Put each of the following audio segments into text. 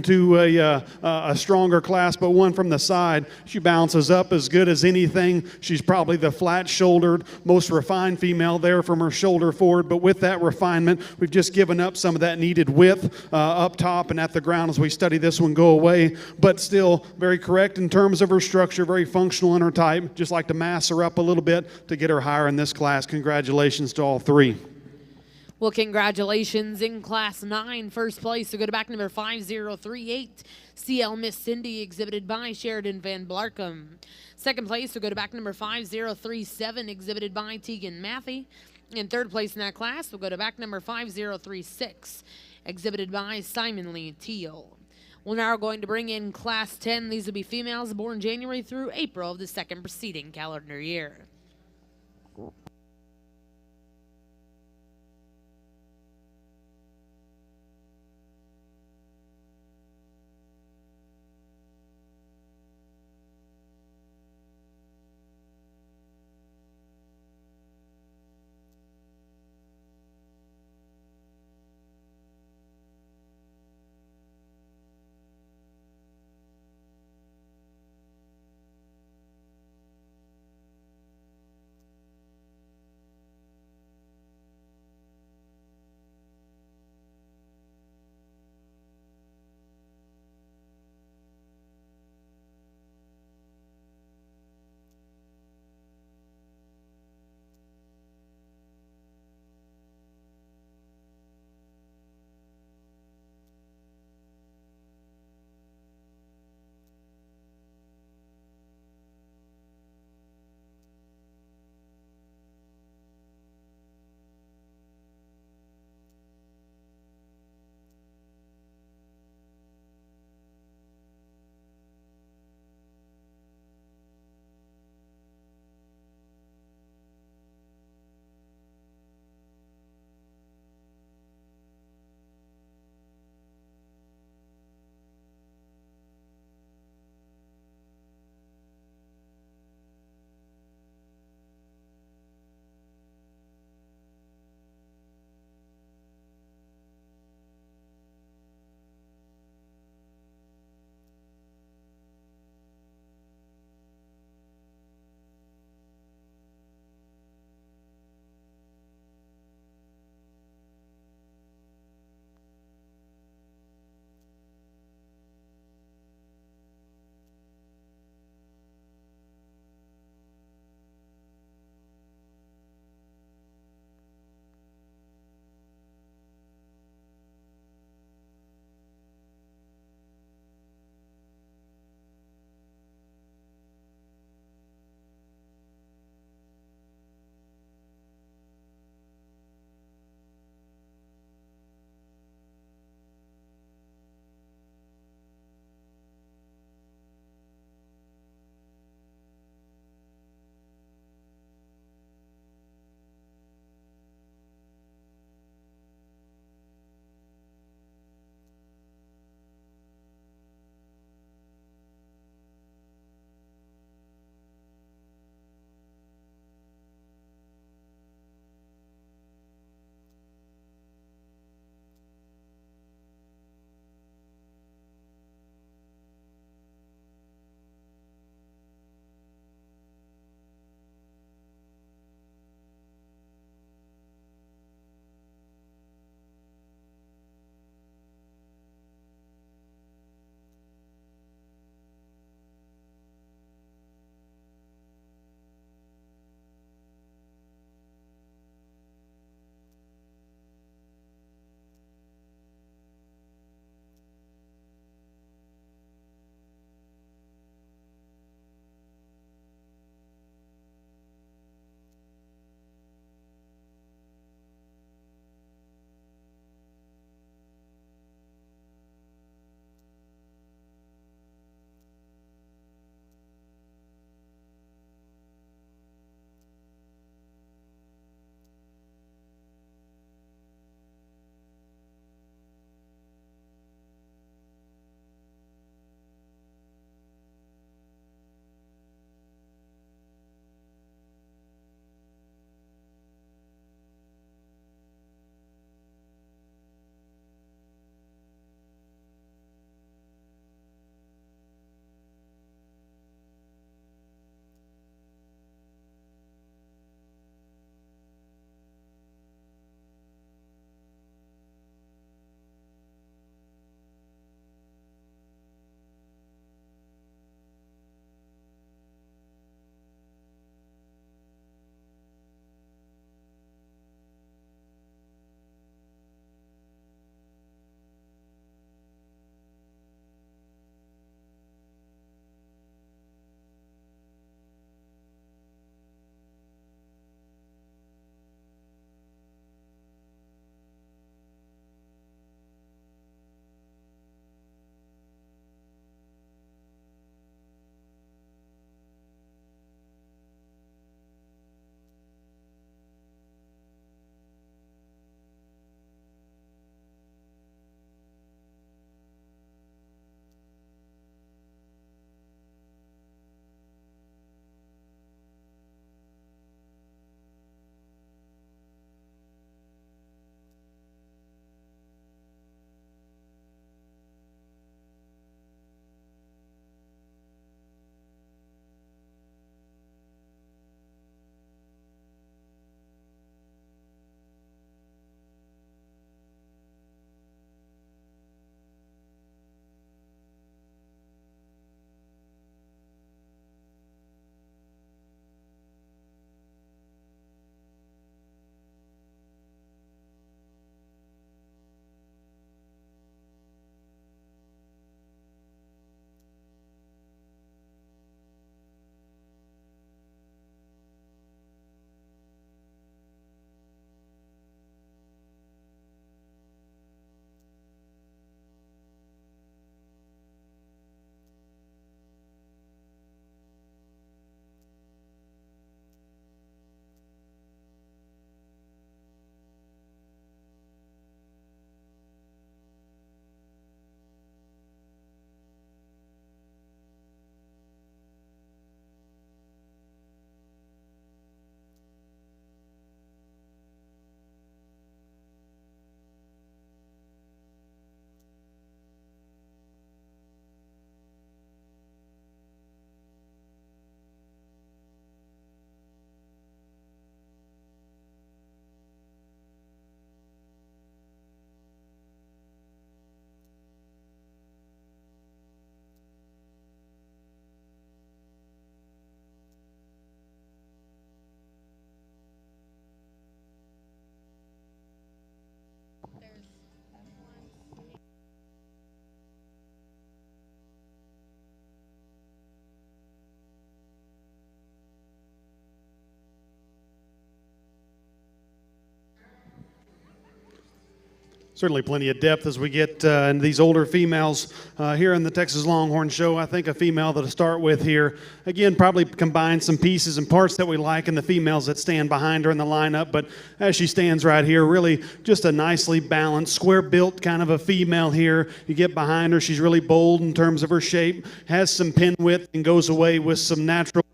to a stronger class, but one from the side. She bounces up as good as anything. She's probably the flat-shouldered, most refined female there from her shoulder forward, but with that refinement, we've just given up some of that needed width up top and at the ground as we study this one go away, but still very correct in terms of her structure, very functional in her type. Just like to mass her up a little bit to get her higher in this class. Congratulations to all three. Well, congratulations in Class 9. First place will go to back number 5038, CL Miss Cindy, exhibited by Sheridan Van Blarcom. Second place will go to back number 5037, exhibited by Tegan Matthey. And third place in that class will go to back number 5036, exhibited by Simon Lee Teal. We're now going to bring in Class 10. These will be females born January through April of the second preceding calendar year. Certainly plenty of depth as we get into these older females here in the Texas Longhorn Show. I think a female to start with here, again, probably combine some pieces and parts that we like in the females that stand behind her in the lineup. But as she stands right here, really just a nicely balanced, square-built kind of a female here. You get behind her, she's really bold in terms of her shape, has some pin width, and goes away with some natural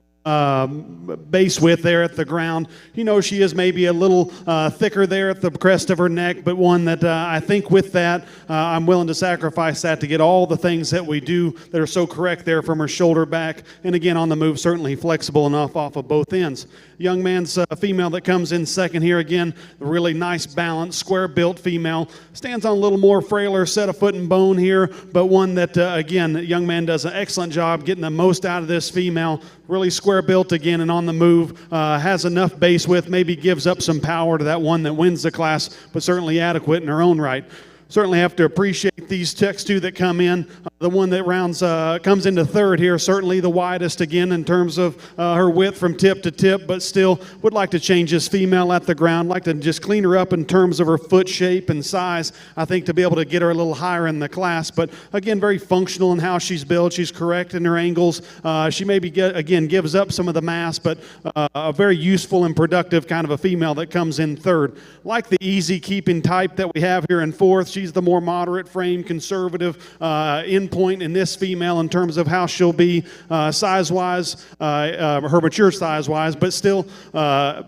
base width there at the ground. You know, she is maybe a little thicker there at the crest of her neck, but one that I think with that, I'm willing to sacrifice that to get all the things that we do that are so correct there from her shoulder back. And again, on the move, certainly flexible enough off of both ends. Young man's female that comes in second here, again, a really nice balanced, square-built female. Stands on a little more frailer set of foot and bone here, but one that, again, the young man does an excellent job getting the most out of this female. Really square-built again and on the move, has enough base width, maybe gives up some power to that one that wins the class, but certainly adequate in her own right. Certainly have to appreciate these next two that come in. The one that comes into third here, certainly the widest again in terms of her width from tip to tip, but still would like to change this female at the ground, like to just clean her up in terms of her foot shape and size, I think, to be able to get her a little higher in the class. But again, very functional in how she's built. She's correct in her angles. She maybe, gives up some of the mass, but a very useful and productive kind of a female that comes in third. Like the easy keeping type that we have here in fourth, she's the more moderate frame, conservative in point in this female in terms of how she'll be size-wise, her mature size-wise, but still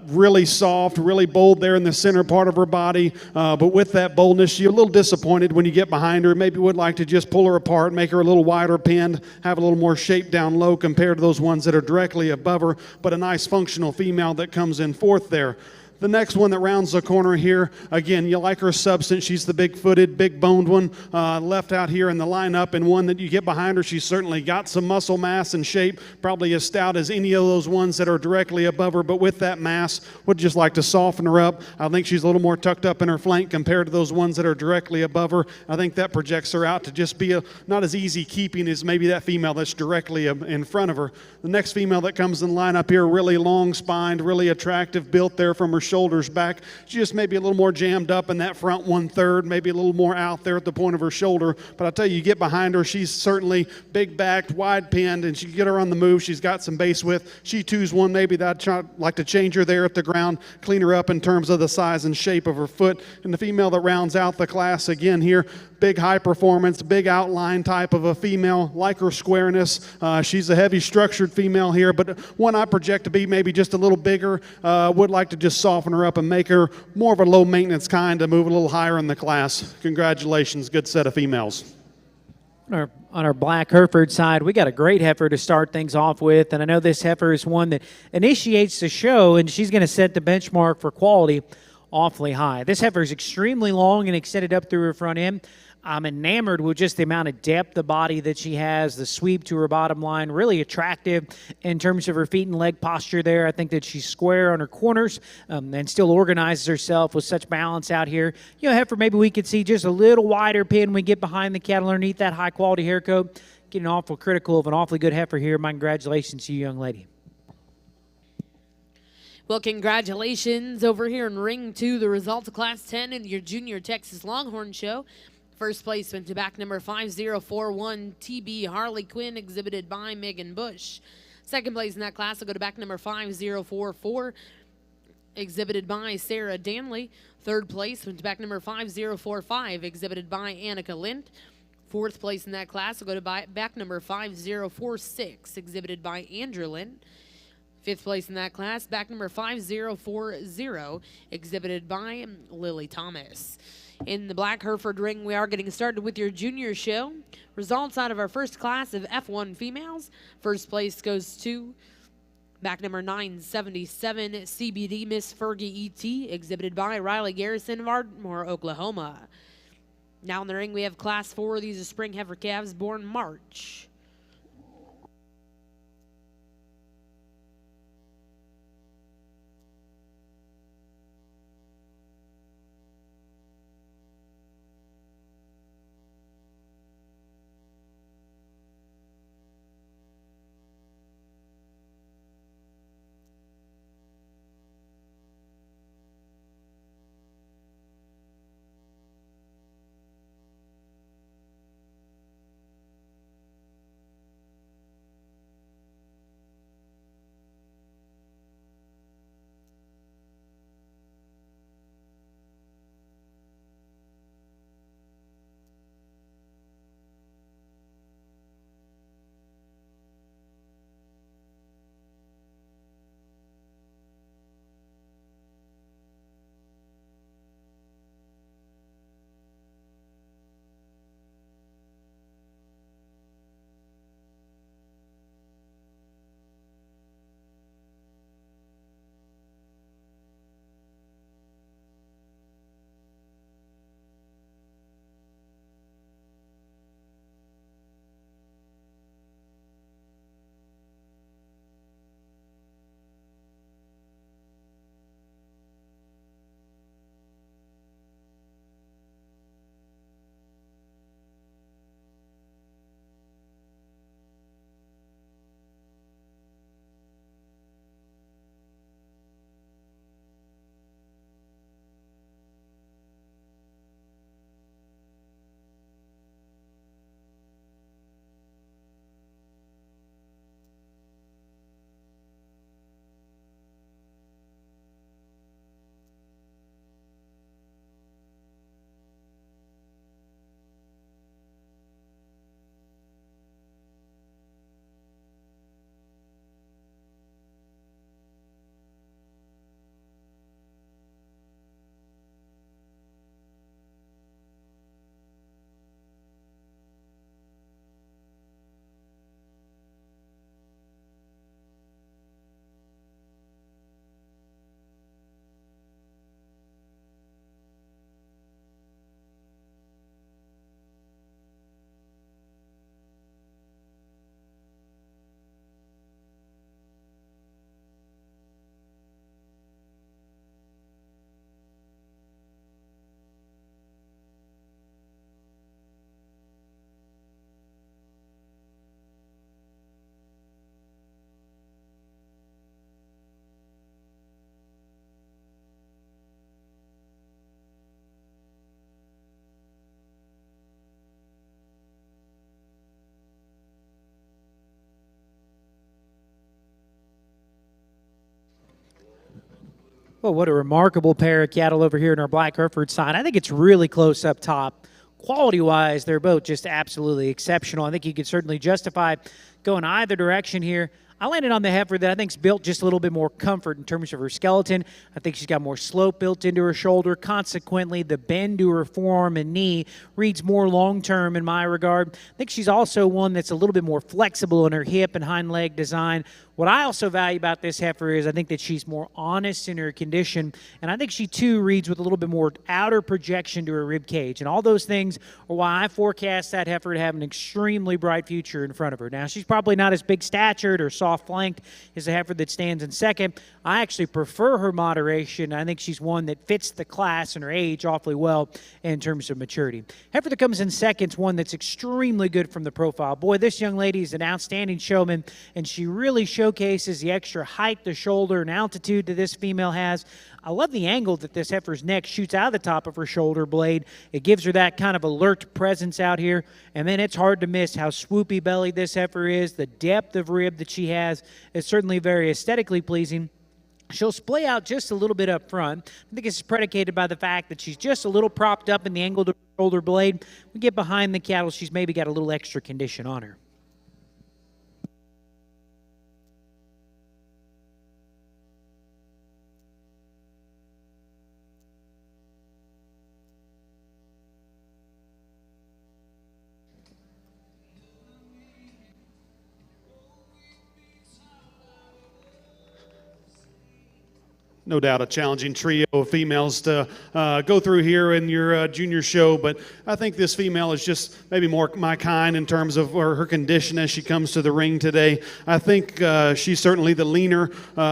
really soft, really bold there in the center part of her body. But with that boldness, you're a little disappointed when you get behind her. Maybe would like to just pull her apart, make her a little wider pinned, have a little more shape down low compared to those ones that are directly above her, but a nice functional female that comes in fourth there. The next one that rounds the corner here, again, you like her substance. She's the big-footed, big-boned one left out here in the lineup, and one that you get behind her, she's certainly got some muscle mass and shape, probably as stout as any of those ones that are directly above her, but with that mass, would just like to soften her up. I think she's a little more tucked up in her flank compared to those ones that are directly above her. I think that projects her out to just be not as easy keeping as maybe that female that's directly in front of her. The next female that comes in the lineup here, really long-spined, really attractive, built there from her shoulders back. She just maybe a little more jammed up in that front 1/3, maybe a little more out there at the point of her shoulder. But I'll tell you get behind her, she's certainly big-backed, wide-pinned, and she can get her on the move. She's got some base width. She too's one maybe that I'd like to change her there at the ground, clean her up in terms of the size and shape of her foot. And the female that rounds out the class again here, big high performance, big outline type of a female, like her squareness. She's a heavy structured female here, but one I project to be maybe just a little bigger. Would like to just soften her up and make her more of a low maintenance kind to move a little higher in the class. Congratulations, good set of females. On our black Hereford side, we got a great heifer to start things off with, and I know this heifer is one that initiates the show, and she's going to set the benchmark for quality awfully high. This heifer is extremely long and extended up through her front end. I'm enamored with just the amount of depth of body that she has, the sweep to her bottom line, really attractive in terms of her feet and leg posture there. I think that she's square on her corners and still organizes herself with such balance out here. You know, heifer, maybe we could see just a little wider pin when we get behind the cattle underneath that high-quality hair coat. Getting awful critical of an awfully good heifer here. My congratulations to you, young lady. Well, congratulations over here in Ring 2, the result of Class 10 in your Junior Texas Longhorn Show. First place went to back number 5041, TB Harley Quinn, exhibited by Megan Bush. Second place in that class will go to back number 5044, exhibited by Sarah Danley. Third place went to back number 5045, exhibited by Annika Lind. Fourth place in that class will go to back number 5046, exhibited by Andrew Lind. Fifth place in that class, back number 5040, exhibited by Lily Thomas. In the black Hereford ring, we are getting started with your junior show. Results out of our first class of F1 females. First place goes to back number 977, CBD Miss Fergie ET, exhibited by Riley Garrison of Ardmore, Oklahoma. Now in the ring, we have Class 4. These are spring heifer calves born March. Well, what a remarkable pair of cattle over here in our Black Hereford side. I think it's really close up top. Quality-wise, they're both just absolutely exceptional. I think you could certainly justify going either direction here. I landed on the heifer that I think's built just a little bit more comfort in terms of her skeleton. I think she's got more slope built into her shoulder. Consequently, the bend to her forearm and knee reads more long-term in my regard. I think she's also one that's a little bit more flexible in her hip and hind leg design. What I also value about this heifer is I think that she's more honest in her condition, and I think she too reads with a little bit more outer projection to her rib cage. And all those things are why I forecast that heifer to have an extremely bright future in front of her. Now, she's probably not as big statured or soft flanked as the heifer that stands in second. I actually prefer her moderation. I think she's one that fits the class and her age awfully well in terms of maturity. Heifer that comes in second is one that's extremely good from the profile. Boy, this young lady is an outstanding showman, and she really showcases the extra height, the shoulder, and altitude that this female has. I love the angle that this heifer's neck shoots out of the top of her shoulder blade. It gives her that kind of alert presence out here. And then it's hard to miss how swoopy bellied this heifer is. The depth of rib that she has is certainly very aesthetically pleasing. She'll splay out just a little bit up front. I think it's predicated by the fact that she's just a little propped up in the angled shoulder blade. We get behind the cattle, she's maybe got a little extra condition on her. No doubt a challenging trio of females to go through here in your junior show, but I think this female is just maybe more my kind in terms of her condition as she comes to the ring today. I think she's certainly the leaner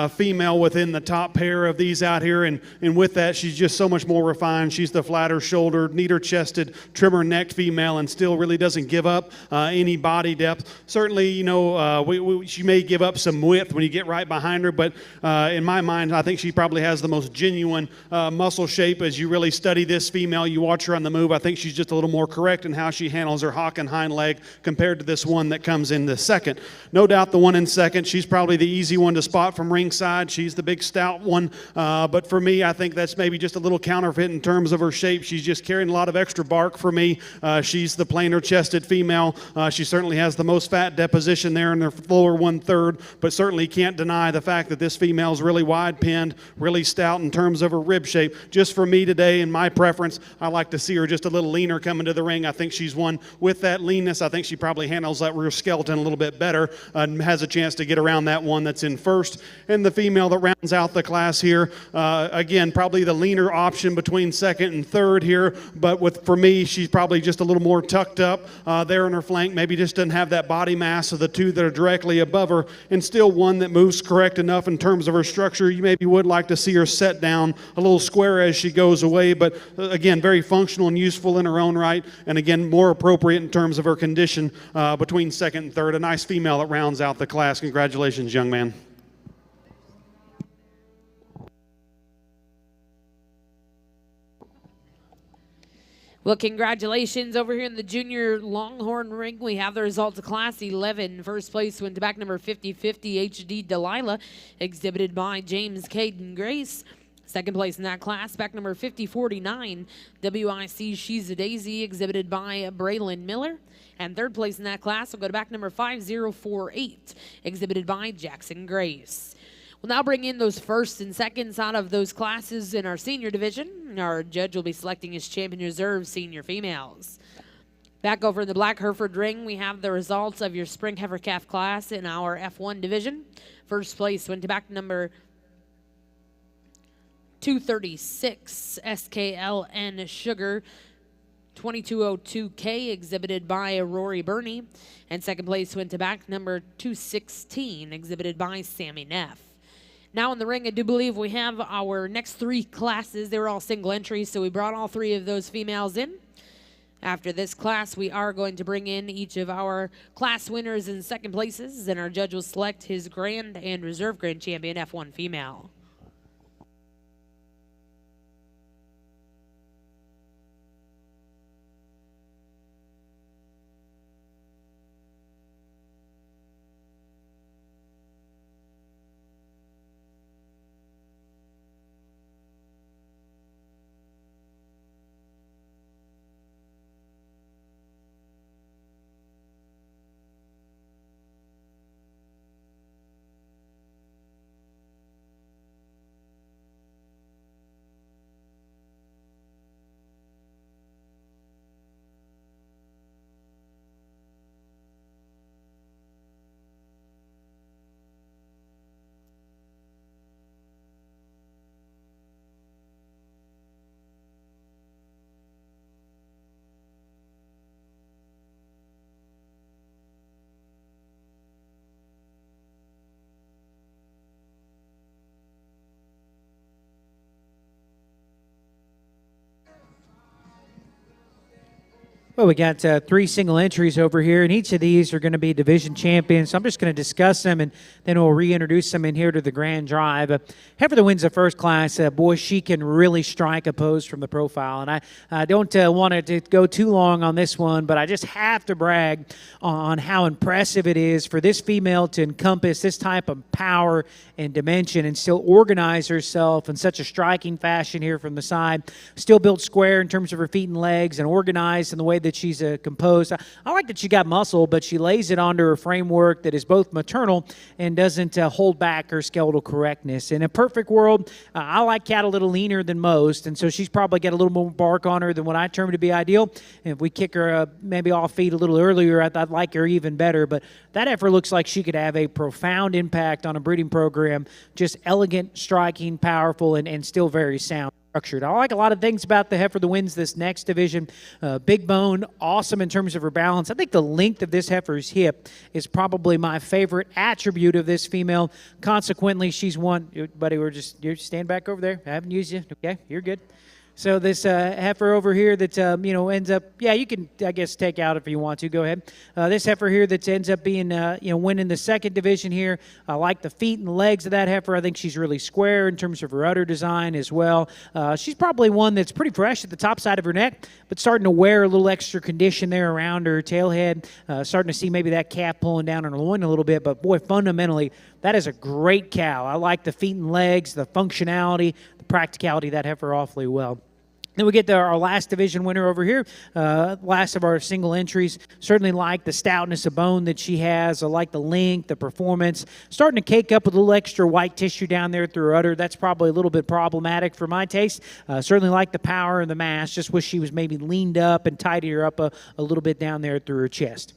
female within the top pair of these out here, and with that, she's just so much more refined. She's the flatter shouldered, neater chested, trimmer necked female, and still really doesn't give up any body depth. Certainly, you know, she may give up some width when you get right behind her, but in my mind, I think she probably has the most genuine muscle shape. As you really study this female, you watch her on the move, I think she's just a little more correct in how she handles her hock and hind leg compared to this one that comes in the second. No doubt the one in second, she's probably the easy one to spot from ringside. She's the big stout one, but for me, I think that's maybe just a little counterfeit in terms of her shape. She's just carrying a lot of extra bark for me. She's the plainer chested female. She certainly has the most fat deposition there in her lower 1/3, but certainly can't deny the fact that this female's really wide pinned, really stout in terms of her rib shape. Just for me today, in my preference, I like to see her just a little leaner coming to the ring. I think she's one with that leanness. I think she probably handles that rear skeleton a little bit better and has a chance to get around that one that's in first. And the female that rounds out the class here, again, probably the leaner option between second and third here, but for me, she's probably just a little more tucked up there in her flank, maybe just doesn't have that body mass of the two that are directly above her, and still one that moves correct enough in terms of her structure. You maybe would like to see her set down a little square as she goes away, but again, very functional and useful in her own right, and again, more appropriate in terms of her condition between second and third. A nice female that rounds out the class. Congratulations, young man. Well, congratulations over here in the junior Longhorn ring. We have the results of Class 11. First place went to back number 5050 HD Delilah, exhibited by James Caden Grace. Second place in that class, back number 5049 WIC She's a Daisy, exhibited by Braylon Miller. And third place in that class will go to back number 5048, exhibited by Jackson Grace. We'll now bring in those first and seconds out of those classes in our senior division. Our judge will be selecting his champion reserve senior females. Back over in the Black Hereford ring, we have the results of your spring heifer calf class in our F1 division. First place went to back number 236 SKLN Sugar 2202K, exhibited by Rory Burney. And second place went to back number 216, exhibited by Sammy Neff. Now in the ring, I do believe we have our next three classes. They were all single entries, so we brought all three of those females in. After this class, we are going to bring in each of our class winners in second places, and our judge will select his grand and reserve grand champion F1 female. Well, we got 3 single entries over here, and each of these are going to be division champions. So I'm just going to discuss them, and then we'll reintroduce them in here to the grand drive. Heifer that wins the first class, boy, she can really strike a pose from the profile. And I don't want to go too long on this one, but I just have to brag on how impressive it is for this female to encompass this type of power and dimension and still organize herself in such a striking fashion here from the side. Still built square in terms of her feet and legs and organized in the way that she's composed. I like that she got muscle, but she lays it onto her framework that is both maternal and doesn't hold back her skeletal correctness. In a perfect world, I like Cat a little leaner than most, and so she's probably got a little more bark on her than what I term to be ideal. And if we kick her maybe off feet a little earlier, I'd like her even better. But that effort looks like she could have a profound impact on a breeding program. Just elegant, striking, powerful, and still very sound. Structured. I like a lot of things about the heifer that wins this next division. Big bone, awesome in terms of her balance. I think the length of this heifer's hip is probably my favorite attribute of this female. Consequently, she's one. Buddy, you stand back over there. I haven't used you. Okay, you're good. So this heifer over here that, ends up, you can, I guess, take out if you want to. Go ahead. This heifer here that ends up being, winning the second division here. I like the feet and the legs of that heifer. I think she's really square in terms of her udder design as well. She's probably one that's pretty fresh at the top side of her neck, but starting to wear a little extra condition there around her tail head. Starting to see maybe that calf pulling down on her loin a little bit, but boy, fundamentally, that is a great cow. I like the feet and legs, the functionality, the practicality of that heifer awfully well. Then we get to our last division winner over here, last of our single entries. Certainly like the stoutness of bone that she has. I like the length, the performance. Starting to cake up with a little extra white tissue down there through her udder. That's probably a little bit problematic for my taste. Certainly like the power and the mass. Just wish she was maybe leaned up and tidied her up a little bit down there through her chest.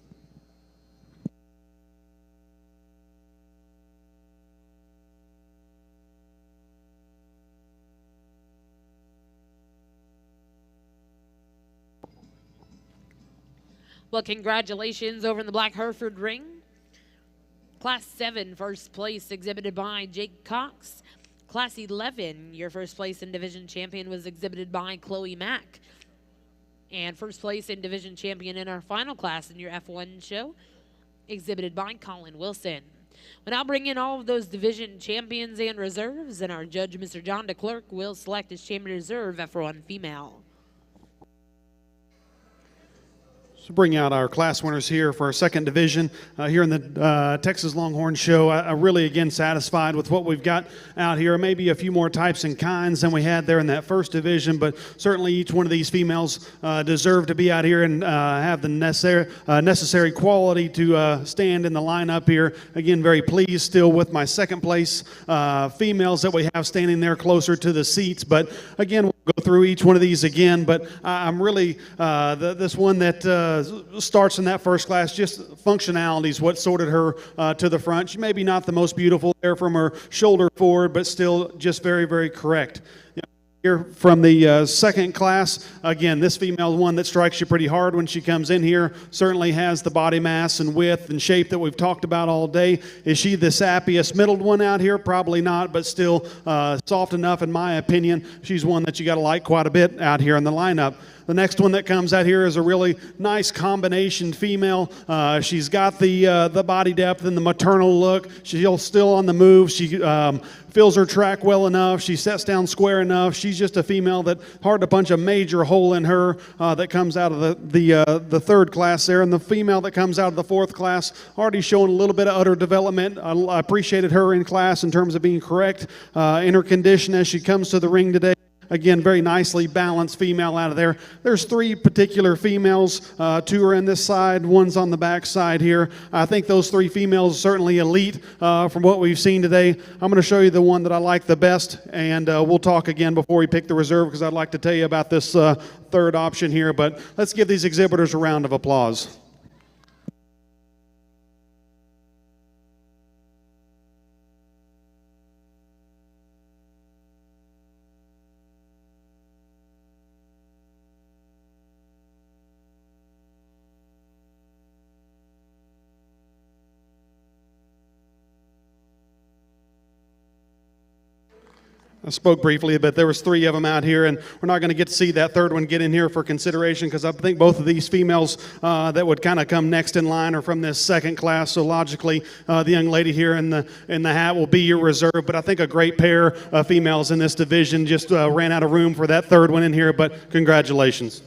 Well, congratulations over in the Black Hereford ring. Class 7, first place, exhibited by Jake Cox. Class 11, your first place in division champion was exhibited by Chloe Mack. And first place in division champion in our final class in your F1 show, exhibited by Colin Wilson. We'll now bring in all of those division champions and reserves, and our judge, Mr. John DeClerc, will select his champion reserve F1 female. To bring out our class winners here for our second division here in the Texas Longhorn Show. I'm really, again, satisfied with what we've got out here. Maybe a few more types and kinds than we had there in that first division, but certainly each one of these females deserve to be out here and have the necessary quality to stand in the lineup here. Again, very pleased still with my second place females that we have standing there closer to the seats. But again, we'll go through each one of these again. But I'm really, this one that starts in that first class, just functionality is what sorted her to the front. She may be not the most beautiful there from her shoulder forward, but still just very, very correct. Here from the second class, again, this female one that strikes you pretty hard when she comes in here, certainly has the body mass and width and shape that we've talked about all day. Is she the sappiest middled one out here? Probably not, but still soft enough in my opinion. She's one that you got to like quite a bit out here in the lineup. The next one that comes out here is a really nice combination female. She's got the body depth and the maternal look. She's still on the move. She fills her track well enough. She sets down square enough. She's just a female that hard to punch a major hole in her that comes out of the third class there. And the female that comes out of the fourth class already showing a little bit of udder development. I appreciated her in class in terms of being correct in her condition as she comes to the ring today. Again, very nicely balanced female out of there. There's three particular females. Two are in this side, one's on the back side here. I think those three females are certainly elite from what we've seen today. I'm going to show you the one that I like the best, and we'll talk again before we pick the reserve because I'd like to tell you about this third option here. But let's give these exhibitors a round of applause. I spoke briefly, but there was 3 of them out here, and we're not going to get to see that third one get in here for consideration because I think both of these females that would kind of come next in line are from this second class. So logically, the young lady here in the hat will be your reserve. But I think a great pair of females in this division just ran out of room for that third one in here. But congratulations.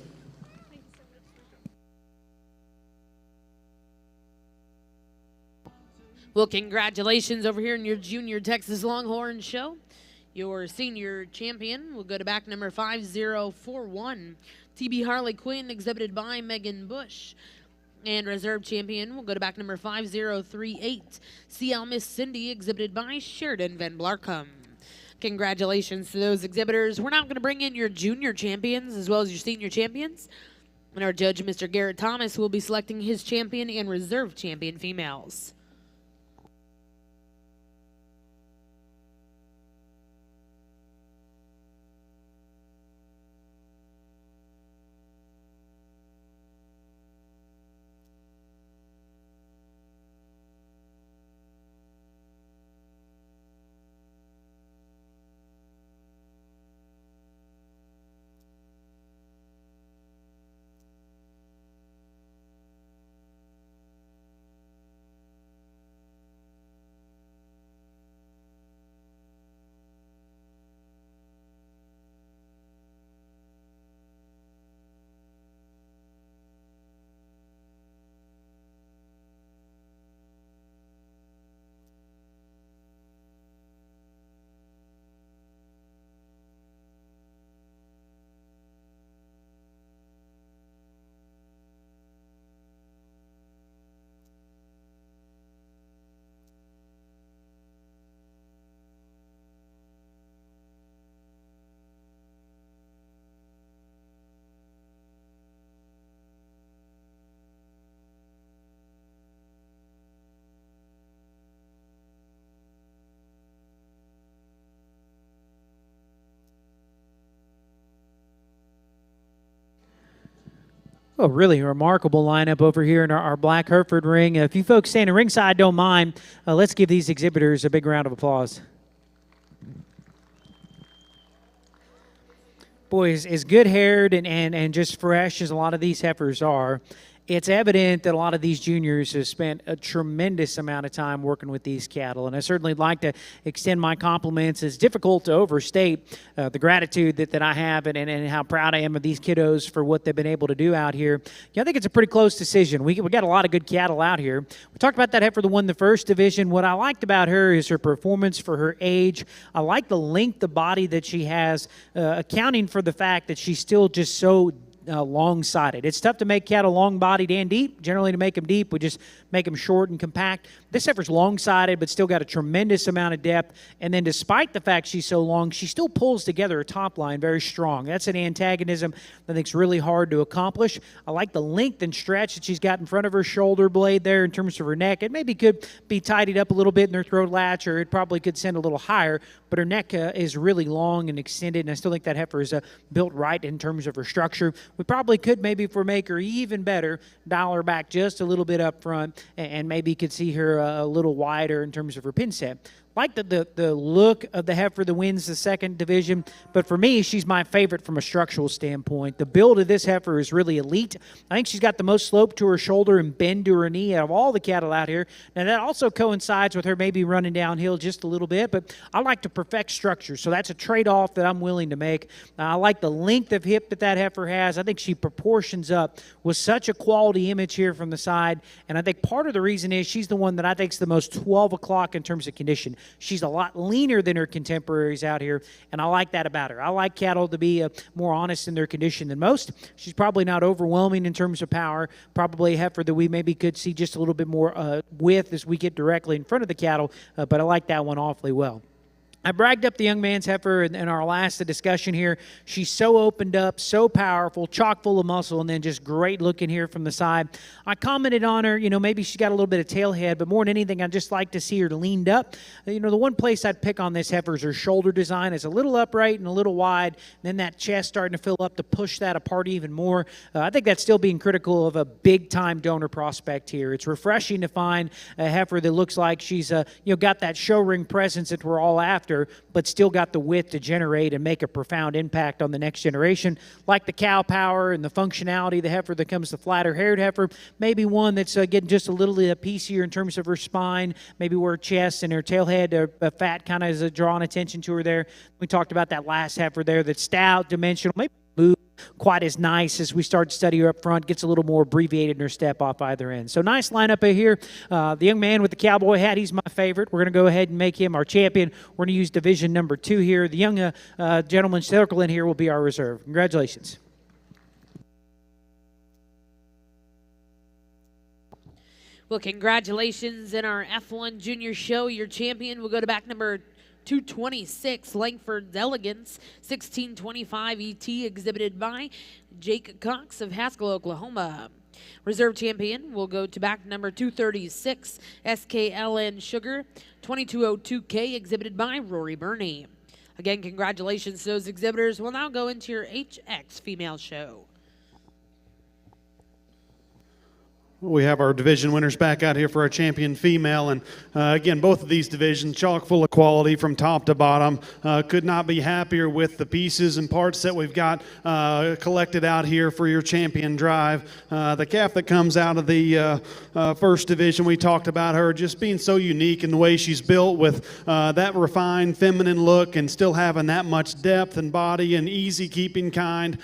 Well, congratulations over here in your Junior Texas Longhorn show. Your senior champion will go to back number 5041, TB Harley Quinn, exhibited by Megan Bush. And reserve champion will go to back number 5038, CL Miss Cindy, exhibited by Sheridan Van Blarcom. Congratulations to those exhibitors. We're now going to bring in your junior champions as well as your senior champions. And our judge, Mr. Garrett Thomas, will be selecting his champion and reserve champion females. A really remarkable lineup over here in our black Hereford ring. If you folks standing ringside don't mind, let's give these exhibitors a big round of applause. Boy, as good-haired and just fresh as a lot of these heifers are, it's evident that a lot of these juniors have spent a tremendous amount of time working with these cattle, and I certainly like to extend my compliments. It's difficult to overstate the gratitude that I have and how proud I am of these kiddos for what they've been able to do out here. I think it's a pretty close decision. We got a lot of good cattle out here. We talked about that heifer that won the first division. What I liked about her is her performance for her age. I like the length of body that she has, accounting for the fact that she's still just so long-sided. It's tough to make cattle long-bodied and deep. Generally, to make them deep, we just make them short and compact. This heifer's long-sided, but still got a tremendous amount of depth. And then despite the fact she's so long, she still pulls together a top line very strong. That's an antagonism that I think is really hard to accomplish. I like the length and stretch that she's got in front of her shoulder blade there in terms of her neck. It maybe could be tidied up a little bit in her throat latch, or it probably could send a little higher, but her neck is really long and extended, and I still think that heifer is built right in terms of her structure. We probably could, maybe if we make her even better, dial her back just a little bit up front and maybe could see her a little wider in terms of her pin set. Like the look of the heifer that wins the second division, but for me, she's my favorite from a structural standpoint. The build of this heifer is really elite. I think she's got the most slope to her shoulder and bend to her knee out of all the cattle out here. Now, that also coincides with her maybe running downhill just a little bit, but I like to perfect structure, so that's a trade-off that I'm willing to make. I like the length of hip that heifer has. I think she proportions up with such a quality image here from the side, and I think part of the reason is she's the one that I think is the most 12 o'clock in terms of condition. She's a lot leaner than her contemporaries out here, and I like that about her. I like cattle to be more honest in their condition than most. She's probably not overwhelming in terms of power, probably a heifer that we maybe could see just a little bit more with as we get directly in front of the cattle, but I like that one awfully well. I bragged up the young man's heifer in our last discussion here. She's so opened up, so powerful, chock full of muscle, and then just great looking here from the side. I commented on her, maybe she's got a little bit of tail head, but more than anything, I'd just like to see her leaned up. The one place I'd pick on this heifer is her shoulder design. It's a little upright and a little wide, and then that chest starting to fill up to push that apart even more. I think that's still being critical of a big-time donor prospect here. It's refreshing to find a heifer that looks like she's got that show ring presence that we're all after. after, but still got the width to generate and make a profound impact on the next generation. Like the cow power and the functionality of the heifer that comes to flatter haired heifer, maybe one that's getting just a little piecier in terms of her spine, maybe where her chest and her tailhead fat kind of is drawing attention to her there. We talked about that last heifer there that's stout, dimensional, maybe move quite as nice as we start to study her up front, gets a little more abbreviated in her step off either end. So nice lineup here. The young man with the cowboy hat, he's my favorite. We're going to go ahead and make him our champion. We're going to use division number 2 here. The young gentleman circle in here will be our reserve. Congratulations. Well, congratulations in our F1 Junior Show. Your champion will go to back number 226, Langford's Elegance, 1625 ET, exhibited by Jake Cox of Haskell, Oklahoma. Reserve champion will go to back number 236, SKLN Sugar, 2202K, exhibited by Rory Burney. Again, congratulations to those exhibitors. We'll now go into your HX female show. We have our division winners back out here for our champion female, and again, both of these divisions chock full of quality from top to bottom. Could not be happier with the pieces and parts that we've got collected out here for your champion drive. The calf that comes out of the first division, we talked about her just being so unique in the way she's built with that refined feminine look and still having that much depth and body and easy keeping kind.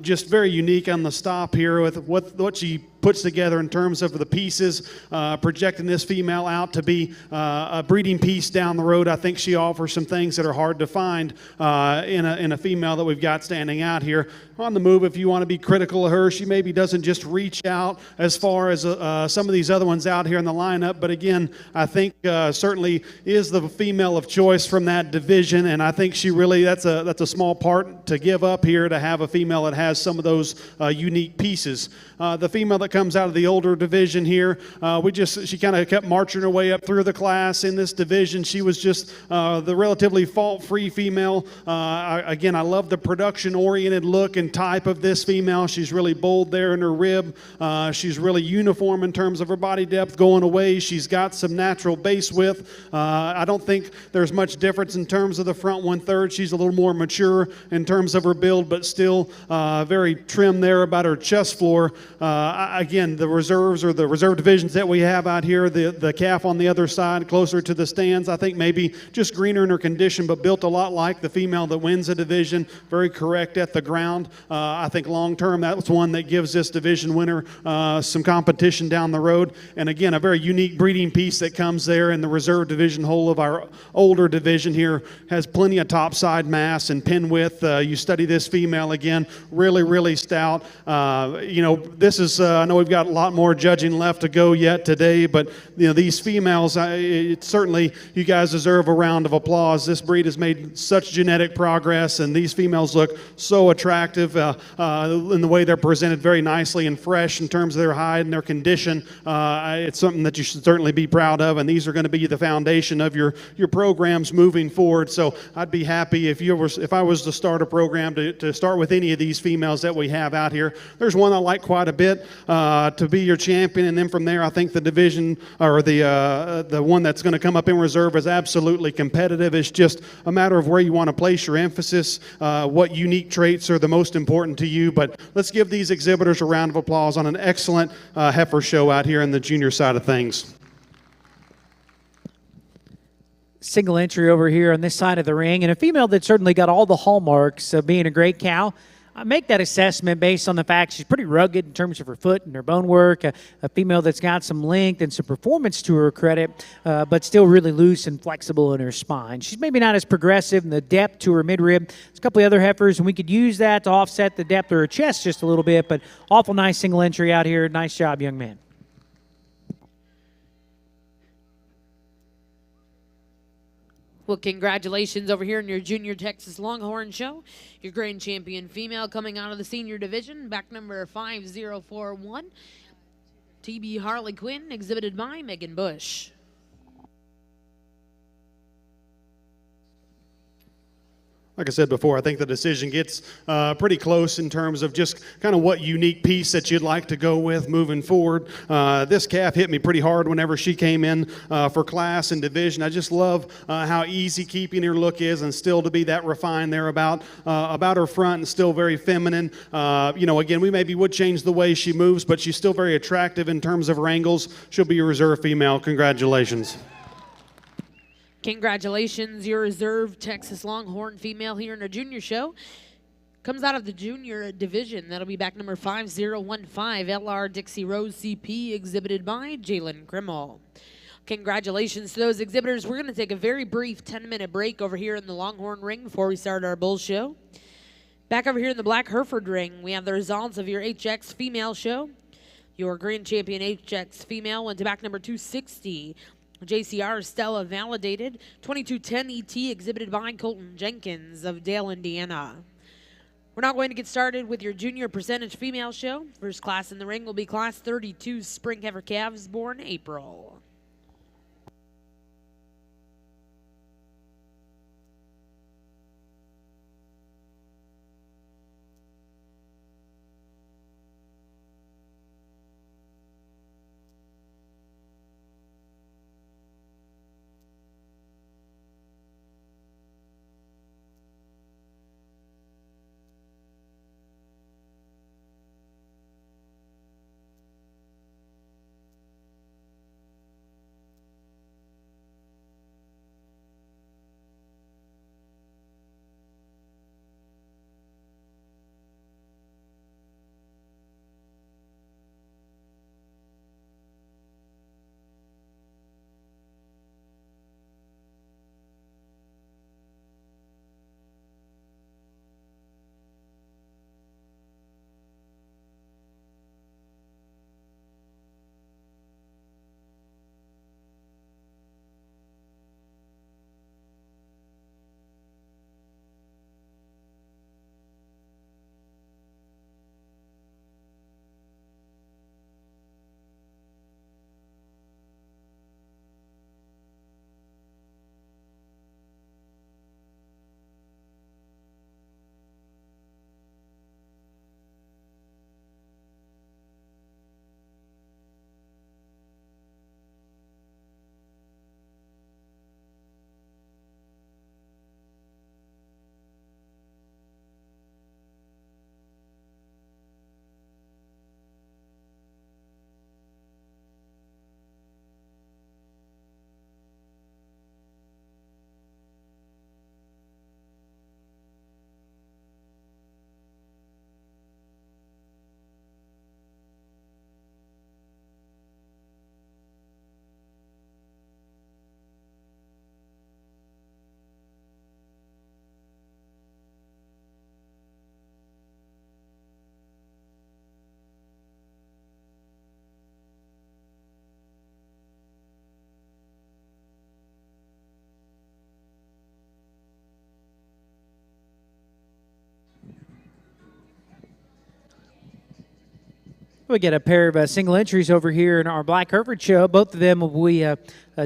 Just very unique on the stop here with what she puts together in terms of the pieces, projecting this female out to be a breeding piece down the road. I think she offers some things that are hard to find in a female that we've got standing out here. On the move, if you want to be critical of her, she maybe doesn't just reach out as far as some of these other ones out here in the lineup, but again, I think certainly is the female of choice from that division, and I think she really, that's a small part to give up here to have a female that has some of those unique pieces. The female that comes out of the older division here, she kind of kept marching her way up through the class in this division. She was just the relatively fault-free female. Again, I love the production-oriented look and type of this female. She's really bold there in her rib. She's really uniform in terms of her body depth going away. She's got some natural base width. I don't think there's much difference in terms of the front 1/3. She's a little more mature in terms of her build, but still very trim there about her chest floor. Again, the reserves or the reserve divisions that we have out here, the calf on the other side, closer to the stands, I think maybe just greener in her condition, but built a lot like the female that wins a division, very correct at the ground. I think long-term, that's one that gives this division winner some competition down the road. And again, a very unique breeding piece that comes there in the reserve division whole of our older division here. Has plenty of topside mass and pin width. You study this female again, really, really stout. This is, I know we've got a lot more judging left to go yet today, but these females, certainly you guys deserve a round of applause. This breed has made such genetic progress, and these females look so attractive in the way they're presented, very nicely and fresh in terms of their hide and their condition. It's something that you should certainly be proud of, and these are going to be the foundation of your programs moving forward. So I'd be happy if I was to start a program to start with any of these females that we have out here. There's one I like quite a bit to be your champion, and then from there I think the division or the one that's going to come up in reserve is absolutely competitive. It's just a matter of where you want to place your emphasis, what unique traits are the most important to you. But let's give these exhibitors a round of applause on an excellent heifer show out here in the junior side of things. Single entry over here on this side of the ring, and a female that certainly got all the hallmarks of being a great cow. I make that assessment based on the fact she's pretty rugged in terms of her foot and her bone work, a female that's got some length and some performance to her credit, but still really loose and flexible in her spine. She's maybe not as progressive in the depth to her midrib. There's a couple of other heifers, and we could use that to offset the depth of her chest just a little bit, but awful nice single entry out here. Nice job, young man. Well, congratulations over here in your Junior Texas Longhorn Show. Your grand champion female coming out of the senior division, back number 5041, TB Harley Quinn, exhibited by Megan Bush. Like I said before, I think the decision gets pretty close in terms of just kind of what unique piece that you'd like to go with moving forward. This calf hit me pretty hard whenever she came in for class and division. I just love how easy keeping her look is, and still to be that refined there about her front and still very feminine. Again, we maybe would change the way she moves, but she's still very attractive in terms of her angles. She'll be a reserve female. Congratulations. Congratulations, your reserve Texas Longhorn female here in our junior show. Comes out of the junior division. That'll be back number 5015, LR Dixie Rose CP, exhibited by Jalen Krimmel. Congratulations to those exhibitors. We're going to take a very brief 10-minute break over here in the Longhorn ring before we start our bull show. Back over here in the black Hereford ring, we have the results of your HX female show. Your grand champion HX female went to back number 260. JCR Stella validated. 2210 ET exhibited by Colton Jenkins of Dale, Indiana. We're now going to get started with your junior percentage female show. First class in the ring will be class 32 spring heifer calves born April. We get a pair of single entries over here in our Black Hereford show. Both of them will be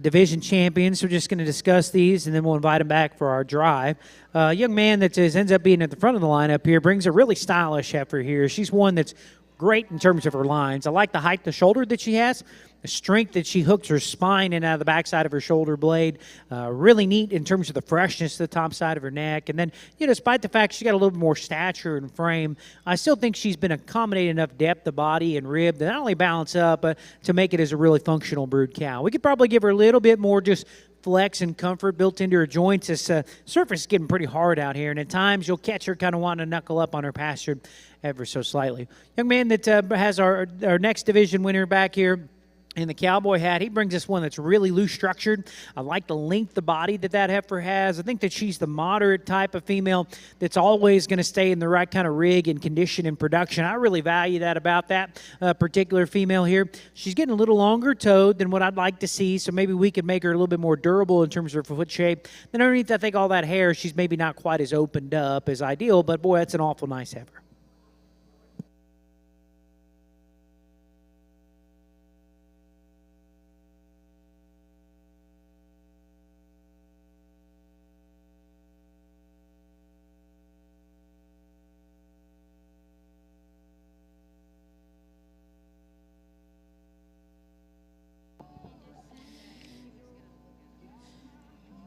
division champions. We're just going to discuss these, and then we'll invite them back for our drive. A young man that ends up being at the front of the lineup here brings a really stylish heifer here. She's one that's great in terms of her lines. I like the height, the shoulder that she has, the strength that she hooks her spine in out of the backside of her shoulder blade. Really neat in terms of the freshness of the top side of her neck. And then, despite the fact she's got a little bit more stature and frame, I still think she's been accommodating enough depth of body and rib to not only balance up, but to make it as a really functional brood cow. We could probably give her a little bit more just flex and comfort built into her joints. This surface is getting pretty hard out here, and at times you'll catch her kind of wanting to knuckle up on her pasture ever so slightly. Young man that has our next division winner back here in the cowboy hat, he brings us one that's really loose structured. I like the length of body that heifer has. I think that she's the moderate type of female that's always going to stay in the right kind of rig and condition and production. I really value that about that particular female here. She's getting a little longer toed than what I'd like to see, so maybe we could make her a little bit more durable in terms of her foot shape. Then underneath, I think all that hair, she's maybe not quite as opened up as ideal, but boy, that's an awful nice heifer.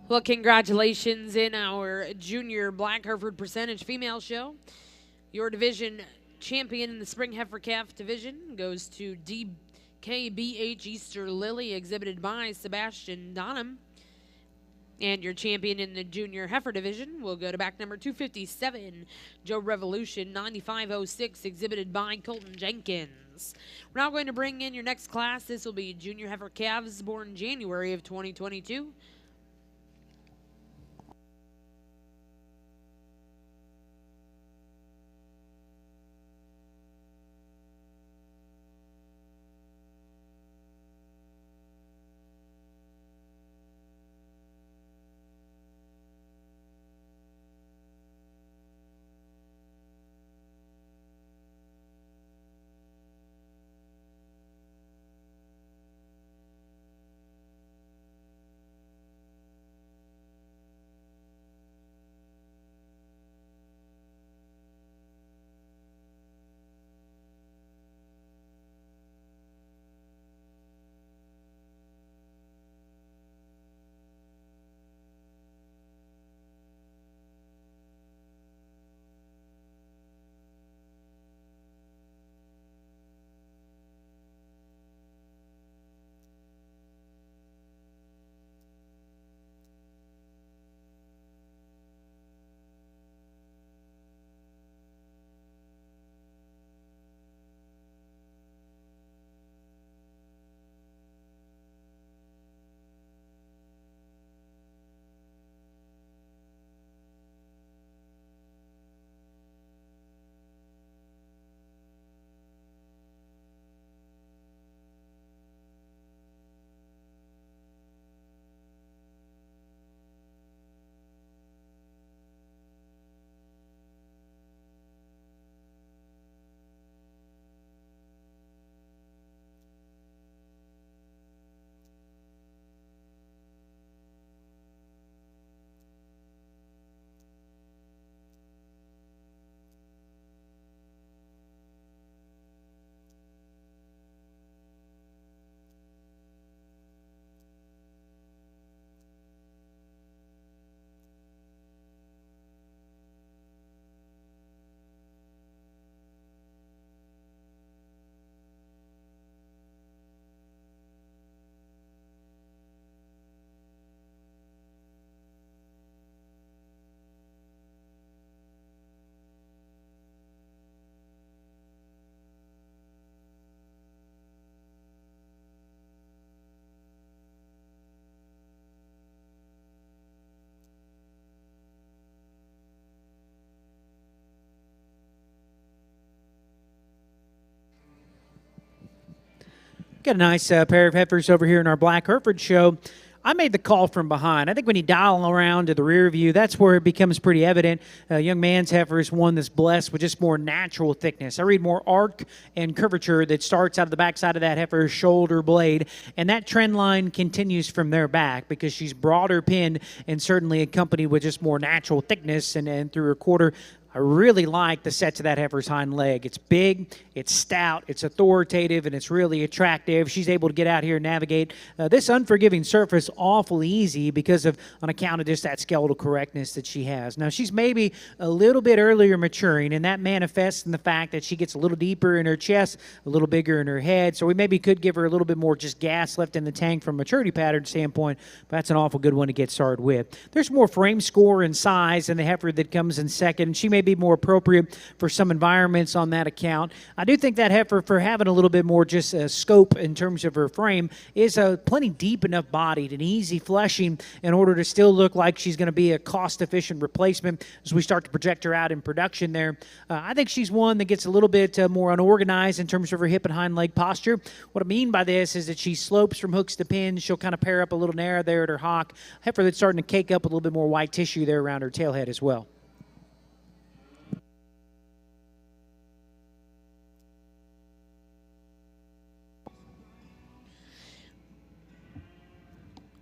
Well, congratulations in our junior Black Hereford Percentage Female Show. Your division champion in the Spring Heifer Calf division goes to DKBH Easter Lily, exhibited by Sebastian Donham. And your champion in the junior heifer division will go to back number 257, Joe Revolution 9506, exhibited by Colton Jenkins. We're now going to bring in your next class. This will be junior heifer calves born January of 2022. Got a nice pair of heifers over here in our Black Hereford show. I made the call from behind. I think when you dial around to the rear view, that's where it becomes pretty evident. Young man's heifer is one that's blessed with just more natural thickness. I read more arc and curvature that starts out of the backside of that heifer's shoulder blade, and that trend line continues from their back because she's broader pinned and certainly accompanied with just more natural thickness and through her quarter. I really like the set to that heifer's hind leg. It's big, it's stout, it's authoritative, and it's really attractive. She's able to get out here and navigate this unforgiving surface awful easy because of on account of just that skeletal correctness that she has. Now, she's maybe a little bit earlier maturing, and that manifests in the fact that she gets a little deeper in her chest, a little bigger in her head, so we maybe could give her a little bit more just gas left in the tank from a maturity pattern standpoint, but that's an awful good one to get started with. There's more frame score and size in the heifer that comes in second. She may be more appropriate for some environments on that account. I do think that heifer, for having a little bit more just scope in terms of her frame, is a plenty deep enough bodied and easy fleshing in order to still look like she's going to be a cost-efficient replacement as we start to project her out in production there. I think she's one that gets a little bit more unorganized in terms of her hip and hind leg posture. What I mean by this is that she slopes from hooks to pins. She'll kind of pair up a little narrow there at her hock. Heifer that's starting to cake up a little bit more white tissue there around her tailhead as well.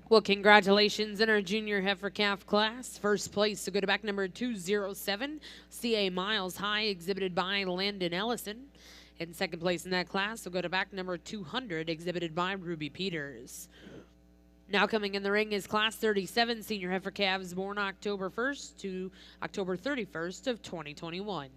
Well, congratulations in our junior heifer calf class. First place to go to back number 207, C.A. Miles High, exhibited by Landon Ellison. And second place in that class will go to back number 200, exhibited by Ruby Peters. Now coming in the ring is Class 37 senior heifer calves born October 1st to October 31st of 2021.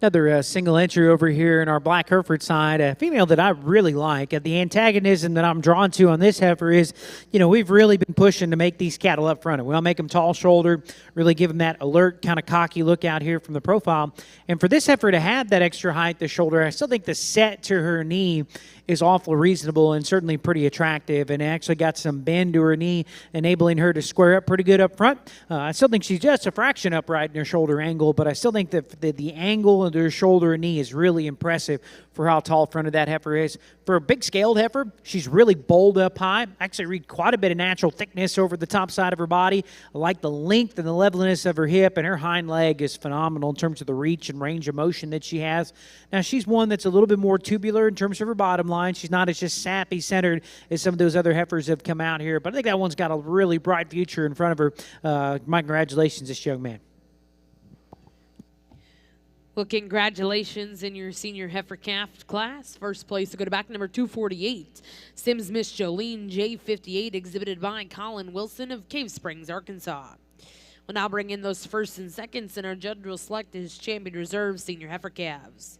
Another single entry over here in our black Hereford side, a female that I really like. The antagonism that I'm drawn to on this heifer is, we've really been pushing to make these cattle up front. We want to make them tall-shouldered, really give them that alert, kind of cocky look out here from the profile. And for this heifer to have that extra height, the shoulder, I still think the set to her knee is awful reasonable and certainly pretty attractive, and actually got some bend to her knee, enabling her to square up pretty good up front. I still think she's just a fraction upright in her shoulder angle, but I still think that the angle of her shoulder and knee is really impressive for how tall front of that heifer is. For a big scaled heifer, she's really bowled up high. Actually read quite a bit of natural thickness over the top side of her body. I like the length and the levelness of her hip, and her hind leg is phenomenal in terms of the reach and range of motion that she has. Now, she's one that's a little bit more tubular in terms of her bottom line. She's not as just sappy centered as some of those other heifers have come out here, but I think that one's got a really bright future in front of her. My congratulations, this young man. Well, congratulations in your senior heifer calf class. First place to go to back number 248, Sims Miss Jolene J58, exhibited by Colin Wilson of Cave Springs, Arkansas. We'll now bring in those firsts and seconds, and our judge will select his champion reserve senior heifer calves.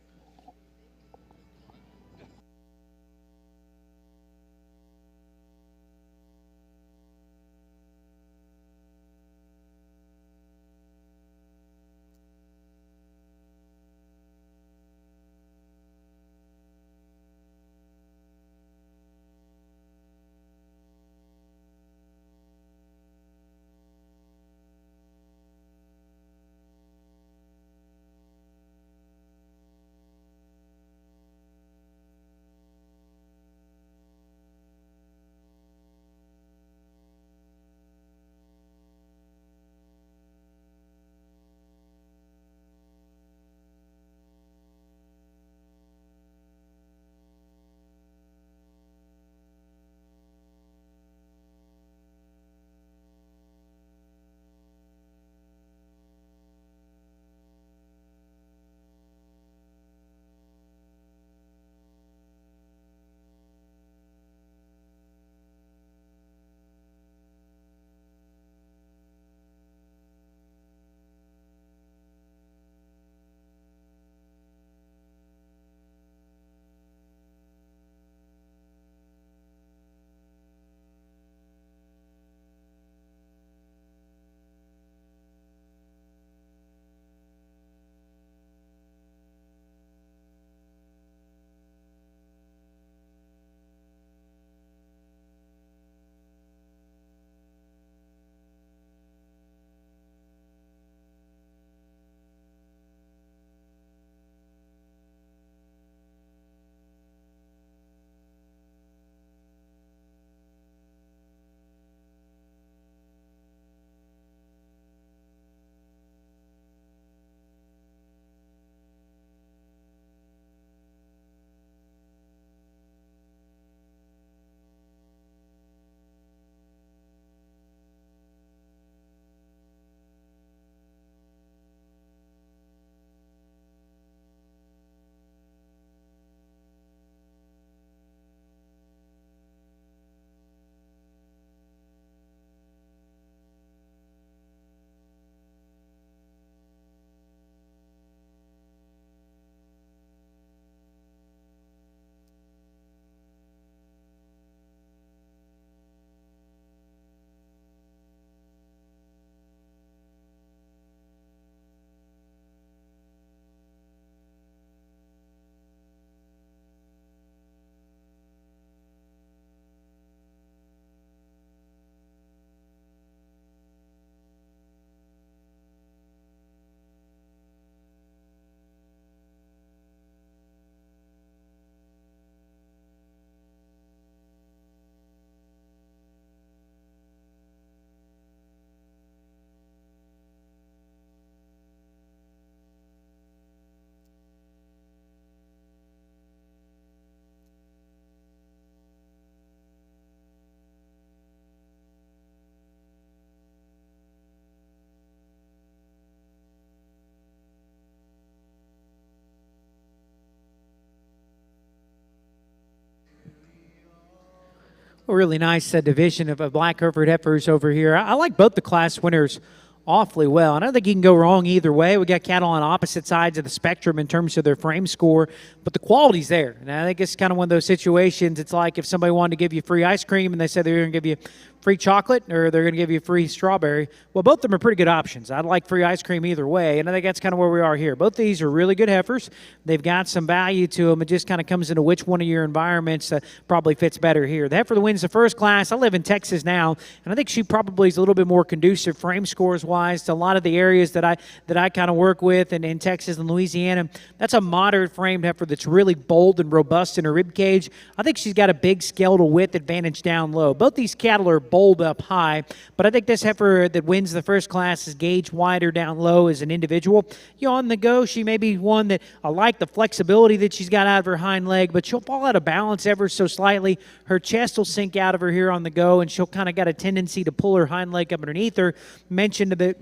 A really nice division of black Hereford heifers over here. I like both the class winners awfully well. I don't think you can go wrong either way. We got cattle on opposite sides of the spectrum in terms of their frame score, but the quality's there. And I think it's kind of one of those situations. It's like if somebody wanted to give you free ice cream and they said they're going to give you free chocolate or they're going to give you free strawberry. Well, both of them are pretty good options. I'd like free ice cream either way, and I think that's kind of where we are here. Both these are really good heifers. They've got some value to them. It just kind of comes into which one of your environments probably fits better here. The heifer that wins the first class, I live in Texas now, and I think she probably is a little bit more conducive frame scores-wise to a lot of the areas that I kind of work with in Texas and Louisiana. That's a moderate framed heifer that's really bold and robust in her rib cage. I think she's got a big skeletal width advantage down low. Both these cattle are bold up high, but I think this heifer that wins the first class is gauged wider down low as an individual. On the go, she may be one that I like the flexibility that she's got out of her hind leg, but she'll fall out of balance ever so slightly. Her chest will sink out of her here on the go, and she'll kind of got a tendency to pull her hind leg up underneath her. Mentioned a bit.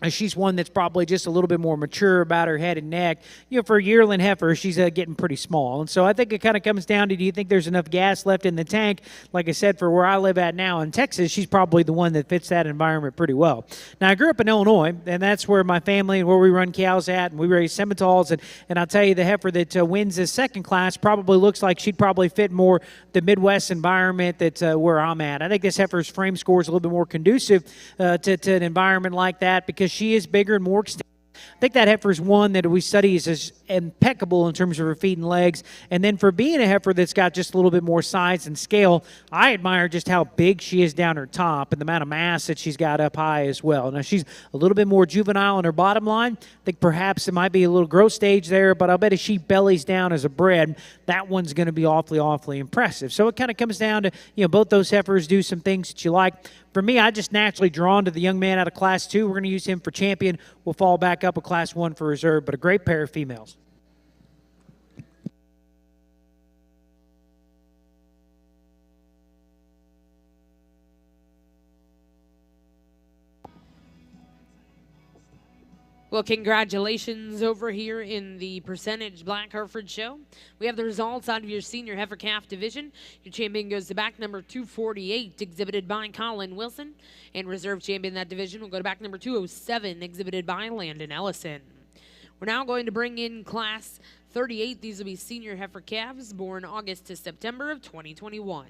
She's one that's probably just a little bit more mature about her head and neck. For a yearling heifer, she's getting pretty small. And so I think it kind of comes down to, do you think there's enough gas left in the tank? Like I said, for where I live at now in Texas, she's probably the one that fits that environment pretty well. Now, I grew up in Illinois, and that's where my family and where we run cows at, and we raise Simmentals. And I'll tell you, the heifer that wins this second class probably looks like she'd probably fit more the Midwest environment that's where I'm at. I think this heifer's frame score is a little bit more conducive to an environment like that because she is bigger and more extended. I think that heifer is one that we study is impeccable in terms of her feet and legs. And then for being a heifer that's got just a little bit more size and scale, I admire just how big she is down her top and the amount of mass that she's got up high as well. Now, she's a little bit more juvenile in her bottom line. I think perhaps it might be a little growth stage there, but I'll bet if she bellies down as a bred, that one's going to be awfully impressive. So it kind of comes down to, both those heifers do some things that you like. For me, I just naturally drawn to the young man out of Class 2. We're going to use him for champion. We'll fall back up a Class 1 for reserve, but a great pair of females. Well, congratulations over here in the percentage Black Hereford show. We have the results out of your senior heifer calf division. Your champion goes to back number 248, exhibited by Colin Wilson. And reserve champion in that division will go to back number 207, exhibited by Landon Ellison. We're now going to bring in class 38. These will be senior heifer calves born August to September of 2021.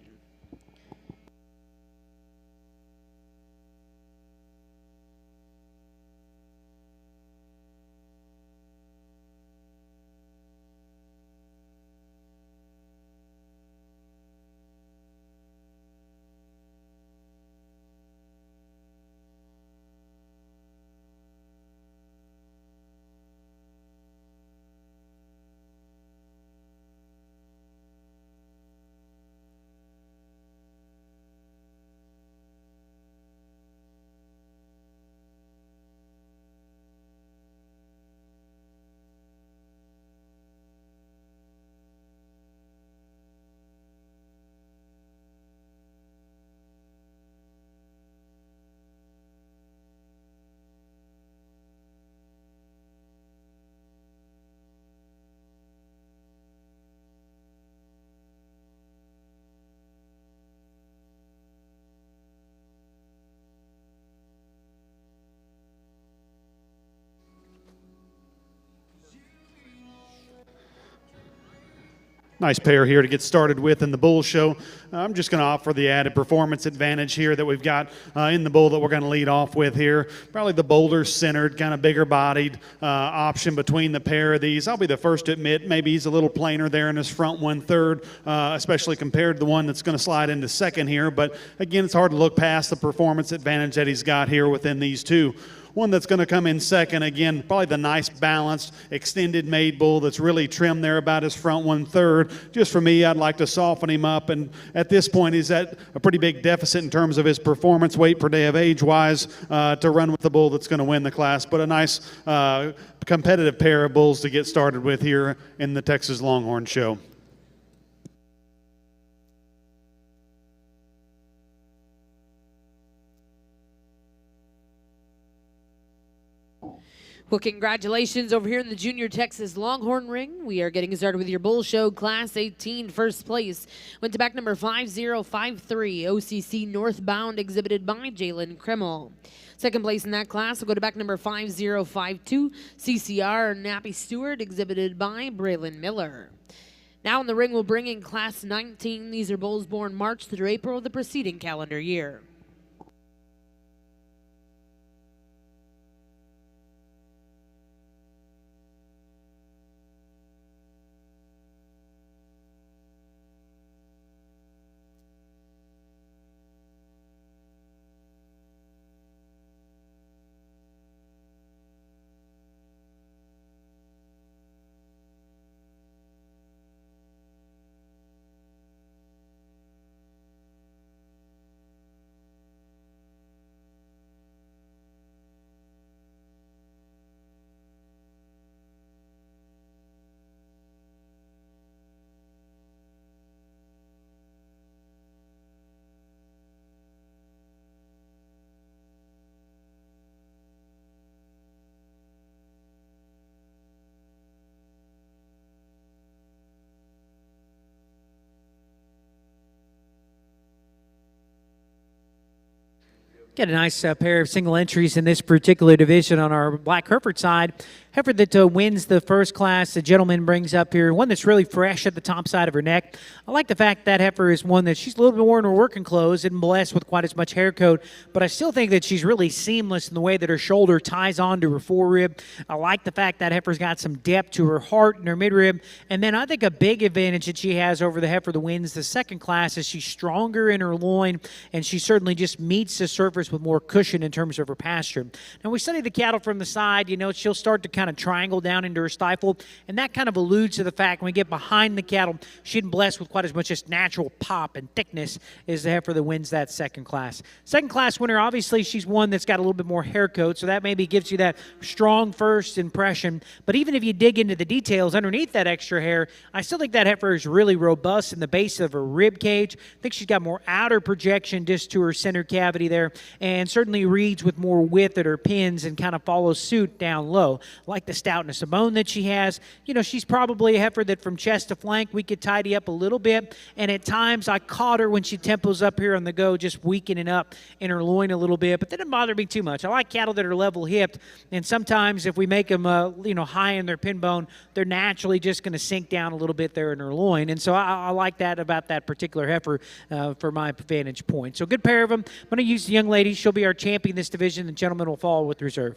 Nice pair here to get started with in the bull show. I'm just going to offer the added performance advantage here that we've got in the bull that we're going to lead off with here. Probably the bolder centered, kind of bigger bodied option between the pair of these. I'll be the first to admit maybe he's a little plainer there in his front 1/3, especially compared to the one that's going to slide into second here. But again, it's hard to look past the performance advantage that he's got here within these two. One that's going to come in second, again, probably the nice balanced extended made bull that's really trimmed there about his front 1/3. Just for me, I'd like to soften him up, and at this point he's at a pretty big deficit in terms of his performance weight per day of age wise to run with the bull that's going to win the class, but a nice competitive pair of bulls to get started with here in the Texas Longhorn show. Well, congratulations over here in the Junior Texas Longhorn Ring. We are getting started with your Bull Show Class 18 first place. Went to back number 5053, OCC Northbound, exhibited by Jalen Kreml. Second place in that class will go to back number 5052, CCR Nappy Stewart, exhibited by Braylon Miller. Now in the ring, we'll bring in Class 19. These are bulls born March through April of the preceding calendar year. Got a nice pair of single entries in this particular division on our Black Hereford side. Hereford that wins the first class, the gentleman brings up here, one that's really fresh at the top side of her neck. I like the fact that heifer is one that she's a little bit more in her working clothes, isn't blessed with quite as much hair coat, but I still think that she's really seamless in the way that her shoulder ties on to her forerib. I like the fact that heifer's got some depth to her heart and her midrib, and then I think a big advantage that she has over the heifer that wins the second class is she's stronger in her loin, and she certainly just meets the surface with more cushion in terms of her pasture. Now, we study the cattle from the side, you know, she'll start to kind of triangle down into her stifle, and that kind of alludes to the fact when we get behind the cattle, she isn't blessed with quite as much just natural pop and thickness as the heifer that wins that second class. Second class winner, obviously, she's one that's got a little bit more hair coat, so that maybe gives you that strong first impression. But even if you dig into the details underneath that extra hair, I still think that heifer is really robust in the base of her rib cage. I think she's got more outer projection just to her center cavity there, and certainly reads with more width at her pins and kind of follows suit down low. Like the stoutness of bone that she has. You know, she's probably a heifer that from chest to flank we could tidy up a little bit, and at times I caught her when she tempos up here on the go just weakening up in her loin a little bit, but that didn't bother me too much. I like cattle that are level hipped, and sometimes if we make them high in their pin bone, they're naturally just going to sink down a little bit there in her loin, and so I like that about that particular heifer for my vantage point. So good pair of them. I'm going to use the young lady. She'll be our champion in this division. The gentleman will follow with reserve.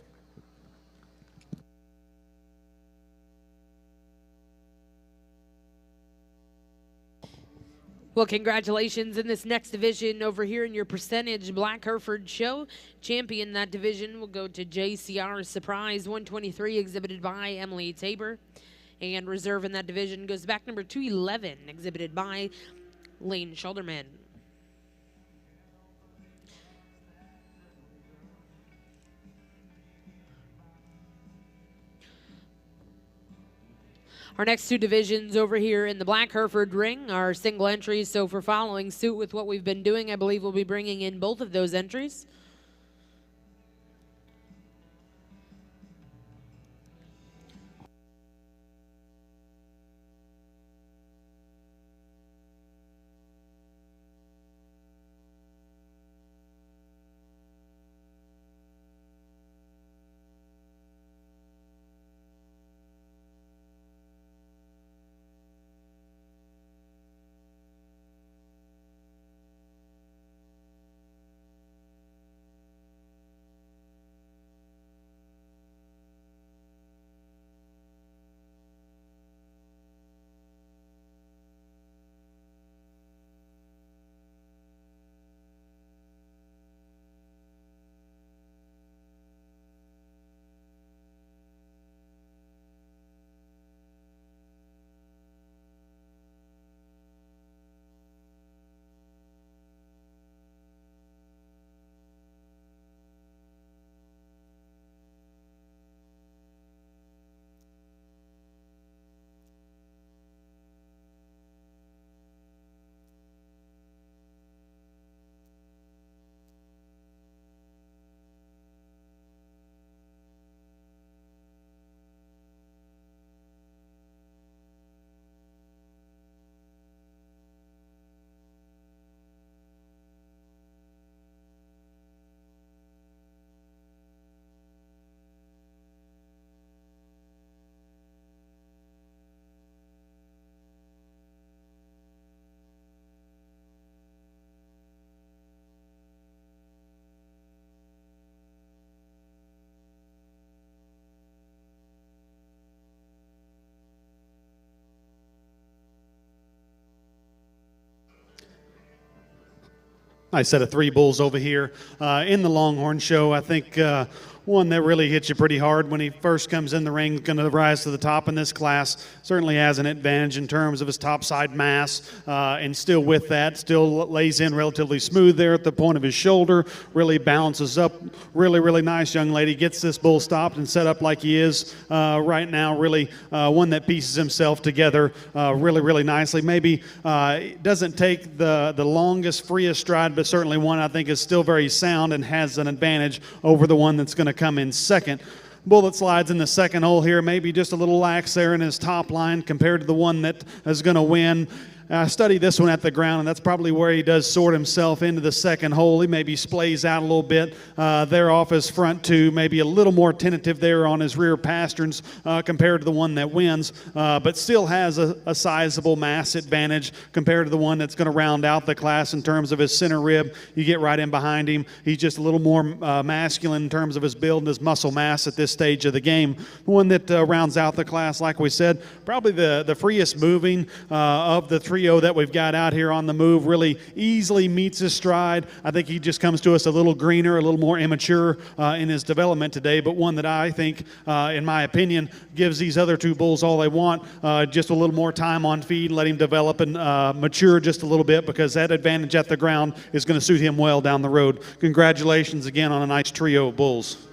Well, congratulations in this next division over here in your percentage Black Hereford show. Champion in that division will go to JCR Surprise 123, exhibited by Emily Tabor. And reserve in that division goes back number 211, exhibited by Lane Schulderman. Our next two divisions over here in the Black Hereford ring are single entries, so for following suit with what we've been doing, I believe we'll be bringing in both of those entries. Nice set of 3 bulls over here in the Longhorn show. I think one that really hits you pretty hard when he first comes in the ring, going to rise to the top in this class. Certainly has an advantage in terms of his topside mass, and still with that, still lays in relatively smooth there at the point of his shoulder, really balances up. Really, really nice young lady. Gets this bull stopped and set up like he is right now. Really one that pieces himself together really, really nicely. Maybe doesn't take the longest, freest stride, but certainly one I think is still very sound and has an advantage over the one that's going to come in second. Bullet slides in the second hole here, maybe just a little lax there in his top line compared to the one that is going to win. I studied this one at the ground, and that's probably where he does sort himself into the second hole. He maybe splays out a little bit there off his front two, maybe a little more tentative there on his rear pasterns compared to the one that wins, but still has a sizable mass advantage compared to the one that's going to round out the class in terms of his center rib. You get right in behind him. He's just a little more masculine in terms of his build and his muscle mass at this stage of the game. The one that rounds out the class, like we said, probably the freest moving of the trio that we've got out here on the move. Really easily meets his stride. I think he just comes to us a little greener, a little more immature in his development today, but one that I think, in my opinion, gives these other 2 bulls all they want, just a little more time on feed, let him develop and mature just a little bit, because that advantage at the ground is going to suit him well down the road. Congratulations again on a nice trio of bulls.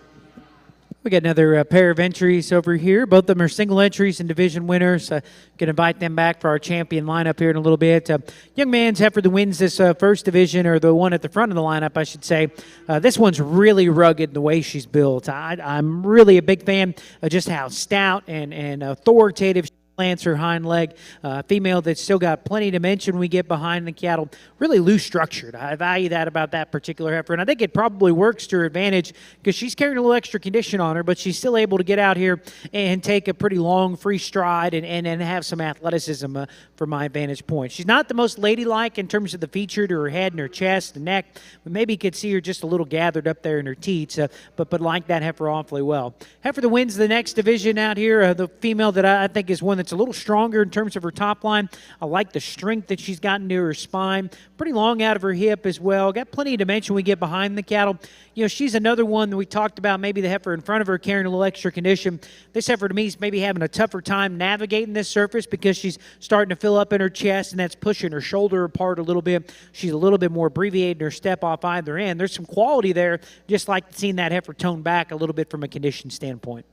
We got another pair of entries over here. Both of them are single entries and division winners. Going to invite them back for our champion lineup here in a little bit. Young man's Heifer that wins this first division, or the one at the front of the lineup, I should say. This one's really rugged in the way she's built. I'm really a big fan of just how stout and authoritative she plants her hind leg. Female that's still got plenty of dimension when we get behind the cattle. Really loose structured. I value that about that particular heifer, and I think it probably works to her advantage because she's carrying a little extra condition on her, but she's still able to get out here and take a pretty long free stride and have some athleticism from my vantage point. She's not the most ladylike in terms of the feature to her head and her chest and neck, but maybe you could see her just a little gathered up there in her teats, but like that heifer awfully well. Heifer that wins the next division out here, the female that I think is one that's a little stronger in terms of her top line. I like the strength that she's gotten to her spine. Pretty long out of her hip as well. Got plenty of dimension when we get behind the cattle. You know, she's another one that we talked about, maybe the heifer in front of her carrying a little extra condition. This heifer to me is maybe having a tougher time navigating this surface because she's starting to fill up in her chest, and that's pushing her shoulder apart a little bit. She's a little bit more abbreviated in her step off either end. There's some quality there, just like seeing that heifer tone back a little bit from a condition standpoint.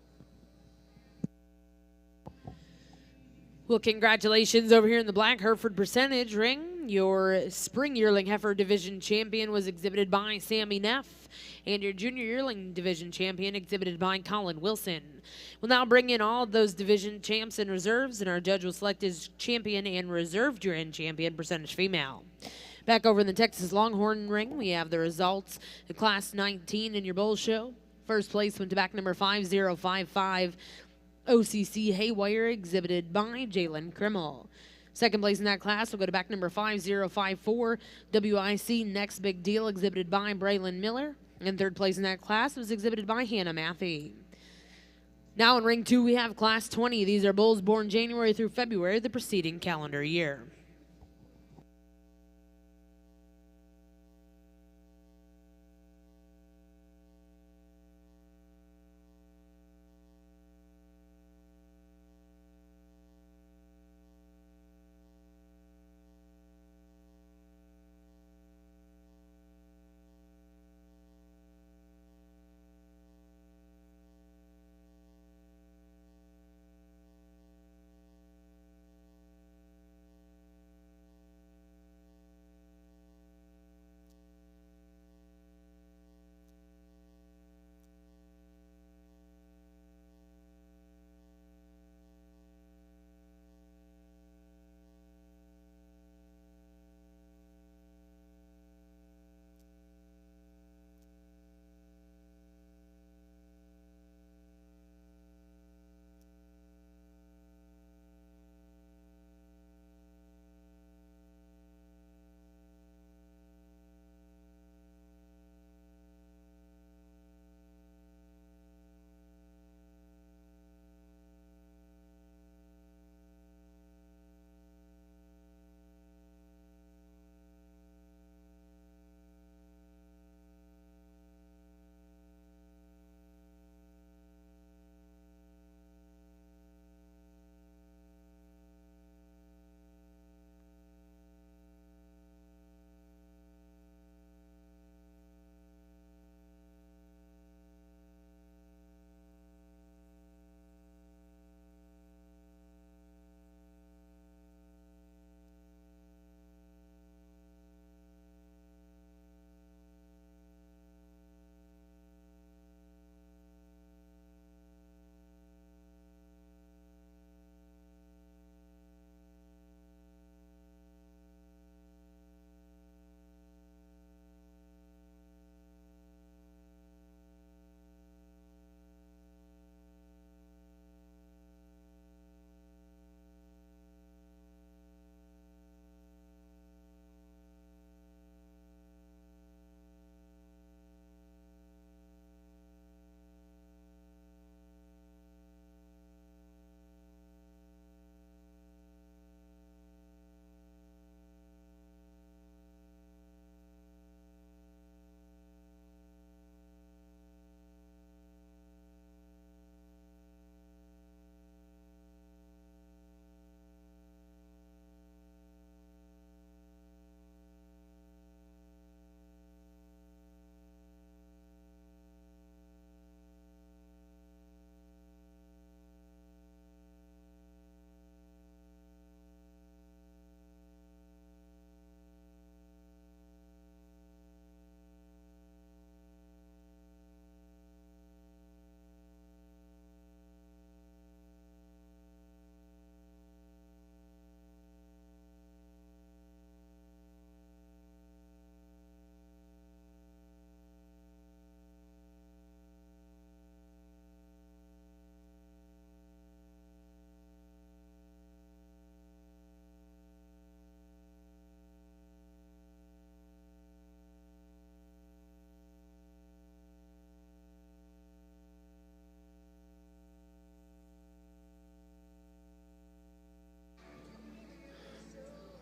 Well, congratulations over here in the black Hereford percentage ring. Your spring yearling heifer division champion was exhibited by Sammy Neff, and your junior yearling division champion exhibited by Colin Wilson. We'll now bring in all of those division champs and reserves, and our judge will select his champion and reserve and champion percentage female. Back over in the Texas Longhorn ring, we have the results of Class 19 in your bowl show. First place went to back number 5055. OCC Haywire, exhibited by Jalen Krimmel. Second place in that class will go to back number 5054. WIC Next Big Deal, exhibited by Braylon Miller. And third place in that class was exhibited by Hannah Matthey. Now in ring 2, we have class 20. These are bulls born January through February of the preceding calendar year.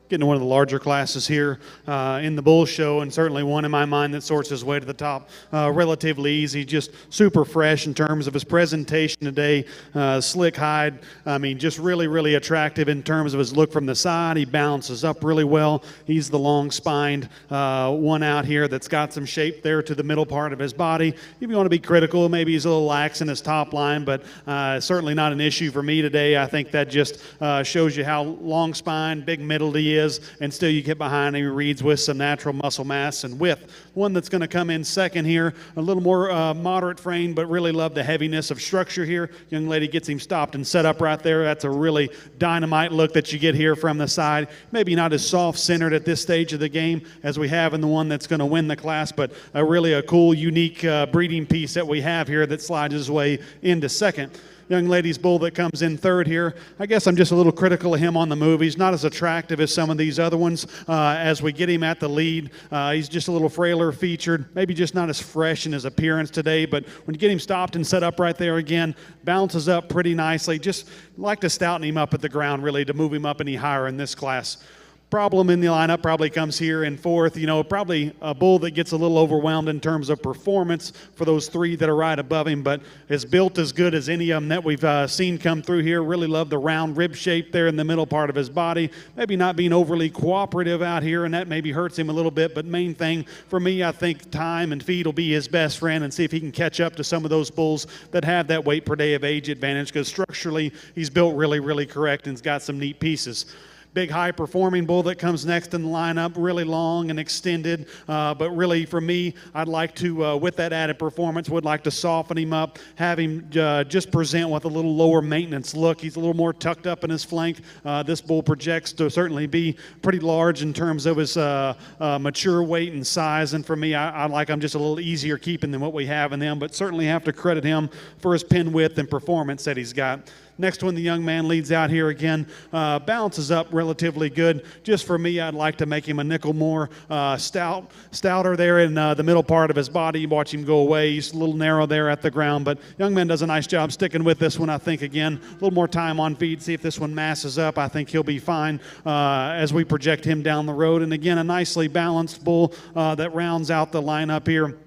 Getting one of the larger classes here in the bull show, and certainly one in my mind that sorts his way to the top relatively easy. Just super fresh in terms of his presentation today. Slick hide. I mean, just really, really attractive in terms of his look from the side. He balances up really well. He's the long-spined one out here that's got some shape there to the middle part of his body. If you want to be critical, maybe he's a little lax in his top line, but certainly not an issue for me today. I think that just shows you how long-spined, big middle he is, and still you get behind him. He reads with some natural muscle mass and width. One that's going to come in second here, a little more moderate frame, but really love the heaviness of structure here. Young lady gets him stopped and set up right there. That's a really dynamite look that you get here from the side. Maybe not as soft-centered at this stage of the game as we have in the one that's going to win the class, but really a cool, unique breeding piece that we have here that slides his way into second. Young lady's bull that comes in third here. I guess I'm just a little critical of him on the move. He's not as attractive as some of these other ones as we get him at the lead. He's just a little frailer featured, maybe just not as fresh in his appearance today, but when you get him stopped and set up right there again, bounces up pretty nicely. Just like to stouten him up at the ground, really, to move him up any higher in this class. Problem in the lineup probably comes here in fourth. You know, probably a bull that gets a little overwhelmed in terms of performance for those three that are right above him, but is built as good as any of them that we've seen come through here. Really love the round rib shape there in the middle part of his body. Maybe not being overly cooperative out here, and that maybe hurts him a little bit, but main thing for me, I think time and feed will be his best friend, and see if he can catch up to some of those bulls that have that weight per day of age advantage, because structurally he's built really, really correct and's got some neat pieces. Big high-performing bull that comes next in the lineup, really long and extended, but really for me, I'd like to, with that added performance, would like to soften him up, have him just present with a little lower maintenance look. He's a little more tucked up in his flank. This bull projects to certainly be pretty large in terms of his mature weight and size, and for me, I like him just a little easier keeping than what we have in them, but certainly have to credit him for his pin width and performance that he's got. Next one, the young man leads out here again, balances up relatively good. Just for me, I'd like to make him a nickel more stouter there in the middle part of his body. Watch him go away. He's a little narrow there at the ground, but young man does a nice job sticking with this one. I think, again, a little more time on feed, see if this one masses up. I think he'll be fine as we project him down the road. And again, a nicely balanced bull that rounds out the lineup here.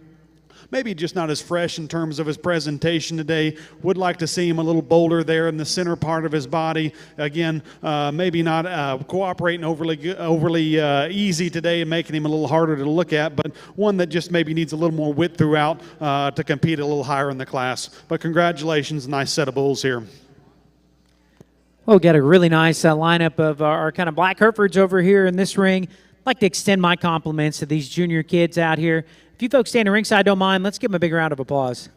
Maybe just not as fresh in terms of his presentation today. Would like to see him a little bolder there in the center part of his body. Again, maybe not cooperating overly easy today and making him a little harder to look at, but one that just maybe needs a little more width throughout to compete a little higher in the class. But congratulations, nice set of bulls here. Well, we got a really nice lineup of our kind of black Herefords over here in this ring. I'd like to extend my compliments to these junior kids out here. If you folks standing ringside don't mind, let's give them a big round of applause.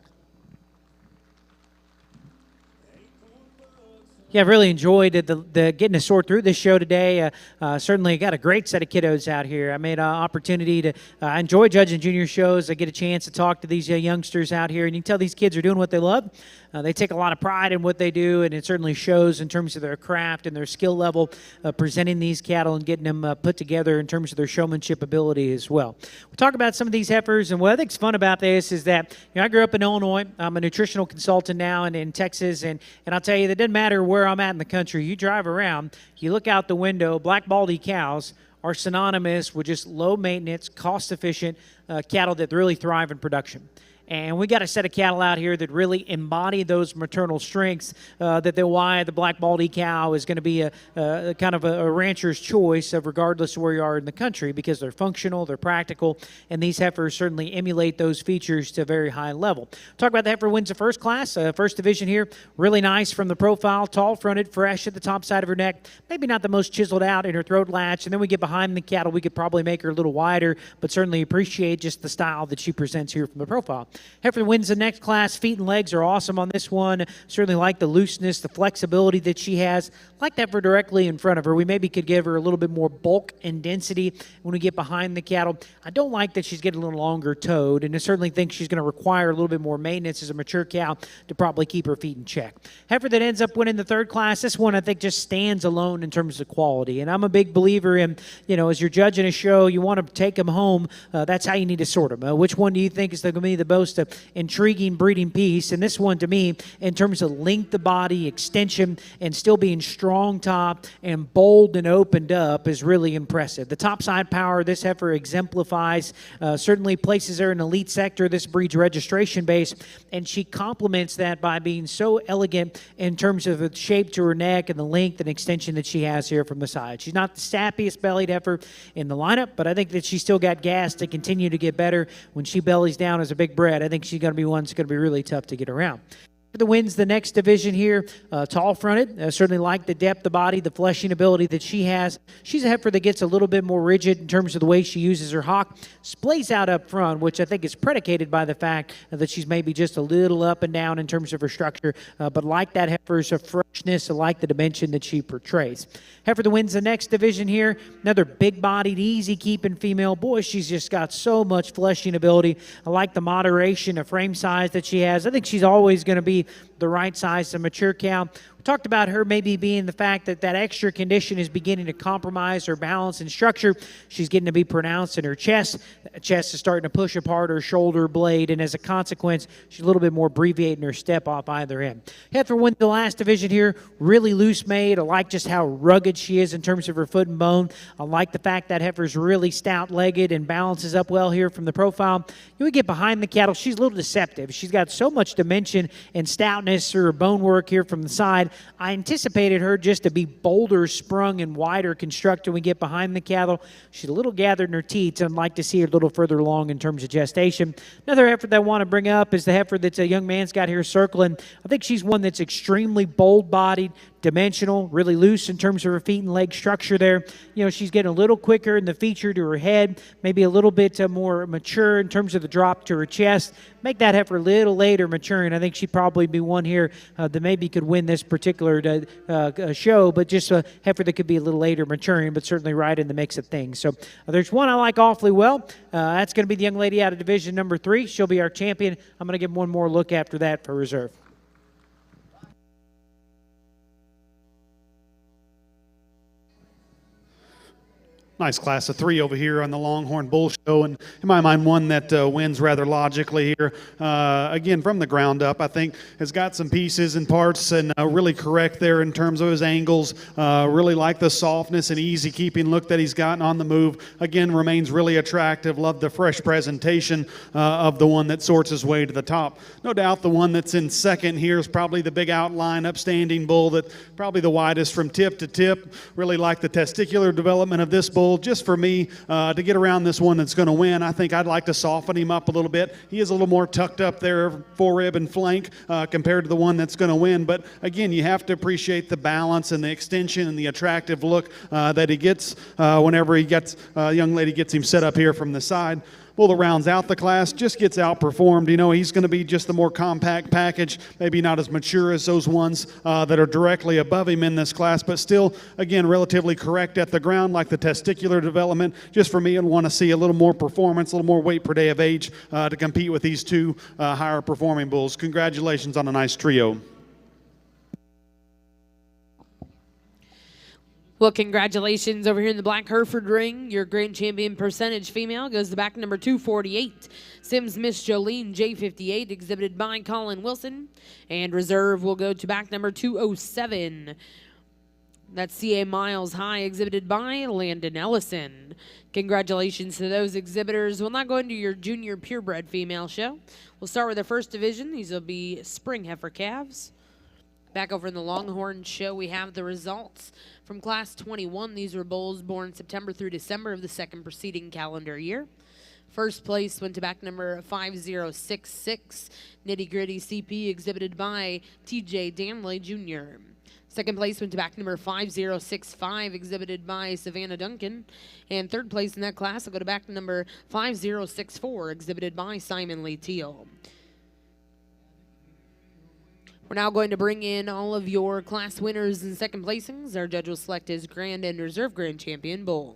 Yeah, I've really enjoyed the getting to sort through this show today. Certainly got a great set of kiddos out here. I made an opportunity to enjoy judging junior shows. I get a chance to talk to these youngsters out here, and you can tell these kids are doing what they love. They take a lot of pride in what they do, and it certainly shows in terms of their craft and their skill level presenting these cattle and getting them put together in terms of their showmanship ability as well. We'll talk about some of these heifers, and what I think is fun about this is that I grew up in Illinois. I'm a nutritional consultant now in Texas, and I'll tell you, it doesn't matter where I'm at in the country. You drive around, you look out the window, black baldy cows are synonymous with just low maintenance, cost efficient cattle that really thrive in production. And we got a set of cattle out here that really embody those maternal strengths why the black baldy cow is going to be a kind of a rancher's choice of regardless of where you are in the country, because they're functional, they're practical, and these heifers certainly emulate those features to a very high level. Talk about the heifer wins the first class, first division here. Really nice from the profile, tall fronted, fresh at the top side of her neck. Maybe not the most chiseled out in her throat latch. And then we get behind the cattle, we could probably make her a little wider, but certainly appreciate just the style that she presents here from the profile. Heifer wins the next class. Feet and legs are awesome on this one. Certainly like the looseness, the flexibility that she has. Like that for directly in front of her. We maybe could give her a little bit more bulk and density when we get behind the cattle. I don't like that she's getting a little longer toed, and I certainly think she's going to require a little bit more maintenance as a mature cow to probably keep her feet in check. Heifer that ends up winning the third class, this one I think just stands alone in terms of quality. And I'm a big believer in, as you're judging a show, you want to take them home. That's how you need to sort them. Which one do you think is going to be the most intriguing breeding piece. And this one, to me, in terms of length of body, extension, and still being strong top and bold and opened up, is really impressive. The topside power this heifer exemplifies, certainly places her in an elite sector of this breed's registration base, and she complements that by being so elegant in terms of the shape to her neck and the length and extension that she has here from the side. She's not the sappiest bellied heifer in the lineup, but I think that she's still got gas to continue to get better when she bellies down as a big bred. I think she's going to be one that's going to be really tough to get around. The wins the next division here, tall-fronted. Certainly like the depth of body, the fleshing ability that she has. She's a heifer that gets a little bit more rigid in terms of the way she uses her hock. Splays out up front, which I think is predicated by the fact that she's maybe just a little up and down in terms of her structure. But like that heifer's freshness, I like the dimension that she portrays. Heifer that wins the next division here, another big-bodied, easy-keeping female. Boy, she's just got so much fleshing ability. I like the moderation of frame size that she has. I think she's always going to be the right size, a mature cow. We talked about her maybe being the fact that that extra condition is beginning to compromise her balance and structure. She's getting to be pronounced in her chest. The chest is starting to push apart her shoulder blade, and as a consequence, she's a little bit more abbreviating her step off either end. Heifer wins the last division here, really loose made. I like just how rugged she is in terms of her foot and bone. I like the fact that heifer's really stout-legged and balances up well here from the profile. You would get behind the cattle, she's a little deceptive. She's got so much dimension and stoutness through her bone work here from the side. I anticipated her just to be bolder sprung and wider constructed when we get behind the cattle. She's a little gathered in her teats, and I'd like to see her a little further along in terms of gestation. Another heifer that I want to bring up is the heifer that a young man's got here circling. I think she's one that's extremely bold-bodied, dimensional, really loose in terms of her feet and leg structure there. You know, she's getting a little quicker in the feature to her head, maybe a little bit more mature in terms of the drop to her chest. Make that heifer a little later maturing. I think she'd probably be one here that maybe could win this particular show, but just a heifer that could be a little later maturing, but certainly right in the mix of things. So there's one I like awfully well. That's going to be the young lady out of division number 3. She'll be our champion. I'm going to give one more look after that for reserve. Nice class of 3 over here on the Longhorn Bull Show, and in my mind, one that wins rather logically here. Again, from the ground up, I think has got some pieces and parts and really correct there in terms of his angles. Really like the softness and easy keeping look that he's gotten on the move. Again, remains really attractive. Love the fresh presentation of the one that sorts his way to the top. No doubt the one that's in second here is probably the big outline, upstanding bull that probably the widest from tip to tip. Really like the testicular development of this bull. Just for me, to get around this one that's going to win, I think I'd like to soften him up a little bit. He is a little more tucked up there, forerib and flank, compared to the one that's going to win. But again, you have to appreciate the balance and the extension and the attractive look that he gets whenever he gets, young lady gets him set up here from the side. Bull that rounds out the class just gets outperformed. You know, he's going to be just the more compact package, maybe not as mature as those ones that are directly above him in this class, but still, again, relatively correct at the ground, like the testicular development. Just for me, I'd want to see a little more performance, a little more weight per day of age to compete with these two higher performing bulls. Congratulations on a nice trio. Well, congratulations over here in the black Hereford ring. Your grand champion percentage female goes to back number 248. Sims Miss Jolene J58, exhibited by Colin Wilson. And reserve will go to back number 207. That's C.A. Miles High, exhibited by Landon Ellison. Congratulations to those exhibitors. We'll now go into your junior purebred female show. We'll start with the first division. These will be spring heifer calves. Back over in the Longhorn show, we have the results from class 21. These were bulls born September through December of the second preceding calendar year. First place went to back number 5066, Nitty Gritty CP, exhibited by TJ Danley Jr. Second place went to back number 5065, exhibited by Savannah Duncan. And third place in that class will go to back number 5064, exhibited by Simon Lee Teal. We're now going to bring in all of your class winners and second placings. Our judge will select his grand and reserve grand champion bull.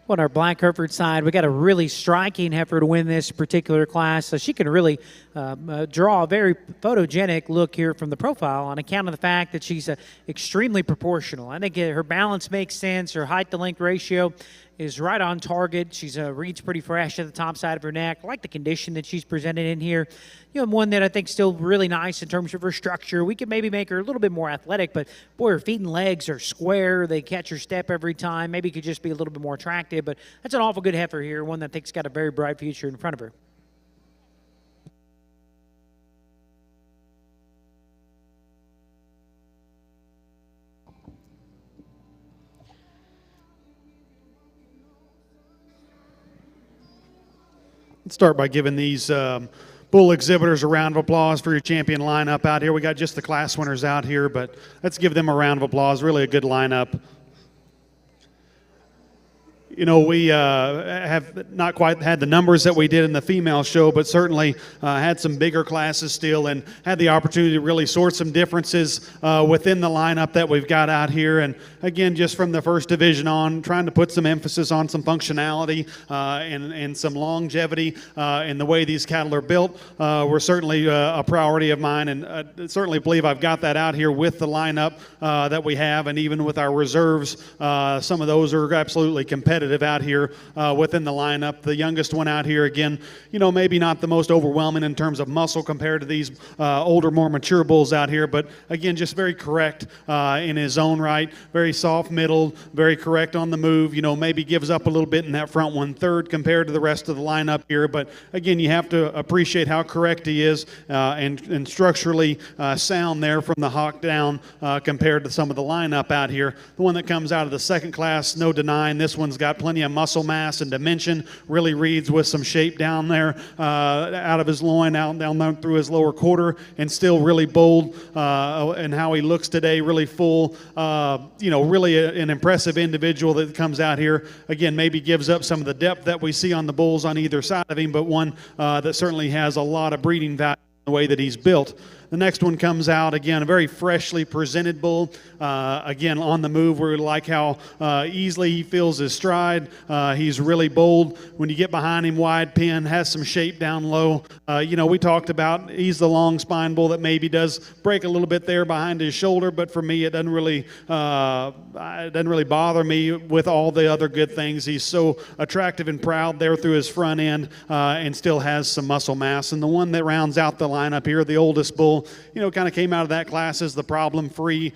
On our black Hereford side, we got a really striking heifer to win this particular class. So she can really draw a very photogenic look here from the profile on account of the fact that she's extremely proportional. I think her balance makes sense. Her height to length ratio is right on target. She's reads pretty fresh at the top side of her neck. I like the condition that she's presented in here. You know, one that I think still really nice in terms of her structure. We could maybe make her a little bit more athletic, but boy, her feet and legs are square. They catch her step every time. Maybe could just be a little bit more attractive, but that's an awful good heifer here, one that I think's got a very bright future in front of her. Let's start by giving these bull exhibitors a round of applause for your champion lineup out here. We got just the class winners out here, but let's give them a round of applause. Really a good lineup. You know, we have not quite had the numbers that we did in the female show, but certainly had some bigger classes still and had the opportunity to really sort some differences within the lineup that we've got out here. And again, just from the first division on, trying to put some emphasis on some functionality and some longevity in the way these cattle are built were certainly a priority of mine, and certainly believe I've got that out here with the lineup that we have, and even with our reserves. Some of those are absolutely competitive out here within the lineup. The youngest one out here, again, you know, maybe not the most overwhelming in terms of muscle compared to these older, more mature bulls out here, but again, just very correct in his own right, very soft-middled, very correct on the move, you know, maybe gives up a little bit in that front 1/3 compared to the rest of the lineup here, but again, you have to appreciate how correct he is and structurally sound there from the hock down compared to some of the lineup out here. The one that comes out of the second class, no denying, this one's got plenty of muscle mass and dimension, really reads with some shape down there out of his loin, down through his lower quarter, and still really bold and how he looks today, really full, you know, really an impressive individual that comes out here. Again, maybe gives up some of the depth that we see on the bulls on either side of him, but one that certainly has a lot of breeding value in the way that he's built. The next one comes out, again, a very freshly presented bull. Again, on the move, we like how easily he feels his stride. He's really bold. When you get behind him, wide pen, has some shape down low. You know, we talked about he's the long spine bull that maybe does break a little bit there behind his shoulder, but for me, it doesn't really bother me with all the other good things. He's so attractive and proud there through his front end and still has some muscle mass. And the one that rounds out the lineup here, the oldest bull, you know, kind of came out of that class as the problem-free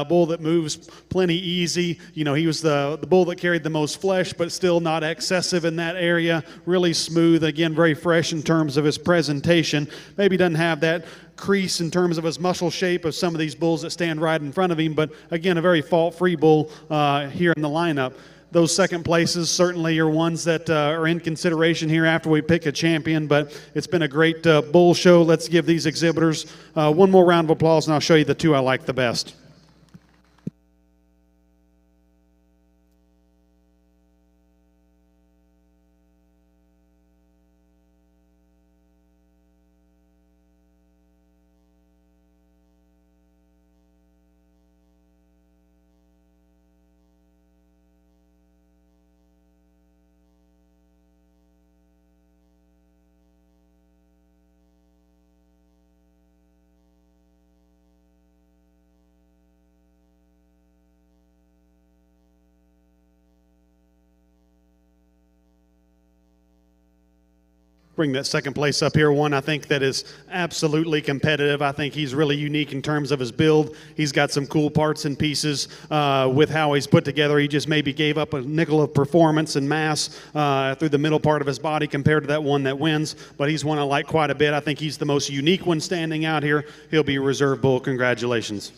bull that moves plenty easy. You know, he was the bull that carried the most flesh, but still not excessive in that area. Really smooth, again, very fresh in terms of his presentation. Maybe doesn't have that crease in terms of his muscle shape of some of these bulls that stand right in front of him, but again, a very fault-free bull here in the lineup. Those second places certainly are ones that are in consideration here after we pick a champion, but it's been a great bull show. Let's give these exhibitors one more round of applause, and I'll show you the two I like the best. Bring that second place up here. One I think that is absolutely competitive. I think he's really unique in terms of his build. He's got some cool parts and pieces with how he's put together. He just maybe gave up a nickel of performance and mass through the middle part of his body compared to that one that wins, but he's one I like quite a bit. I think he's the most unique one standing out here. He'll be a reserve bull. Congratulations.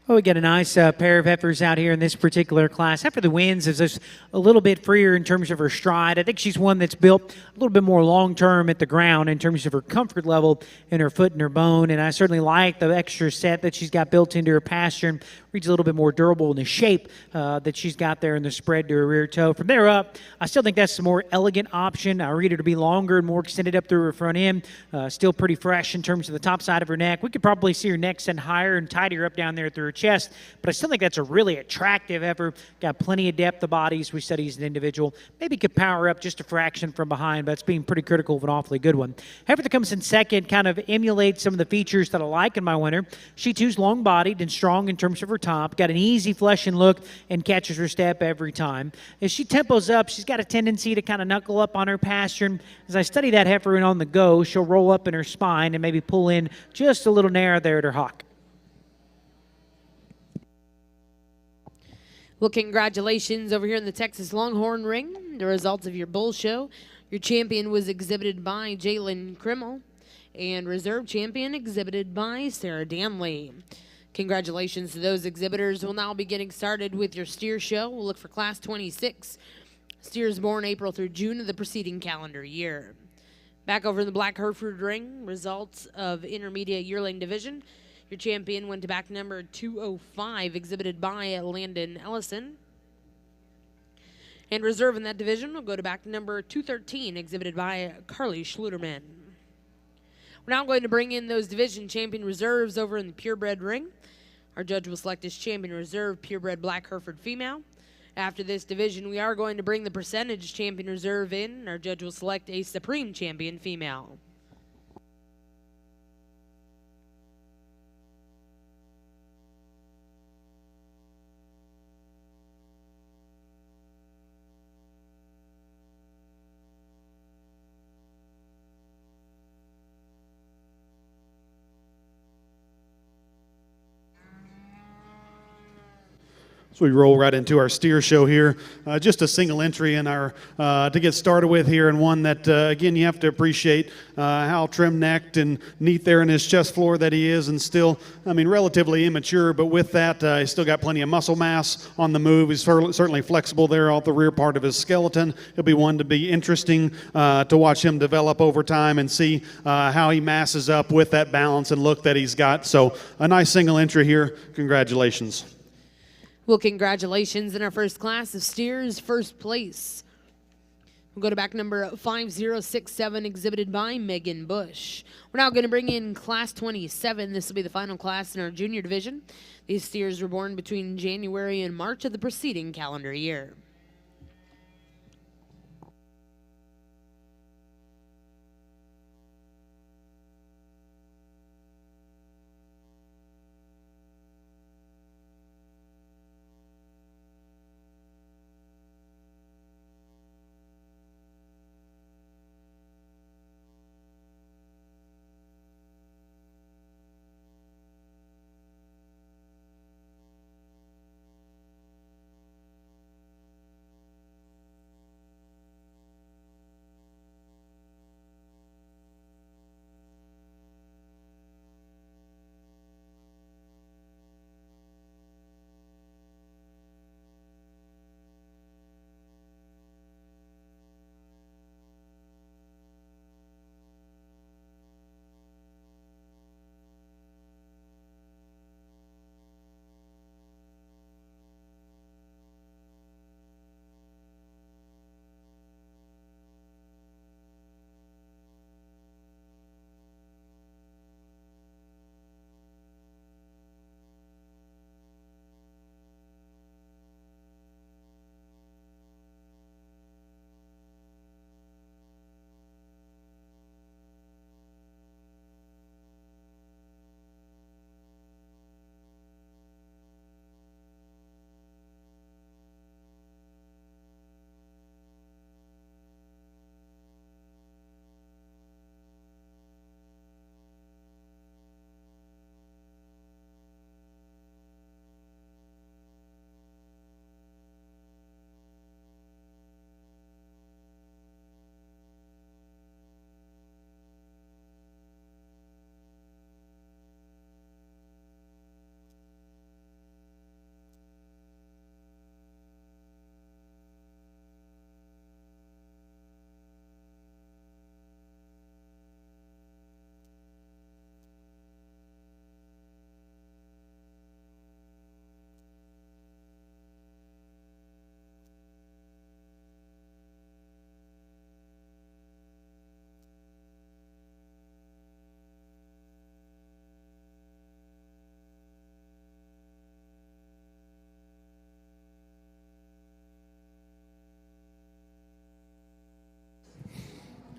Well, we got a nice pair of heifers out here in this particular class. Heifer the wins is just a little bit freer in terms of her stride. I think she's one that's built a little bit more long-term at the ground in terms of her comfort level in her foot and her bone. And I certainly like the extra set that she's got built into her pasture. And reads a little bit more durable in the shape that she's got there in the spread to her rear toe. From there up, I still think that's the more elegant option. I read her to be longer and more extended up through her front end. Still pretty fresh in terms of the top side of her neck. We could probably see her neck send higher and tighter up down there through her chest. But I still think that's a really attractive heifer. Got plenty of depth of bodies. We said he's an individual. Maybe could power up just a fraction from behind, but it's being pretty critical of an awfully good one. Heifer that comes in second kind of emulates some of the features that I like in my winner. She too's long-bodied and strong in terms of her top. Got an easy flesh and look and catches her step every time. As she tempos up, she's got a tendency to kind of knuckle up on her pasture. And as I study that heifer and on the go, she'll roll up in her spine and maybe pull in just a little narrow there at her hock. Well, congratulations over here in the Texas Longhorn ring. The results of your bull show. Your champion was exhibited by Jalen Krimmel, and reserve champion exhibited by Sarah Danley. Congratulations to those exhibitors. We'll now be getting started with your steer show. We'll look for Class 26. Steers born April through June of the preceding calendar year. Back over in the Black Hereford ring, results of intermediate yearling division. Your champion went to back number 205, exhibited by Landon Ellison. And reserve in that division will go to back number 213, exhibited by Carly Schluterman. We're now going to bring in those division champion reserves over in the Purebred ring. Our judge will select his champion reserve, Purebred Black Hereford female. After this division, we are going to bring the percentage champion reserve in. Our judge will select a supreme champion female. So we roll right into our steer show here. Just a single entry in our to get started with here, and one that again you have to appreciate how trim-necked and neat there in his chest floor that he is, and still, I mean, relatively immature, but with that, he's still got plenty of muscle mass on the move. He's certainly flexible there off the rear part of his skeleton. He'll be one to be interesting to watch him develop over time and see how he masses up with that balance and look that he's got. So a nice single entry here. Congratulations. Well, congratulations in our first class of steers, first place. We'll go to back number 5067, exhibited by Megan Bush. We're now going to bring in Class 27. This will be the final class in our junior division. These steers were born between January and March of the preceding calendar year.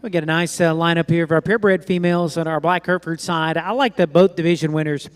We got a nice lineup here of our purebred females on our Black Hereford side. I like the both division winners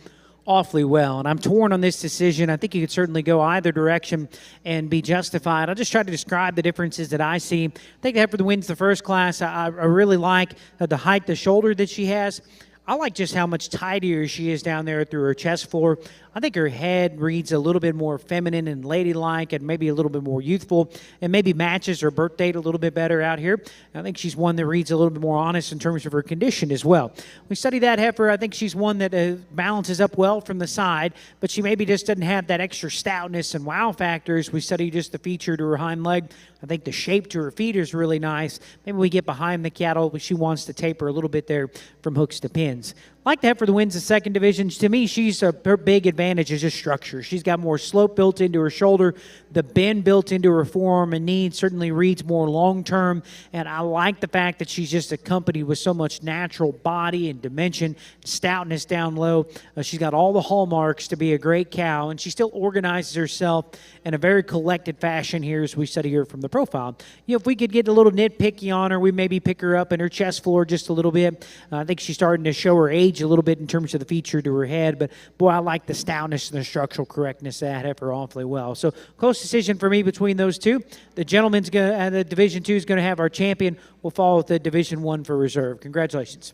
awfully well, and I'm torn on this decision. I think you could certainly go either direction and be justified. I'll just try to describe the differences that I see. I think Hereford wins the first class. I really like the height, the shoulder that she has. I like just how much tidier she is down there through her chest floor. I think her head reads a little bit more feminine and ladylike and maybe a little bit more youthful and maybe matches her birth date a little bit better out here. I think she's one that reads a little bit more honest in terms of her condition as well. We study that heifer. I think she's one that balances up well from the side, but she maybe just doesn't have that extra stoutness and wow factors. We study just the feature to her hind leg. I think the shape to her feet is really nice. Maybe we get behind the cattle, but she wants to taper a little bit there from hooks to pins. Like the heifer that wins the second division. To me, her big advantage is just structure. She's got more slope built into her shoulder. The bend built into her forearm and knee certainly reads more long-term. And I like the fact that she's just accompanied with so much natural body and dimension, stoutness down low. She's got all the hallmarks to be a great cow, and she still organizes herself in a very collected fashion here as we study her from the profile. If we could get a little nitpicky on her, we maybe pick her up in her chest floor just a little bit. I think she's starting to show her age a little bit in terms of the feature to her head, but boy, I like the stoutness and the structural correctness of that heifer awfully well. So close decision for me between those two. The gentleman's going the Division 2 is going to have our champion. We'll follow with the Division 1 for reserve. Congratulations.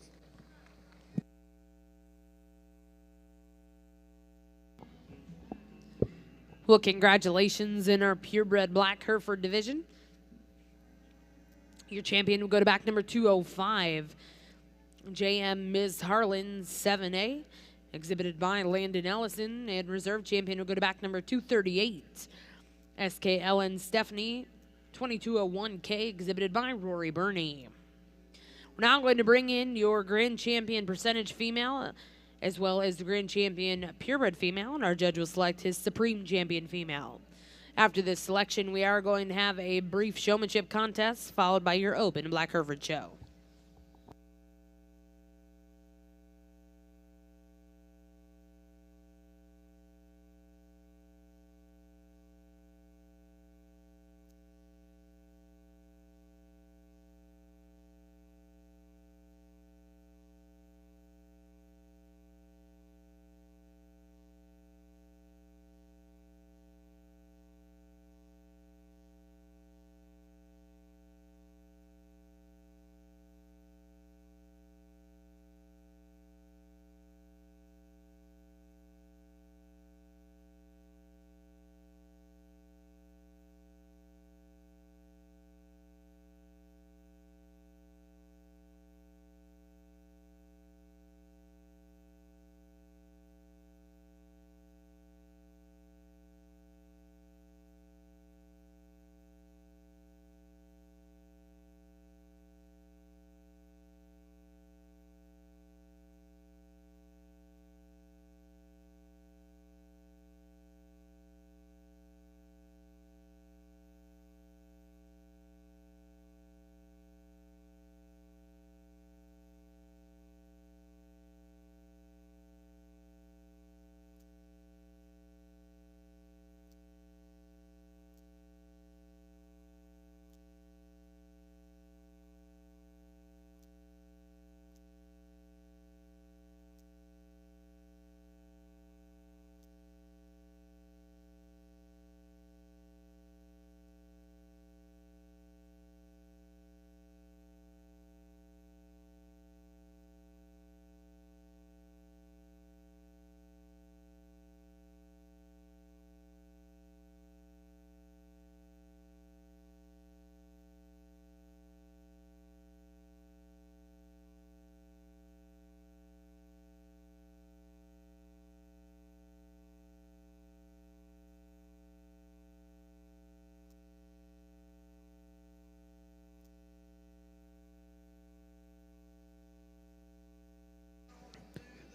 Well, congratulations in our purebred Black Hereford division. Your champion will go to back number 205. JM Ms. Harlan 7A, exhibited by Landon Ellison, and reserve champion will go to back number 238. SKLN Stephanie 2201K, exhibited by Rory Burney. We're now going to bring in your grand champion percentage female, as well as the grand champion purebred female, and our judge will select his supreme champion female. After this selection, we are going to have a brief showmanship contest, followed by your open Black Hereford show.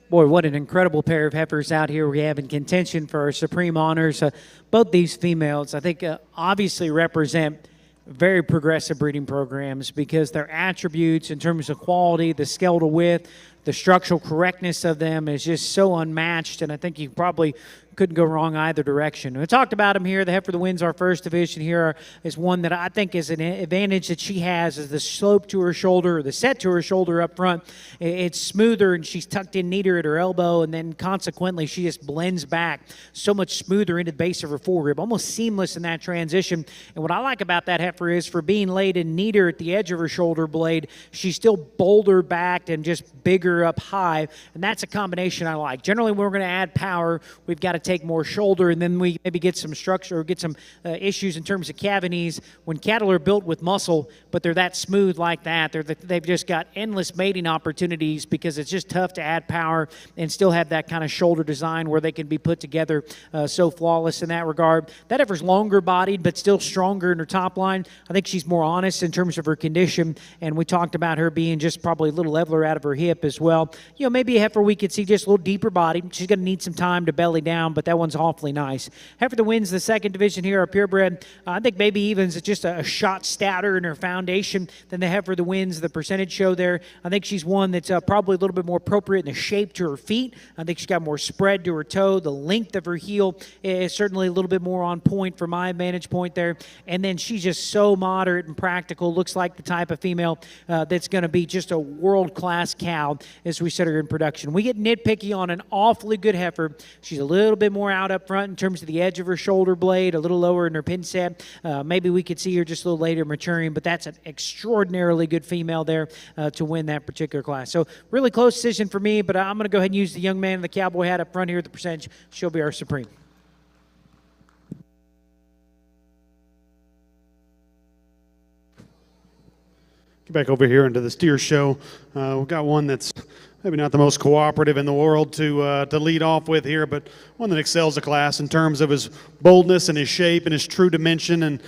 Boy, what an incredible pair of heifers out here we have in contention for our supreme honors. Both these females, I think, obviously represent very progressive breeding programs because their attributes in terms of quality, the skeletal width, The structural correctness of them is just so unmatched, and I think you probably couldn't go wrong either direction. We talked about him here. The Heifer that wins our first division here is one that I think is an advantage that she has is the slope to her shoulder, or the set to her shoulder up front. It's smoother, and she's tucked in neater at her elbow, and then consequently she just blends back so much smoother into the base of her foregrip, almost seamless in that transition. And what I like about that Heifer is for being laid in neater at the edge of her shoulder blade, she's still boulder backed and just bigger up high, and that's a combination I like. Generally, when we're going to add power, we've got to take more shoulder, and then we maybe get some structure or get some issues in terms of cavities. When cattle are built with muscle, but they're that smooth like that, they've just got endless mating opportunities because it's just tough to add power and still have that kind of shoulder design where they can be put together so flawless in that regard. That Heifer's longer bodied, but still stronger in her top line. I think she's more honest in terms of her condition, and we talked about her being just probably a little leveler out of her hip as well. You know, maybe a Heifer we could see just a little deeper body. She's going to need some time to belly down, but that one's awfully nice. Heifer that wins the second division here, our purebred. I think maybe even's just a shot stouter in her foundation than the Heifer that wins the percentage show there. I think she's one that's probably a little bit more appropriate in the shape to her feet. I think she's got more spread to her toe. The length of her heel is certainly a little bit more on point from my vantage point there. And then she's just so moderate and practical. Looks like the type of female that's going to be just a world-class cow as we set her in production. We get nitpicky on an awfully good Heifer. She's a little bit more out up front in terms of the edge of her shoulder blade, a little lower in her pin set. Maybe we could see her just a little later maturing, but that's an extraordinarily good female there to win that particular class. So really close decision for me, but I'm going to go ahead and use the young man in the cowboy hat up front here at the percentage. She'll be our supreme. Get back over here into the steer show. We've got one that's maybe not the most cooperative in the world to lead off with here, but one that excels the class in terms of his boldness and his shape and his true dimension, and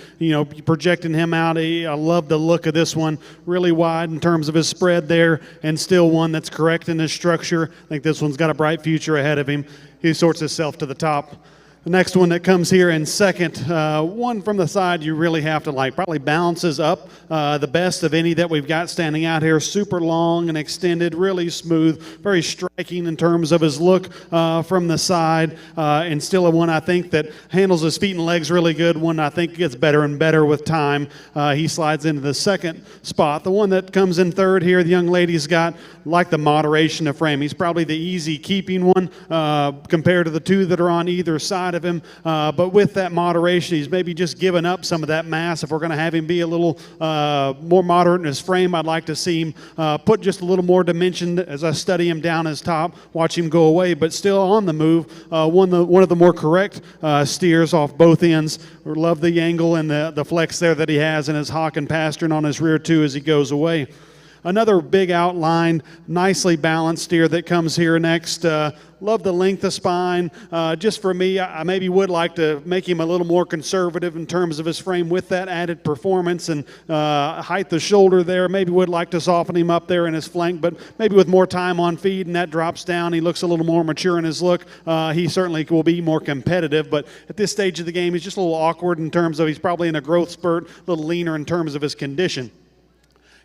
projecting him out. I love the look of this one, really wide in terms of his spread there, and still one that's correct in his structure. I think this one's got a bright future ahead of him. He sorts himself to the top. The next one that comes here in second, one from the side you really have to like. Probably balances up the best of any that we've got standing out here. Super long and extended, really smooth, very striking in terms of his look from the side, and still a one I think that handles his feet and legs really good. One I think gets better and better with time. He slides into the second spot. The one that comes in third here, the young lady's got like the moderation of frame. He's probably the easy keeping one compared to the two that are on either side of him, but with that moderation, he's maybe just given up some of that mass. If we're going to have him be a little more moderate in his frame, I'd like to see him put just a little more dimension as I study him down his top, watch him go away, but still on the move. One of the more correct steers off both ends. Love the angle and the flex there that he has in his hock and pastern on his rear too as he goes away. Another big outline, nicely balanced steer that comes here next. Love the length of spine. Just for me, I maybe would like to make him a little more conservative in terms of his frame with that added performance and height of shoulder there. Maybe would like to soften him up there in his flank, but maybe with more time on feed and that drops down, he looks a little more mature in his look. He certainly will be more competitive, but at this stage of the game, he's just a little awkward in terms of he's probably in a growth spurt, a little leaner in terms of his condition.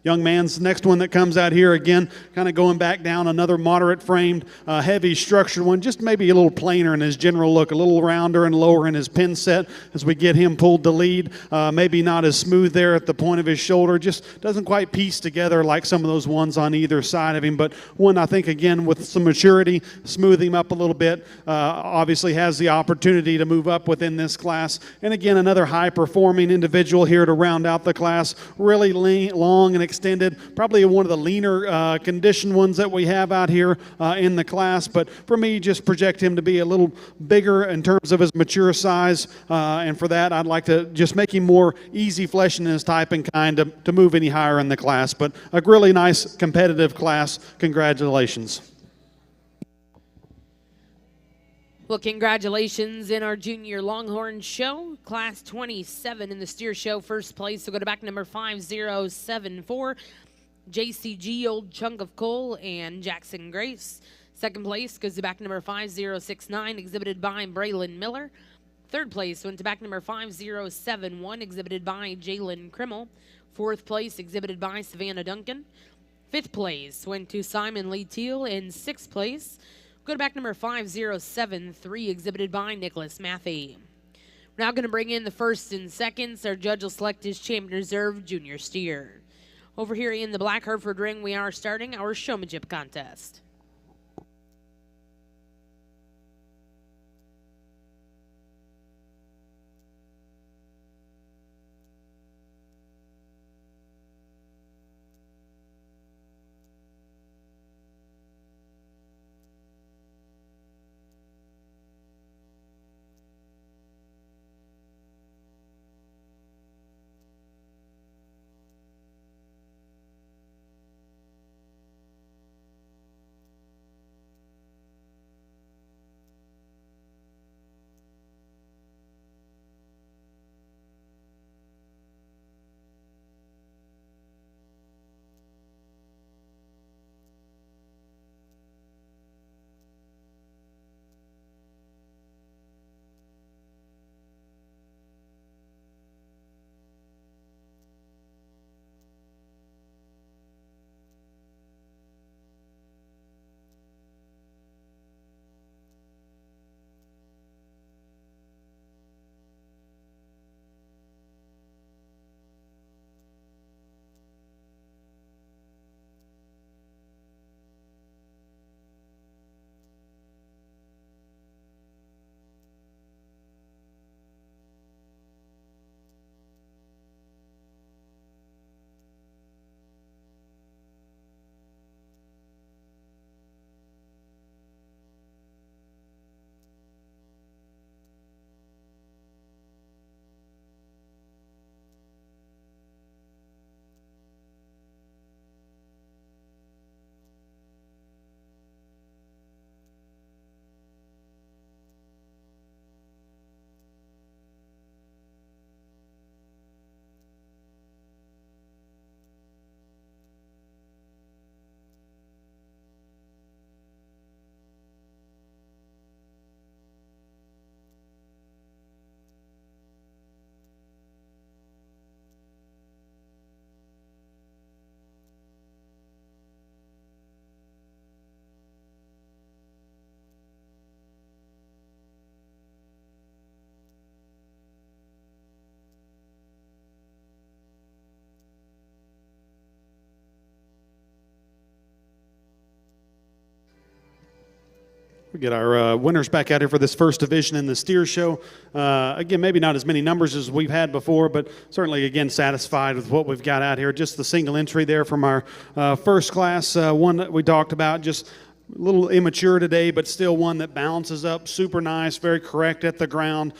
Young man's next one that comes out here again, kind of going back down, another moderate framed, heavy structured one, just maybe a little plainer in his general look, a little rounder and lower in his pin set as we get him pulled to lead. Maybe not as smooth there at the point of his shoulder, just doesn't quite piece together like some of those ones on either side of him, but one I think again with some maturity, smooth him up a little bit, obviously has the opportunity to move up within this class. And again, another high performing individual here to round out the class, really long and extended, probably one of the leaner conditioned ones that we have out here in the class, but for me, just project him to be a little bigger in terms of his mature size, and for that, I'd like to just make him more easy flesh in his type and kind to move any higher in the class, but a really nice competitive class. Congratulations. Well, congratulations in our junior Longhorn show, class 27 in the steer show. First place will go to back number 5074, JCG Old Chunk of Coal and Jackson Grace. Second place goes to back number 5069, exhibited by Braylon Miller. Third place went to back number 5071, exhibited by Jalen Krimmel. Fourth place exhibited by Savannah Duncan. Fifth place went to Simon Lee Teal. In sixth place, go to back number 5073, exhibited by Nicholas Matthey. We're now going to bring in the first and seconds. Our judge will select his champion reserve junior steer. Over here in the Black Hereford ring, we are starting our showmanship contest. We get our winners back out here for this first division in the steer show. Again, maybe not as many numbers as we've had before, but certainly, again, satisfied with what we've got out here. Just the single entry there from our first class, one that we talked about, just a little immature today, but still one that balances up super nice, very correct at the ground.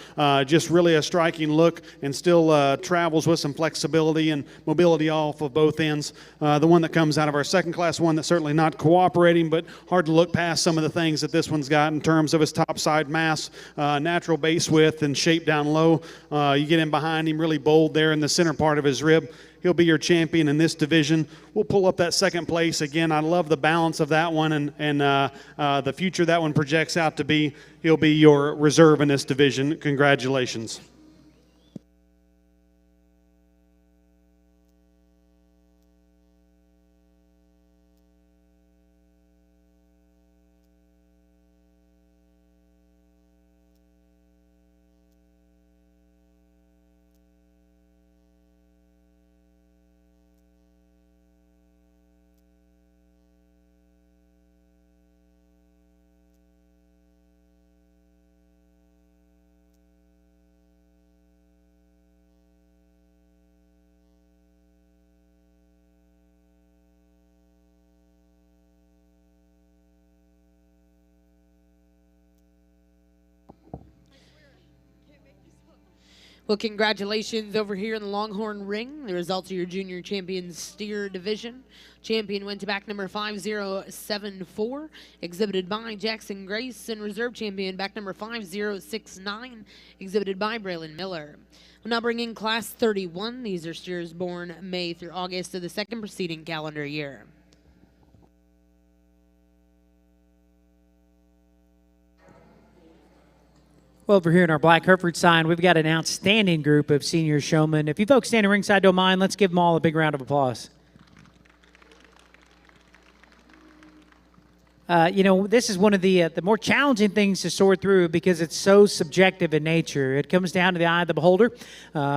Just really a striking look, and still travels with some flexibility and mobility off of both ends. The one that comes out of our second class, one that's certainly not cooperating, but hard to look past some of the things that this one's got in terms of his topside mass, natural base width, and shape down low. You get in behind him, really bold there in the center part of his rib. He'll be your champion in this division. We'll pull up that second place. Again, I love the balance of that one and the future that one projects out to be. He'll be your reserve in this division. Congratulations. Well, congratulations over here in the Longhorn ring. The results of your junior champion steer division. Champion went to back number 5074, exhibited by Jackson Grace, and reserve champion back number 5069, exhibited by Braylon Miller. We'll now bring in class 31. These are steers born May through August of the second preceding calendar year. Well, over here in our Black Hereford side, we've got an outstanding group of senior showmen. If you folks standing ringside don't mind, let's give them all a big round of applause. This is one of the more challenging things to sort through because it's so subjective in nature. It comes down to the eye of the beholder.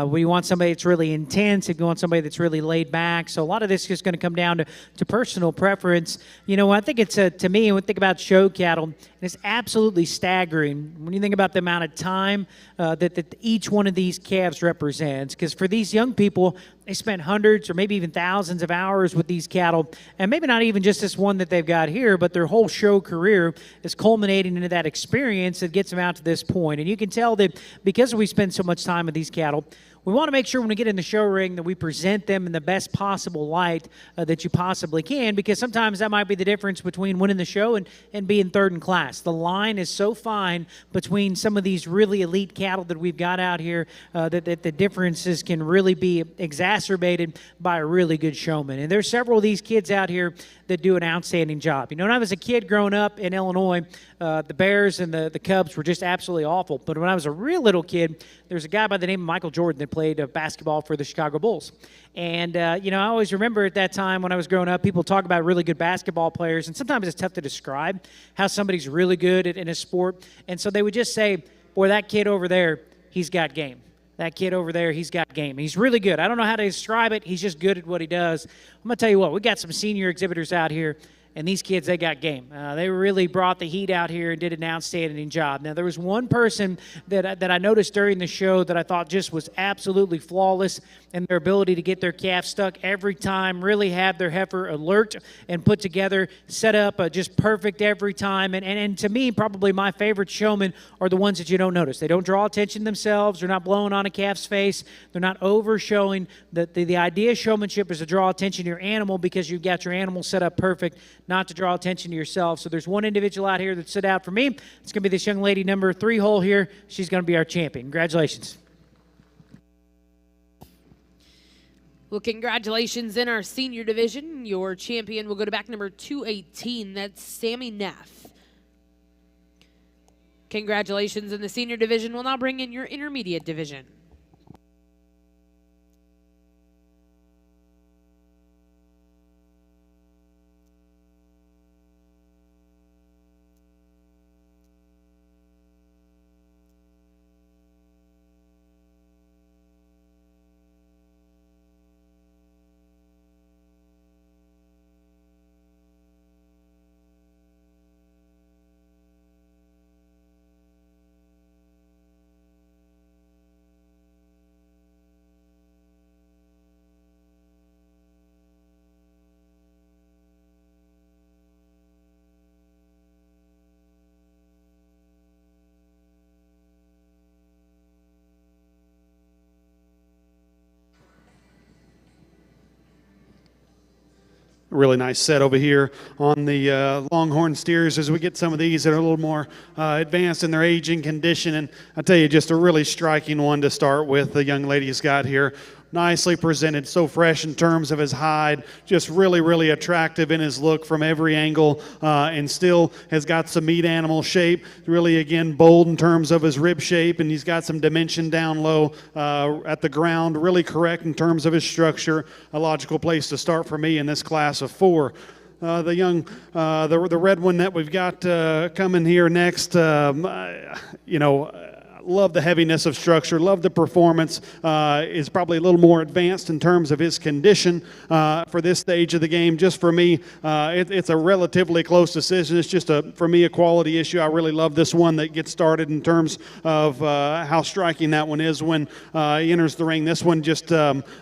We want somebody that's really intense, if you want somebody that's really laid back. So a lot of this is just going to come down to personal preference. I think it's, to me, when we think about show cattle, it's absolutely staggering when you think about the amount of time that each one of these calves represents. Because for these young people, they spent hundreds or maybe even thousands of hours with these cattle, and maybe not even just this one that they've got here, but their whole show career is culminating into that experience that gets them out to this point. And you can tell that because we spend so much time with these cattle, we want to make sure when we get in the show ring that we present them in the best possible light that you possibly can, because sometimes that might be the difference between winning the show and being third in class. The line is so fine between some of these really elite cattle that we've got out here that the differences can really be exacerbated by a really good showman. And there's several of these kids out here that do an outstanding job. When I was a kid growing up in Illinois, the Bears and the Cubs were just absolutely awful. But when I was a real little kid, there was a guy by the name of Michael Jordan that played basketball for the Chicago Bulls. And, I always remember at that time when I was growing up, people talk about really good basketball players, and sometimes it's tough to describe how somebody's really good in a sport. And so they would just say, boy, that kid over there, he's got game. That kid over there, he's got game. He's really good. I don't know how to describe it. He's just good at what he does. I'm going to tell you what, we got some senior exhibitors out here, and these kids, they got game. They really brought the heat out here and did an outstanding job. Now, there was one person that I noticed during the show that I thought just was absolutely flawless in their ability to get their calf stuck every time, really have their heifer alert and put together, set up just perfect every time. And to me, probably my favorite showmen are the ones that you don't notice. They don't draw attention themselves. They're not blowing on a calf's face. They're not over-showing. The idea of showmanship is to draw attention to your animal because you've got your animal set up perfect, not to draw attention to yourself. So there's one individual out here that stood out for me. It's going to be this young lady, number 3 hole here. She's going to be our champion. Congratulations. Well, congratulations in our senior division. Your champion will go to back number 218. That's Sammy Neff. Congratulations in the senior division. We'll now bring in your intermediate division. Really nice set over here on the Longhorn steers as we get some of these that are a little more advanced in their age and condition. And I tell you, just a really striking one to start with. The young lady's got here. Nicely presented, so fresh in terms of his hide, just really, really attractive in his look from every angle, and still has got some meat animal shape. Really, again, bold in terms of his rib shape, and he's got some dimension down low at the ground, really correct in terms of his structure. A logical place to start for me in this class of 4. The red one that we've got coming here next, love the heaviness of structure, love the performance, is probably a little more advanced in terms of his condition for this stage of the game. Just for me, it's a relatively close decision. It's just, for me, a quality issue. I really love this one that gets started in terms of how striking that one is when he enters the ring. This one just,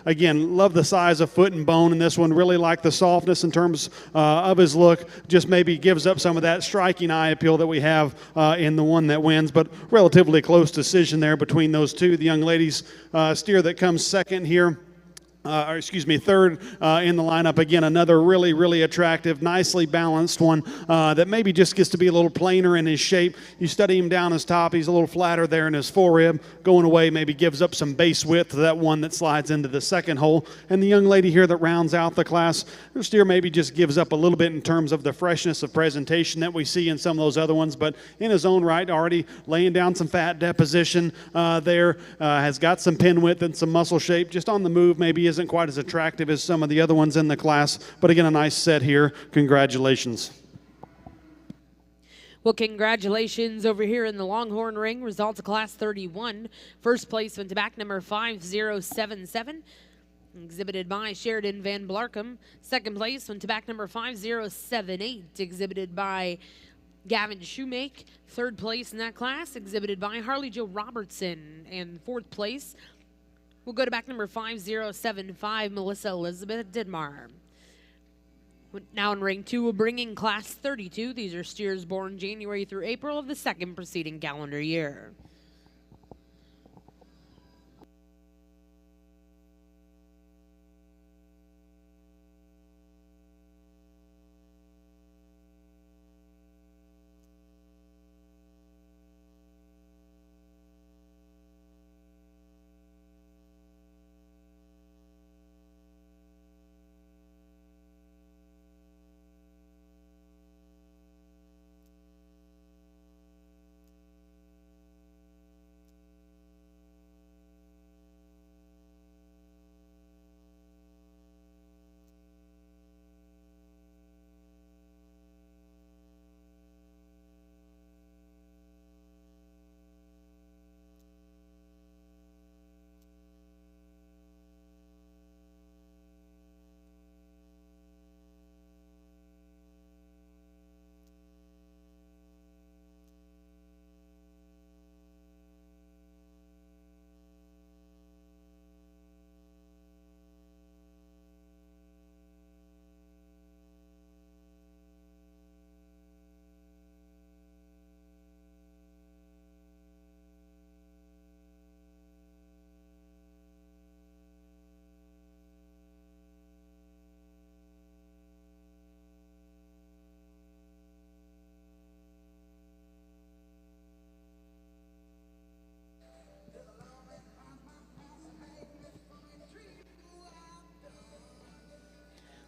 again, love the size of foot and bone in this one. Really like the softness in terms of his look. Just maybe gives up some of that striking eye appeal that we have in the one that wins, but relatively close decision there between those two. The young lady's steer that comes second here, third in the lineup. Again, another really, really attractive, nicely balanced one that maybe just gets to be a little plainer in his shape. You study him down his top, he's a little flatter there in his forerib. Going away maybe gives up some base width to that one that slides into the second hole. And the young lady here that rounds out the class, her steer maybe just gives up a little bit in terms of the freshness of presentation that we see in some of those other ones, but in his own right, already laying down some fat deposition there, has got some pin width and some muscle shape, just on the move, maybe isn't quite as attractive as some of the other ones in the class, but again, a nice set here. Congratulations. Well, congratulations over here in the Longhorn ring. Results of Class 31. First place went to back number 5077, exhibited by Sheridan Van Blarkum. Second place went to back number 5078, exhibited by Gavin Shoemake. Third place in that class, exhibited by Harley Joe Robertson. And fourth place will go to back number 5075, Melissa Elizabeth Didmar. Now in ring 2, we'll bring in Class 32. These are steers born January through April of the second preceding calendar year.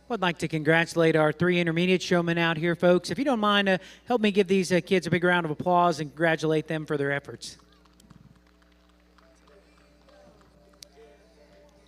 I'd like to congratulate our 3 intermediate showmen out here, folks. If you don't mind, help me give these kids a big round of applause and congratulate them for their efforts.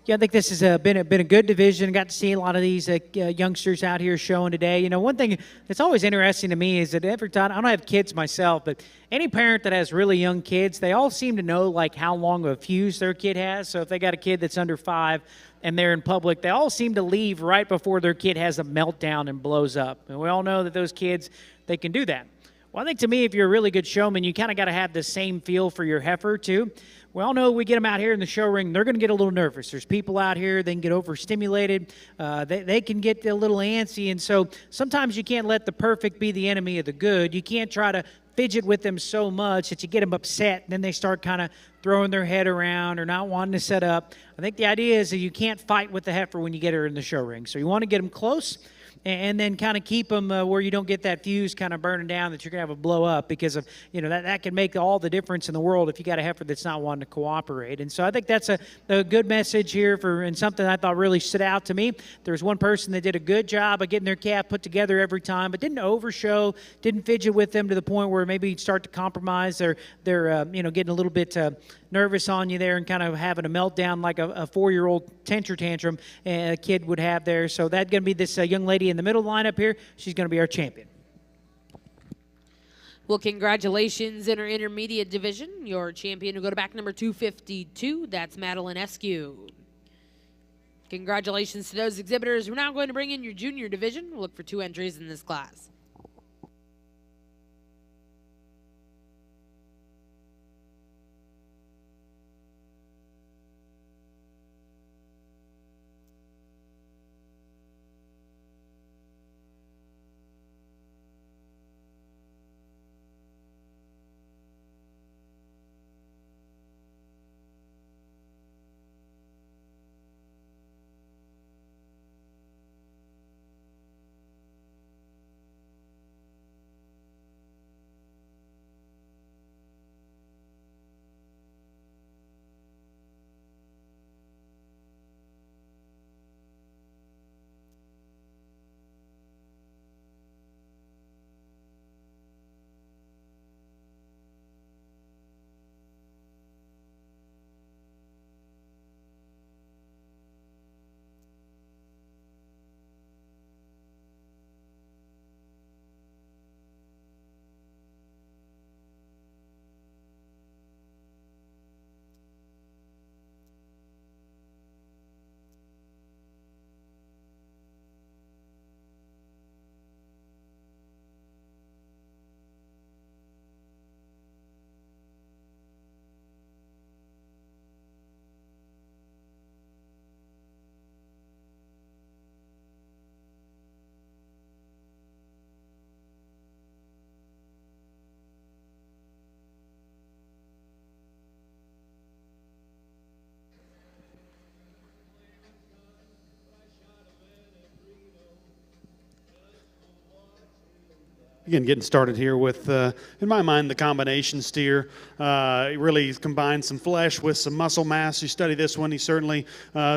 Yeah, I think this has been a good division. Got to see a lot of these youngsters out here showing today. You know, one thing that's always interesting to me is that every time, I don't have kids myself, but any parent that has really young kids, they all seem to know like how long of a fuse their kid has. So if they got a kid that's under 5 and they're in public, they all seem to leave right before their kid has a meltdown and blows up. And we all know that those kids, they can do that. Well, I think to me, if you're a really good showman, you kind of got to have the same feel for your heifer too. We all know we get them out here in the show ring, they're going to get a little nervous. There's people out here, they can get overstimulated. They can get a little antsy. And so sometimes you can't let the perfect be the enemy of the good. You can't try to fidget with them so much that you get them upset, and then they start kind of throwing their head around or not wanting to set up. I think the idea is that you can't fight with the heifer when you get her in the show ring. So you want to get them close and then kind of keep them where you don't get that fuse kind of burning down that you're going to have a blow up, because of, you know, that can make all the difference in the world if you got a heifer that's not wanting to cooperate. And so I think that's a good message here and something I thought really stood out to me. There's one person that did a good job of getting their calf put together every time, but didn't overshow, didn't fidget with them to the point where maybe you'd start to compromise. They're getting a little bit nervous on you there and kind of having a meltdown like a 4-year-old tantrum a kid would have there. So that's going to be this young lady in the middle lineup here. She's going to be our champion. Well, congratulations in our intermediate division. Your champion will go to back number 252. That's Madeline Eskew. Congratulations to those exhibitors. We're now going to bring in your junior division. We'll look for 2 entries in this class. Again, getting started here with, in my mind, the combination steer. He really combines some flesh with some muscle mass. You study this one, he certainly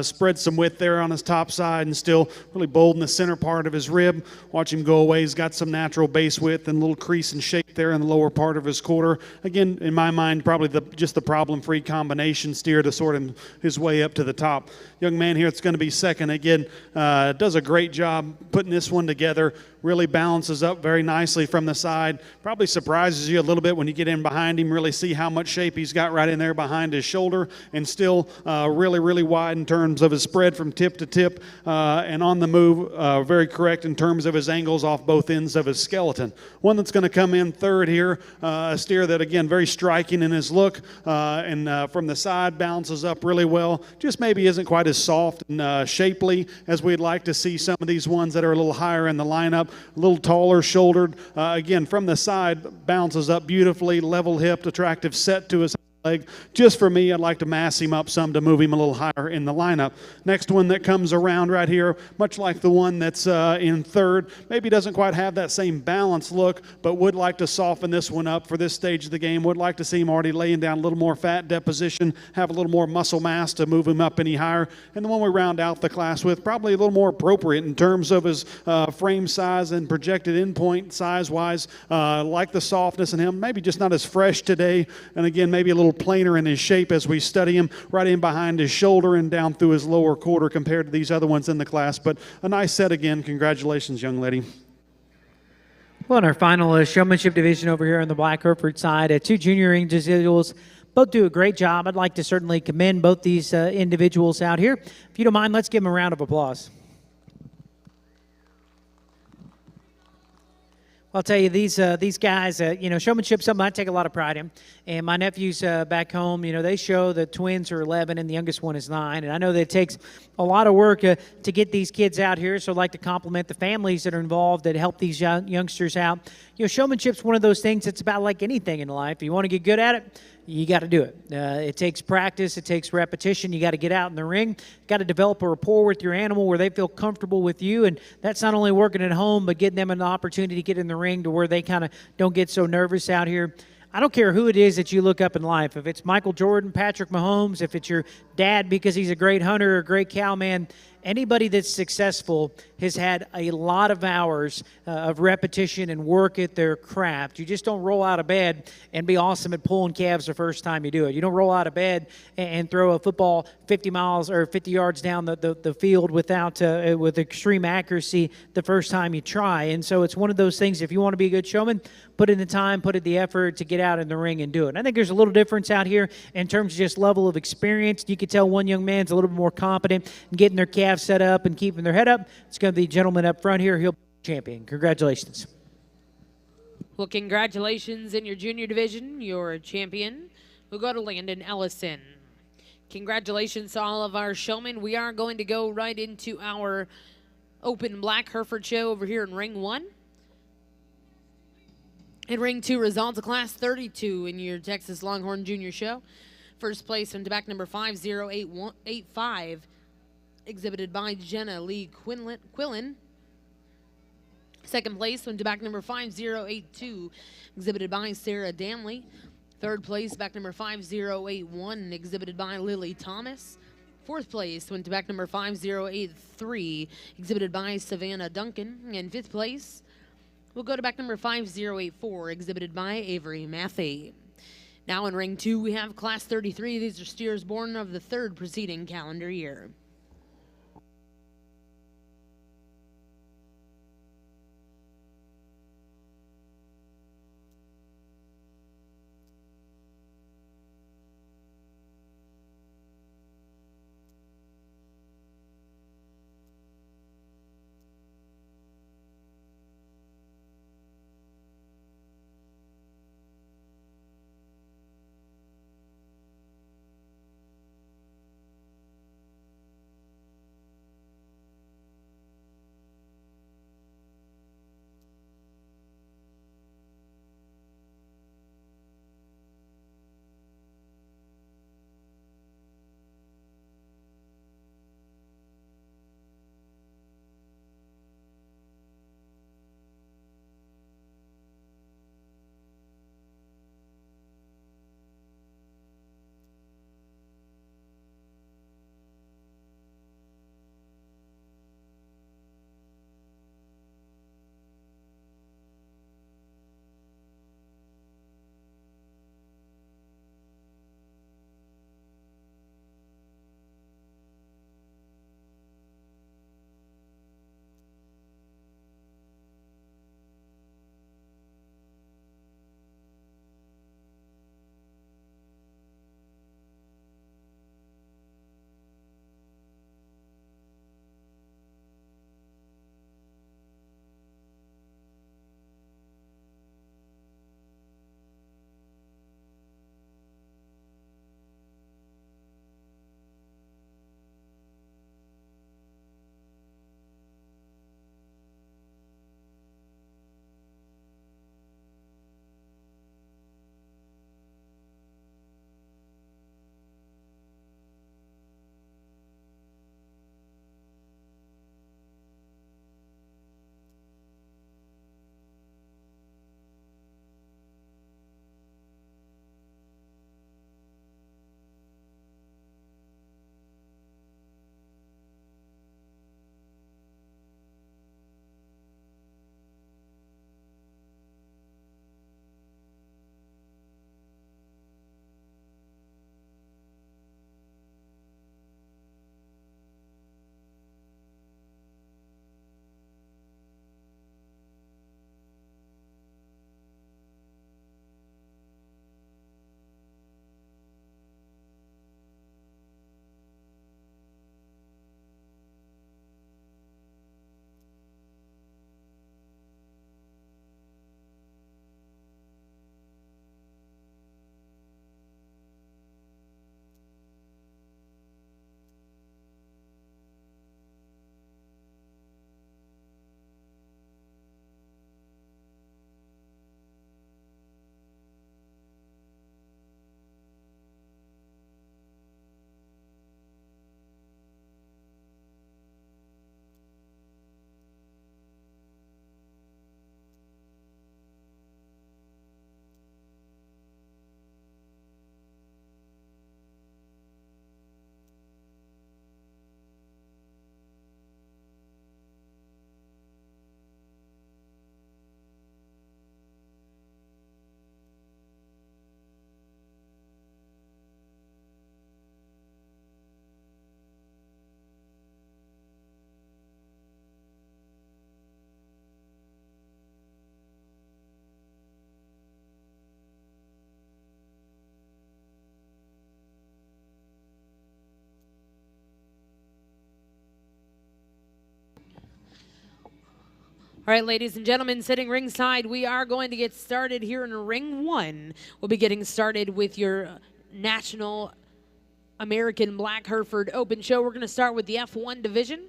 spread some width there on his top side and still really bold in the center part of his rib. Watch him go away. He's got some natural base width and a little crease and shape there in the lower part of his quarter. Again, in my mind, probably just the problem-free combination steer to sort his way up to the top. Young man here that's going to be second, again, does a great job putting this one together. Really balances up very nicely from the side. Probably surprises you a little bit when you get in behind him, really see how much shape he's got right in there behind his shoulder, and still really, really wide in terms of his spread from tip to tip, and on the move, very correct in terms of his angles off both ends of his skeleton. One that's going to come in third here, a steer that, again, very striking in his look, and from the side balances up really well. Just maybe isn't quite as soft and shapely as we'd like to see some of these ones that are a little higher in the lineup. A little taller shouldered. Again, from the side, bounces up beautifully, level hipped, attractive set to his leg. Just for me, I'd like to mass him up some to move him a little higher in the lineup. Next one that comes around right here, much like the one that's in third, maybe doesn't quite have that same balanced look, but would like to soften this one up for this stage of the game. Would like to see him already laying down a little more fat deposition, have a little more muscle mass to move him up any higher. And the one we round out the class with, probably a little more appropriate in terms of his frame size and projected endpoint size-wise. Like the softness in him, maybe just not as fresh today. And again, maybe a little plainer in his shape as we study him, right in behind his shoulder and down through his lower quarter compared to these other ones in the class. But a nice set again. Congratulations, young lady. Well, in our final showmanship division over here on the Black Hereford side, two junior individuals both do a great job. I'd like to certainly commend both these individuals out here. If you don't mind, let's give them a round of applause. I'll tell you, these guys, showmanship, something I take a lot of pride in. And my nephews back home, they show the twins are 11 and the youngest one is 9. And I know that it takes a lot of work to get these kids out here. So I'd like to compliment the families that are involved that help these youngsters out. Showmanship's one of those things that's about like anything in life. If you want to get good at it, you got to do it. It takes practice. It takes repetition. You got to get out in the ring. Got to develop a rapport with your animal where they feel comfortable with you. And that's not only working at home, but getting them an opportunity to get in the ring to where they kind of don't get so nervous out here. I don't care who it is that you look up in life. If it's Michael Jordan, Patrick Mahomes, if it's your dad because he's a great hunter or a great cowman, anybody that's successful has had a lot of hours of repetition and work at their craft. You just don't roll out of bed and be awesome at pulling calves the first time you do it. You don't roll out of bed and throw a football 50 miles or 50 yards down the field with extreme accuracy the first time you try. And so it's one of those things, if you want to be a good showman, put in the time, put in the effort to get out in the ring and do it. And I think there's a little difference out here in terms of just level of experience. You can tell one young man's a little bit more competent in getting their calves set up and keeping their head up. It's going to be the gentleman up front here. He'll be champion. Congratulations. Well, congratulations in your junior division. Your champion. We'll go to Landon Ellison. Congratulations to all of our showmen. We are going to go right into our open Black Hereford show over here in Ring 1. In Ring 2, results of Class 32 in your Texas Longhorn Junior Show. First place on back number 50885, exhibited by Jenna Lee Quillen. Second place went to back number 5082, exhibited by Sarah Damley. Third place, back number 5081, exhibited by Lily Thomas. Fourth place went to back number 5083, exhibited by Savannah Duncan. And fifth place, we'll go to back number 5084, exhibited by Avery Matthey. Now in Ring 2, we have Class 33. These are steers born of the third preceding calendar year. All right, ladies and gentlemen, sitting ringside, we are going to get started here in ring 1. We'll be getting started with your National American Black Hereford Open Show. We're going to start with the F1 division.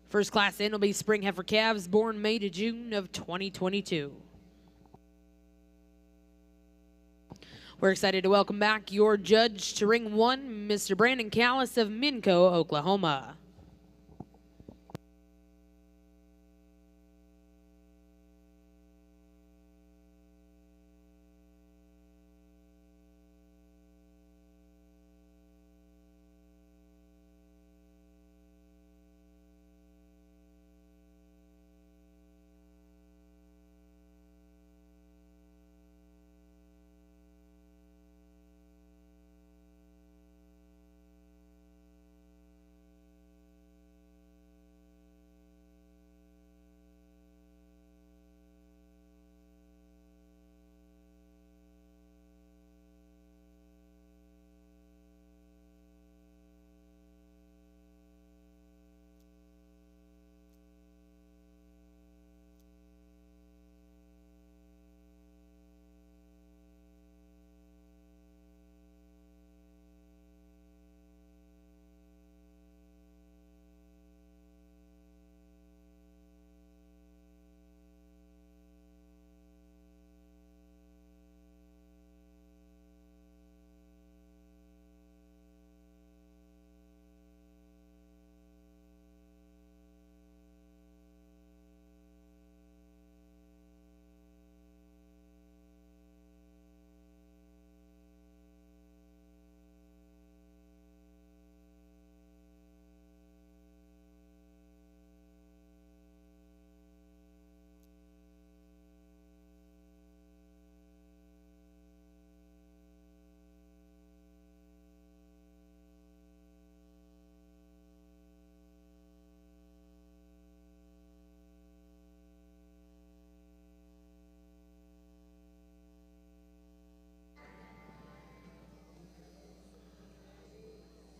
First class in will be Spring Heifer calves born May to June of 2022. We're excited to welcome back your judge to ring 1, Mr. Brandon Callis of Minco, Oklahoma.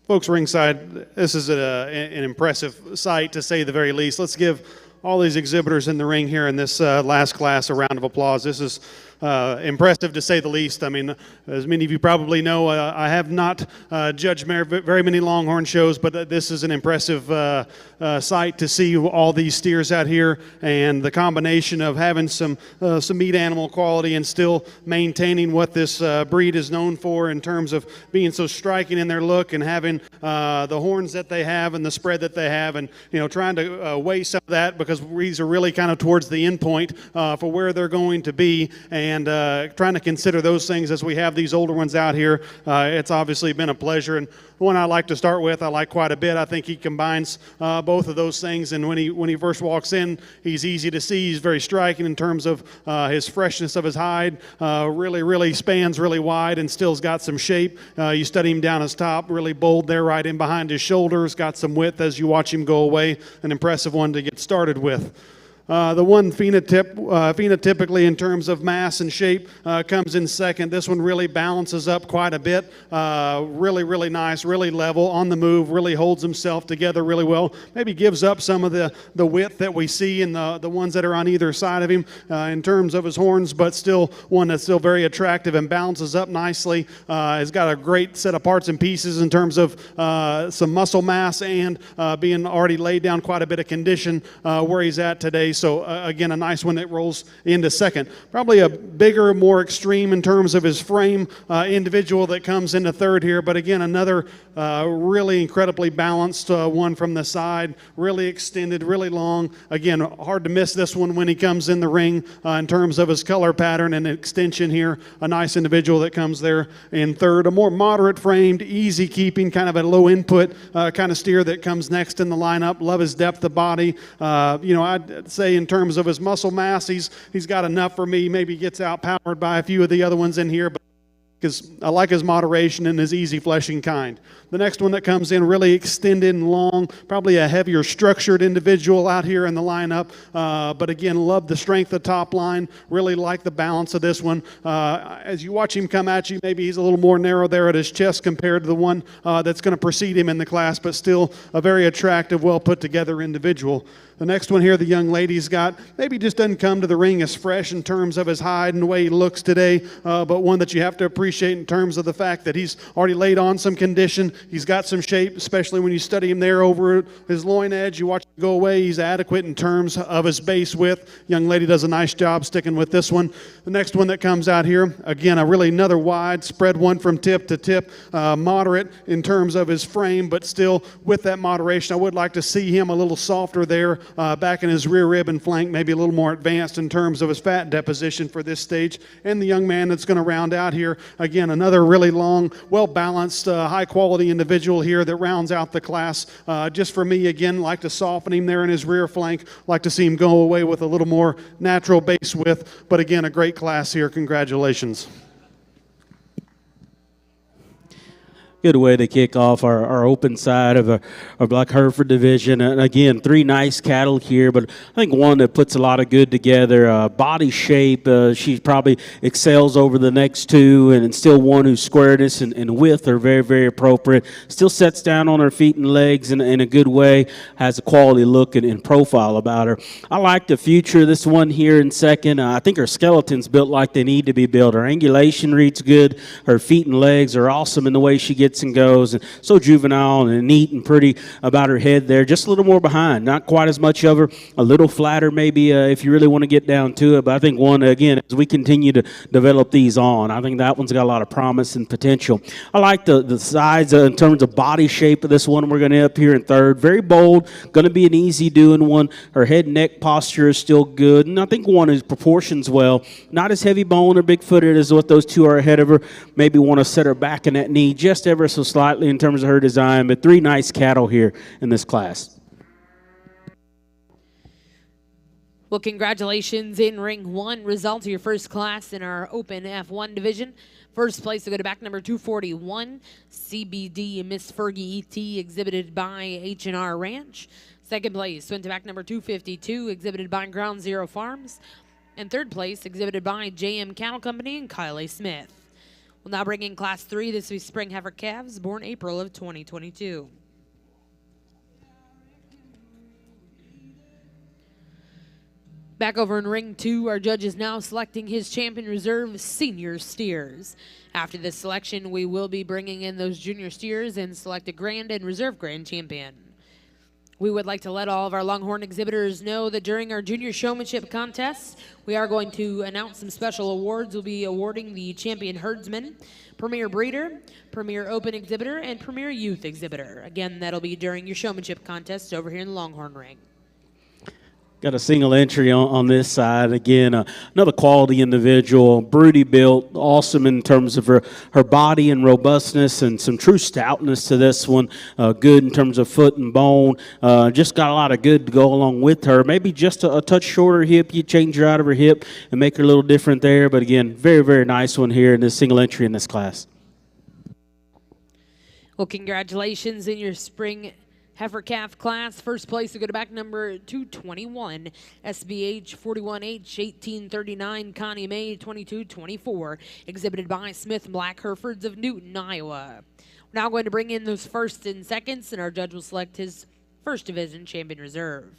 Folks ringside, this is an impressive sight to say the very least. Let's give all these exhibitors in the ring here in this last class a round of applause. This is impressive to say the least. I mean, as many of you probably know, I have not judged very many Longhorn shows, but this is an impressive sight to see all these steers out here, and the combination of having some meat animal quality and still maintaining what this breed is known for in terms of being so striking in their look and having the horns that they have and the spread that they have, and trying to weigh some of that because these are really kind of towards the end point for where they're going to be, and trying to consider those things as we have these older ones out here. It's obviously been a pleasure, and the one I like to start with, I like quite a bit. I think he combines both of those things, and when he first walks in, he's easy to see. He's very striking in terms of his freshness of his hide. Really spans really wide and still's got some shape. You study him down his top, really bold there right in behind his shoulders, got some width as you watch him go away. An impressive one to get started with. The one phenotypically in terms of mass and shape comes in second. This one really balances up quite a bit. Really nice, really level, on the move, really holds himself together really well. Maybe gives up some of the width that we see in the ones that are on either side of him in terms of his horns, but still one that's still very attractive and balances up nicely. Has got a great set of parts and pieces in terms of some muscle mass and being already laid down quite a bit of condition where he's at today. So again, a nice one that rolls into second. Probably a bigger, more extreme in terms of his frame individual that comes into third here. But again, another really incredibly balanced one from the side, really extended, really long. Again, hard to miss this one when he comes in the ring in terms of his color pattern and extension here. A nice individual that comes there in third. A more moderate framed, easy keeping, kind of a low input kind of steer that comes next in the lineup. Love his depth of body. I'd say in terms of his muscle mass, he's got enough for me. Maybe gets outpowered by a few of the other ones in here, but because I like his moderation and his easy fleshing kind. The next one that comes in really extended and long, probably a heavier structured individual out here in the lineup. But again, love the strength of top line. Really like the balance of this one. As you watch him come at you, maybe he's a little more narrow there at his chest compared to the one that's going to precede him in the class, but still a very attractive, well put together individual. The next one here, the young lady's got, maybe just doesn't come to the ring as fresh in terms of his hide and the way he looks today, but one that you have to appreciate in terms of the fact that he's already laid on some condition. He's got some shape, especially when you study him there over his loin edge. You watch him go away. He's adequate in terms of his base width. Young lady does a nice job sticking with this one. The next one that comes out here, again, another wide spread one from tip to tip, moderate in terms of his frame, but still with that moderation. I would like to see him a little softer there, back in his rear rib and flank, maybe a little more advanced in terms of his fat deposition for this stage. And the young man that's going to round out here, again, another really long, well-balanced, high-quality individual here that rounds out the class. Just for me, again, like to soften him there in his rear flank, like to see him go away with a little more natural base width. But again, a great class here. Congratulations. Good way to kick off our open side of our Black Hereford division. And again, 3 nice cattle here, but I think one that puts a lot of good together. Body shape, she probably excels over the next 2, and still one whose squareness and width are very, very appropriate. Still sets down on her feet and legs in a good way, has a quality look and profile about her. I like the future. This one here in second, I think her skeleton's built like they need to be built. Her angulation reads good. Her feet and legs are awesome in the way she gets and goes, and so juvenile and neat and pretty about her head there. Just a little more behind, not quite as much of her, a little flatter maybe if you really want to get down to it. But I think one, again, as we continue to develop these on, I think that one's got a lot of promise and potential. I like the size in terms of body shape of this one. We're going to up here in third. Very bold, going to be an easy doing one. Her head and neck posture is still good, and I think one is proportions well. Not as heavy boned or big footed as what those two are ahead of her. Maybe want to set her back in that knee just ever so slightly in terms of her design, but 3 nice cattle here in this class. Well, congratulations in ring 1. Results of your first class in our open F1 division. First place will go to back number 241, CBD Miss Fergie ET, exhibited by H&R Ranch. Second place went to back number 252, exhibited by Ground Zero Farms. And third place, exhibited by JM Cattle Company and Kylie Smith. We'll now bring in Class 3. This will be Spring Heifer calves, born April of 2022. Back over in ring 2, our judge is now selecting his champion reserve senior steers. After this selection, we will be bringing in those junior steers and select a grand and reserve grand champion. We would like to let all of our Longhorn exhibitors know that during our junior showmanship contest, we are going to announce some special awards. We'll be awarding the champion herdsman, premier breeder, premier open exhibitor, and premier youth exhibitor. Again, that'll be during your showmanship contest over here in the Longhorn ring. Got a single entry on this side. Again, another quality individual, broody built, awesome in terms of her body and robustness, and some true stoutness to this one. Good in terms of foot and bone. Just got a lot of good to go along with her. Maybe just a touch shorter hip. You change her out of her hip and make her a little different there. But again, very, very nice one here in this single entry in this class. Well, congratulations in your spring heifer calf class. First place to go to back number 221, SBH 41H 1839, Connie May 2224, exhibited by Smith Black Herefords of Newton, Iowa. We're now going to bring in those first and seconds, and our judge will select his first division champion reserve.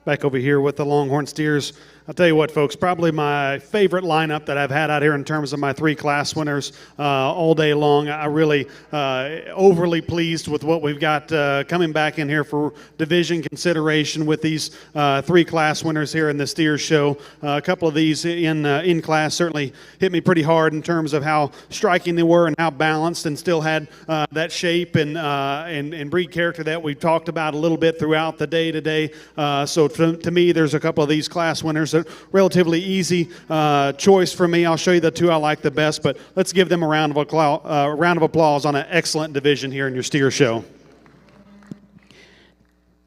Back over here with the Longhorn steers. I'll tell you what, folks, probably my favorite lineup that I've had out here in terms of my 3 class winners all day long. I really overly pleased with what we've got coming back in here for division consideration with these 3 class winners here in the steer show. A couple of these in class certainly hit me pretty hard in terms of how striking they were and how balanced and still had that shape and breed character that we've talked about a little bit throughout the day today. So to me, there's a couple of these class winners. A relatively easy choice for me. I'll show you the 2 I like the best, but let's give them a round of applause on an excellent division here in your steer show.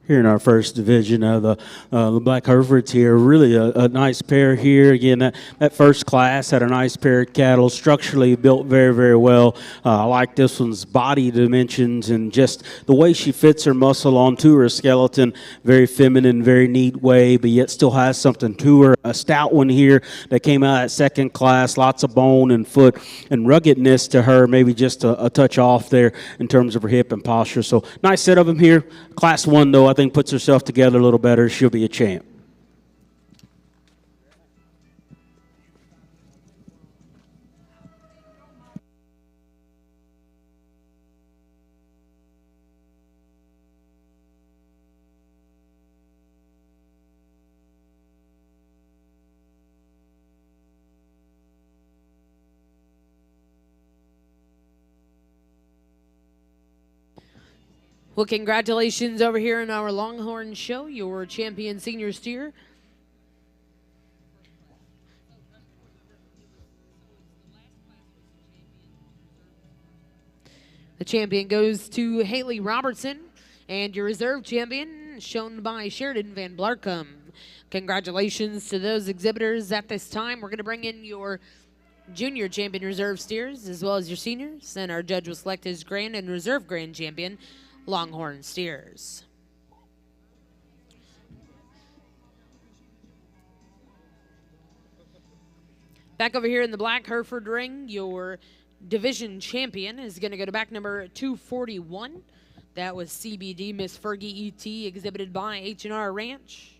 Here in our first division of the Black Herefords here, really a nice pair here. Again, that first class had a nice pair of cattle, structurally built very, very well. I like this one's body dimensions and just the way she fits her muscle onto her skeleton. Very feminine, very neat way, but yet still has something to her. A stout one here that came out at second class, lots of bone and foot and ruggedness to her, maybe just a touch off there in terms of her hip and posture. So nice set of them here. Class 1, though, I think puts herself together a little better. She'll be a champ. Well, congratulations over here in our Longhorn show, your champion senior steer. The champion goes to Haley Robertson, and your reserve champion shown by Sheridan Van Blarcom. Congratulations to those exhibitors at this time. We're going to bring in your junior champion reserve steers as well as your seniors, and our judge will select his grand and reserve grand champion Longhorn steers. Back over here in the Black Hereford ring, your division champion is going to go to back number 241. That was CBD Miss Fergie ET, exhibited by H&R Ranch.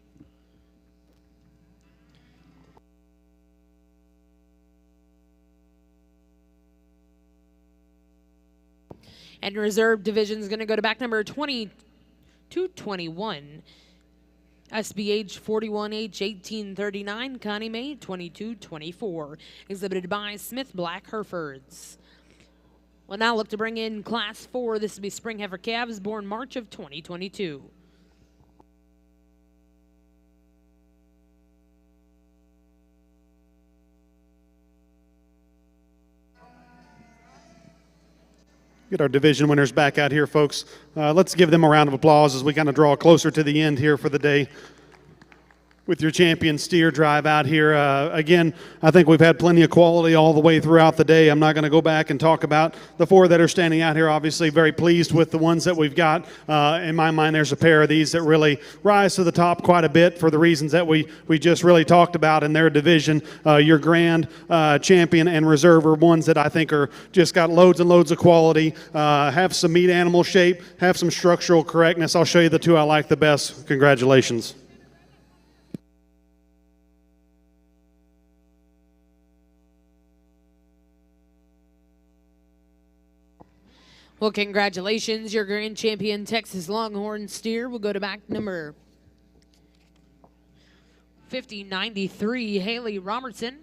And reserve division is going to go to back number 2221. SBH 41H 1839, Connie May 2224, exhibited by Smith Black Herefords. We'll now look to bring in Class 4. This will be Spring Heifer calves born March of 2022. Get our division winners back out here, folks. Let's give them a round of applause as we kind of draw closer to the end here for the day with your champion steer drive out here. Again, I think we've had plenty of quality all the way throughout the day. I'm not going to go back and talk about the 4 that are standing out here. Obviously, very pleased with the ones that we've got. In my mind, there's a pair of these that really rise to the top quite a bit for the reasons that we just really talked about in their division. Your grand champion and reserve are ones that I think are just got loads and loads of quality, have some meat animal shape, have some structural correctness. I'll show you the 2 I like the best. Congratulations. Well, congratulations. Your grand champion Texas Longhorn steer will go to back number 5093, Haley Robertson.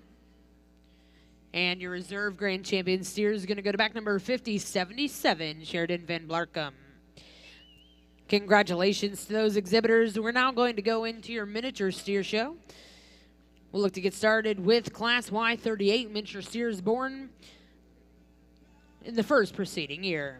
And your reserve grand champion steer is going to go to back number 5077, Sheridan Van Blarcom. Congratulations to those exhibitors. We're now going to go into your miniature steer show. We'll look to get started with Class Y38 miniature steers born in the first preceding year.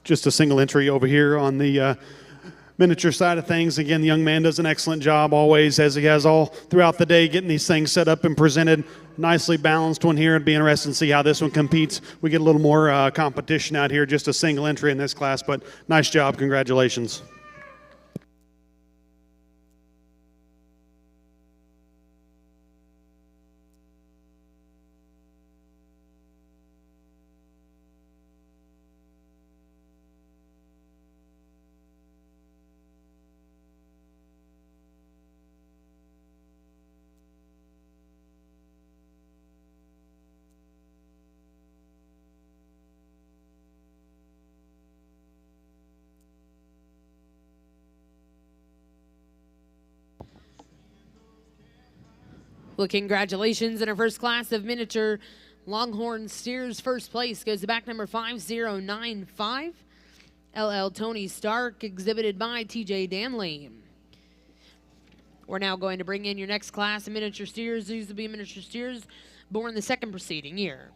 just a single entry over here on the miniature side of things. Again, the young man does an excellent job always, as he has all throughout the day, getting these things set up and presented. Nicely balanced one here. It'd be interesting to see how this one competes. We get a little more competition out here, just a single entry in this class, but nice job. Congratulations. Well, congratulations in our first class of miniature Longhorn steers. First place goes to back number 5095, LL Tony Stark, exhibited by TJ Danley. We're now going to bring in your next class of miniature steers. These will be miniature steers born the second preceding year.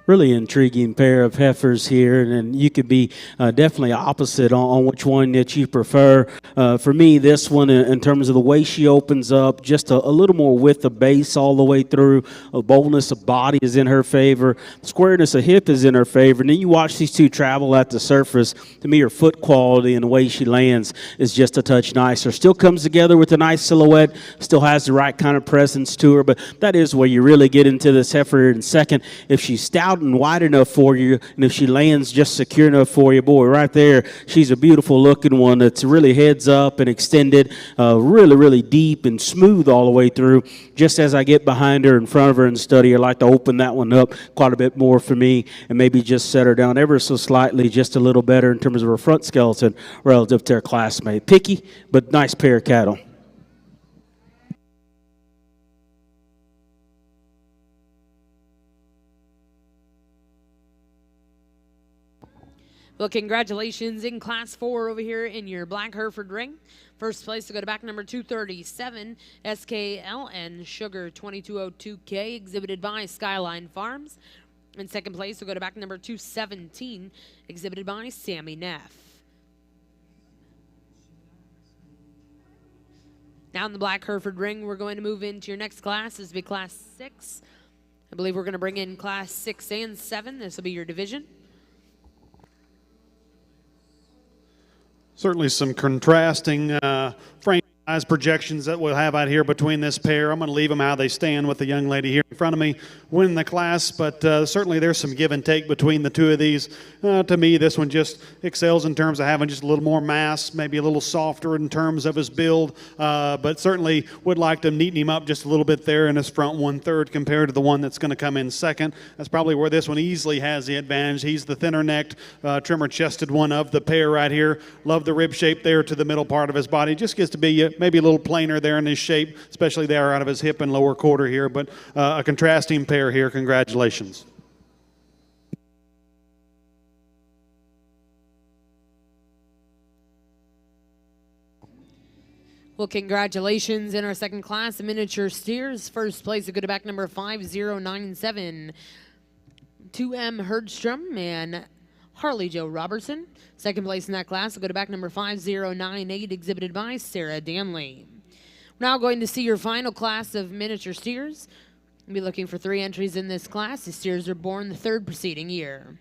Really intriguing pair of heifers here, and you could be definitely opposite on which one that you prefer. For me, this one, in terms of the way she opens up, just a little more width of base all the way through. Boldness of body is in her favor. Squareness of hip is in her favor. And then you watch these two travel at the surface. To me, her foot quality and the way she lands is just a touch nicer. Still comes together with a nice silhouette. Still has the right kind of presence to her. But that is where you really get into this heifer in second. If she's stout and wide enough for you, and if she lands just secure enough for you, boy, right there, she's a beautiful looking one that's really heads up and extended, really deep and smooth all the way through. Just as I get behind her, in front of her and study, I like to open that one up quite a bit more for me and maybe just set her down ever so slightly, just a little better in terms of her front skeleton relative to her classmate. Picky, but nice pair of cattle. Well, congratulations in Class 4 over here in your Black Hereford ring. First place to go to back number 237, SKLN Sugar 2202K, exhibited by Skyline Farms. In second place, we'll go to back number 217, exhibited by Sammy Neff. Now in the Black Hereford ring, we're going to move into your next class. This will be Class 6. I believe we're going to bring in Class 6 and 7. This will be your division. Certainly some contrasting frame size projections that we'll have out here between this pair. I'm going to leave them how they stand with the young lady here in front of me winning the class, but certainly there's some give and take between the two of these. To me, this one just excels in terms of having just a little more mass, maybe a little softer in terms of his build, but certainly would like to neaten him up just a little bit there in his front 1/3 compared to the one that's going to come in second. That's probably where this one easily has the advantage. He's the thinner-necked, trimmer-chested one of the pair right here. Love the rib shape there to the middle part of his body. Just gets to be maybe a little plainer there in his shape, especially there out of his hip and lower quarter here, but a contrasting pair here. Congratulations. Well, congratulations in our second class of miniature steers. First place will go to back number 5097, 2M Herdstrom and Harley Joe Robertson. Second place in that class will go to back number 5098, exhibited by Sarah Danley. We're now going to see your final class of miniature steers. We'll be looking for 3 entries in this class. The steers are born the third preceding year.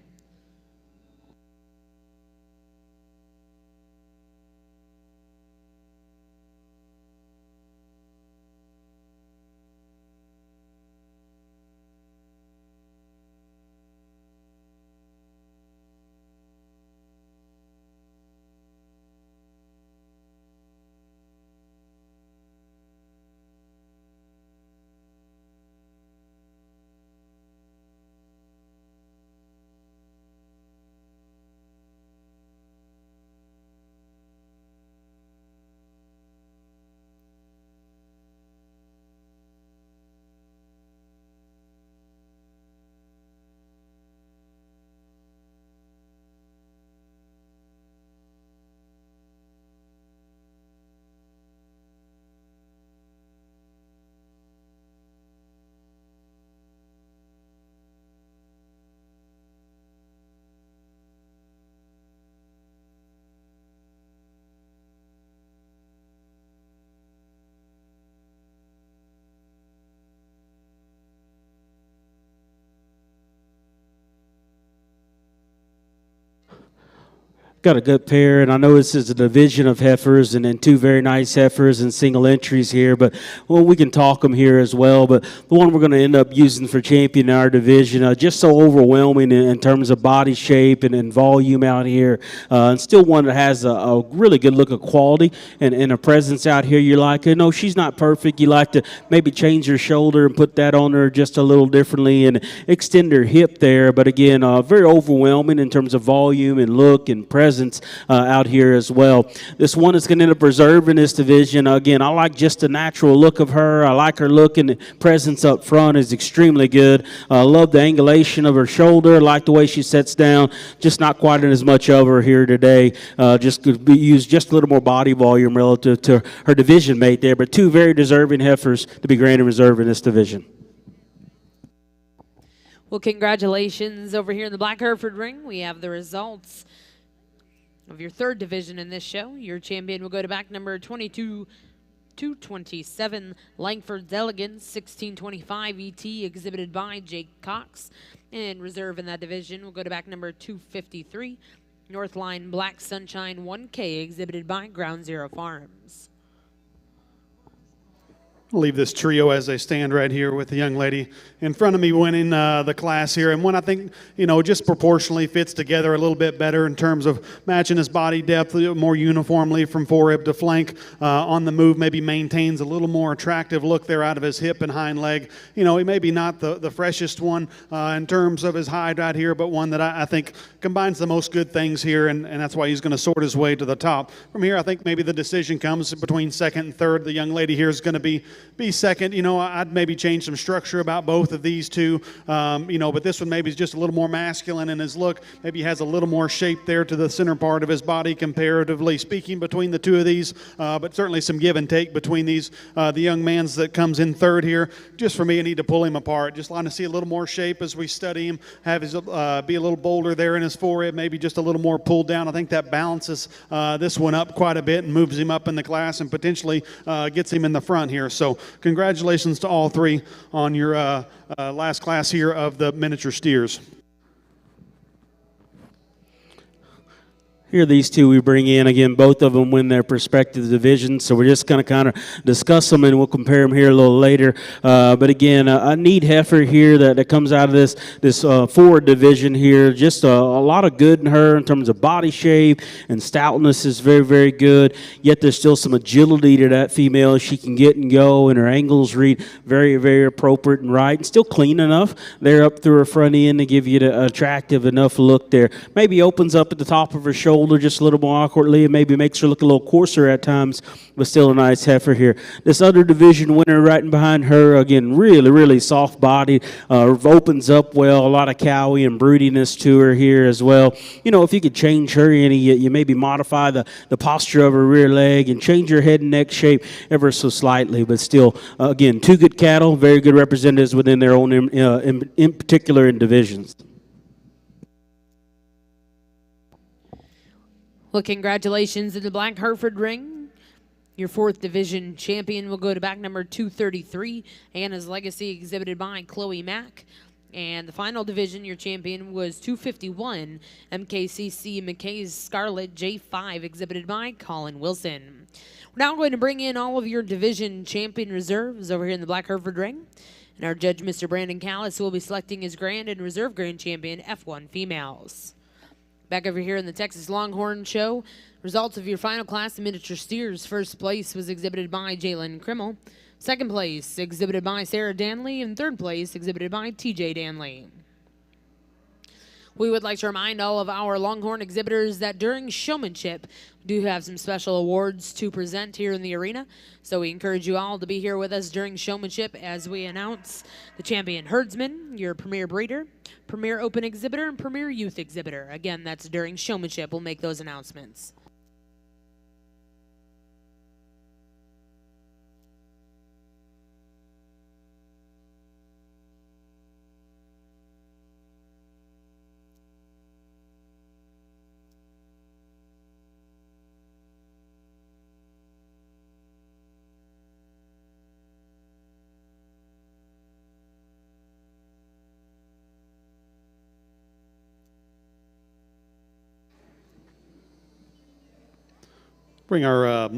got a good pair, and I know this is a division of heifers and then two very nice heifers and single entries here, but well, we can talk them here as well. But the one we're going to end up using for champion in our division, just so overwhelming in terms of body shape and volume out here, and still one that has a really good look of quality and a presence out here. You're like, she's not perfect. You like to maybe change her shoulder and put that on her just a little differently and extend her hip there. But again, very overwhelming in terms of volume and look and presence out here as well. This one is going to end up reserving this division. Again, I like just the natural look of her. I like her look, and the presence up front is extremely good. I love the angulation of her shoulder. I like the way she sets down. Just not quite as much of her here today. Just could be used just a little more body volume relative to her division mate there. But two very deserving heifers to be granted reserve in this division. Well, congratulations over here in the Black Hereford ring. We have the results of your third division in this show. Your champion will go to back number 227, Langford Elegance, 1625 ET, exhibited by Jake Cox. And reserve in that division will go to back number 253, Northline Black Sunshine 1K, exhibited by Ground Zero Farms. I'll leave this trio as they stand right here with the young lady in front of me winning the class here. And one I think, just proportionally fits together a little bit better in terms of matching his body depth more uniformly from forehip to flank on the move, maybe maintains a little more attractive look there out of his hip and hind leg. He may be not the freshest one in terms of his hide right here, but one that I think combines the most good things here, and that's why he's going to sort his way to the top. From here, I think maybe the decision comes between second and third. The young lady here is going to be second. I'd maybe change some structure about both of these two, but this one maybe is just a little more masculine in his look. Maybe he has a little more shape there to the center part of his body comparatively speaking between the two of these, but certainly some give and take between these. The young man's that comes in third here, just for me, I need to pull him apart. Just want to see a little more shape as we study him, have his be a little bolder there in his forehead, maybe just a little more pulled down. I think that balances this one up quite a bit and moves him up in the class and potentially gets him in the front here. So congratulations to all three on your last class here of the miniature steers. Here are these two we bring in. Again, both of them win their respective divisions, so we're just going to kind of discuss them, and we'll compare them here a little later. But again, a neat heifer here that comes out of this forward division here. Just a lot of good in her in terms of body shape, and stoutness is very, very good. Yet there's still some agility to that female. She can get and go, and her angles read very, very appropriate and right, and still clean enough there up through her front end to give you the attractive enough look there. Maybe opens up at the top of her shoulder just a little more awkwardly, and maybe makes her look a little coarser at times, but still a nice heifer here. This other division winner right in behind her, again, really, really soft body, opens up well, a lot of cowie and broodiness to her here as well. If you could change her any, you maybe modify the posture of her rear leg and change her head and neck shape ever so slightly, but still, again, two good cattle, very good representatives within their own, in particular in divisions. Well, congratulations in the Black Hereford ring. Your fourth division champion will go to back number 233, Anna's Legacy, exhibited by Chloe Mack. And the final division, your champion was 251, MKCC McKay's Scarlet J5, exhibited by Colin Wilson. We're now going to bring in all of your division champion reserves over here in the Black Hereford ring. And our judge, Mr. Brandon Callis, will be selecting his grand and reserve grand champion F1 females. Back over here in the Texas Longhorn Show, results of your final class of miniature steers. First place was exhibited by Jalen Krimmel. Second place exhibited by Sarah Danley. And third place exhibited by TJ Danley. We would like to remind all of our Longhorn exhibitors that during Showmanship, we do have some special awards to present here in the arena. So we encourage you all to be here with us during Showmanship as we announce the champion herdsman, your premier breeder, premier open exhibitor, and premier youth exhibitor. Again, that's during Showmanship. We'll make those announcements. Bring our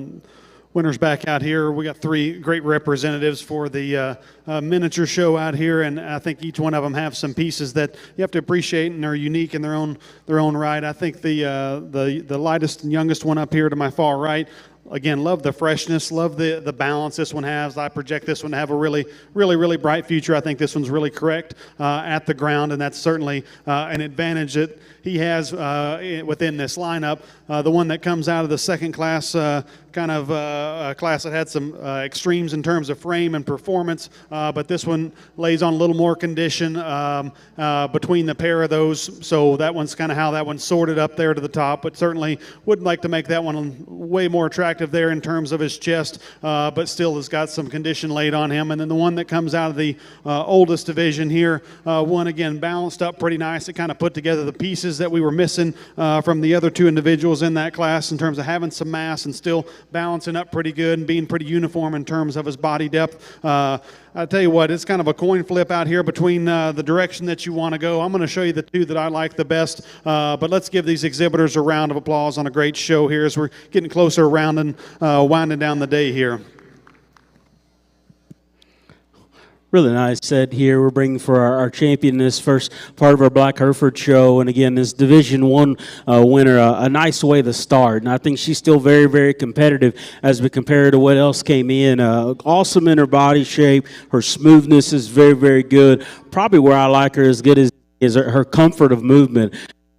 winners back out here. We got 3 great representatives for the miniature show out here, and I think each one of them have some pieces that you have to appreciate, and they're unique in their own right. I think the lightest and youngest one up here to my far right, again, love the freshness, love the balance this one has. I project this one to have a really bright future. I think this one's really correct at the ground, and that's certainly an advantage that he has within this lineup. The one that comes out of the second class, kind of a class that had some extremes in terms of frame and performance, but this one lays on a little more condition between the pair of those. So that one's kind of how that one's sorted up there to the top, but certainly would like to make that one way more attractive there in terms of his chest, but still has got some condition laid on him. And then the one that comes out of the oldest division here, one again balanced up pretty nice. It kind of put together the pieces that we were missing from the other 2 individuals in that class in terms of having some mass and still balancing up pretty good and being pretty uniform in terms of his body depth. I tell you what, it's kind of a coin flip out here between the direction that you want to go. I'm going to show you the 2 that I like the best, but let's give these exhibitors a round of applause on a great show here as we're getting closer around and winding down the day here. Really nice set here. We're bringing for our champion in this first part of our Black Hereford show. And again, this Division I winner, a nice way to start. And I think she's still very competitive as we compare her to what else came in. Awesome in her body shape. Her smoothness is very good. Probably where I like her as good as is her comfort of movement.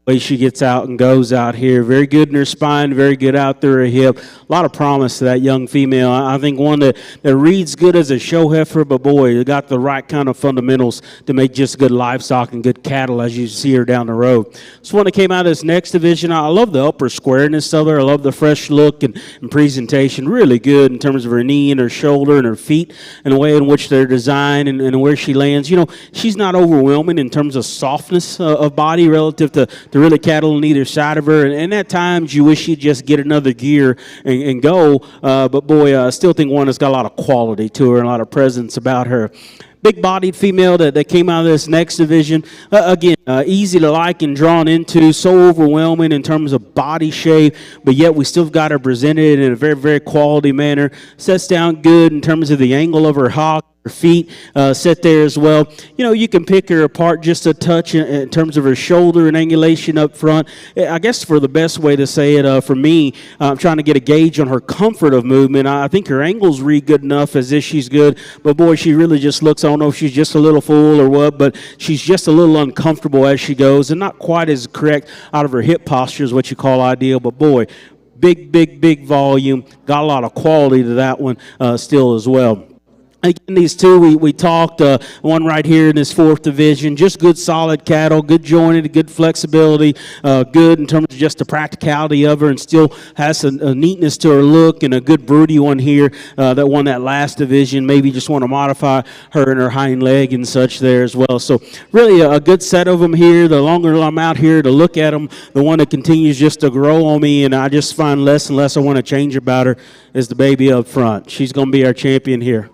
Way she gets out and goes out here. Very good in her spine, very good out through her hip. A lot of promise to that young female. I think one that reads good as a show heifer, but boy, it got the right kind of fundamentals to make just good livestock and good cattle as you see her down the road. This one that came out of this next division, I love the upper squareness of her. I love the fresh look and presentation. Really good in terms of her knee and her shoulder and her feet and the way in which they're designed and where she lands. You know, she's not overwhelming in terms of softness of body relative to really cattle on either side of her, and at times you wish she'd just get another gear and go, but boy, I still think one that's got a lot of quality to her and a lot of presence about her. Big-bodied female that came out of this next division. Again, easy to like and drawn into, so overwhelming in terms of body shape, but yet we still got her presented in a very quality manner. Sets down good in terms of the angle of her hock. Her feet set there as well. You know, you can pick her apart just a touch in terms of her shoulder and angulation up front. I guess for the best way to say it, for me, I'm trying to get a gauge on her comfort of movement. I think her angles read good enough as if she's good, but boy, she really just looks, I don't know if she's just a little full or what, but she's just a little uncomfortable as she goes and not quite as correct out of her hip posture is what you call ideal, but boy, big volume, got a lot of quality to that one still as well. Again, these 2, we talked, one right here in this 4th division, just good solid cattle, good jointed, good flexibility, good in terms of just the practicality of her, and still has a neatness to her look, and a good broody one here that won that last division. Maybe just want to modify her and her hind leg and such there as well. So really a good set of them here. The longer I'm out here to look at them, the one that continues just to grow on me, and I just find less and less I want to change about her is the baby up front. She's going to be our champion here.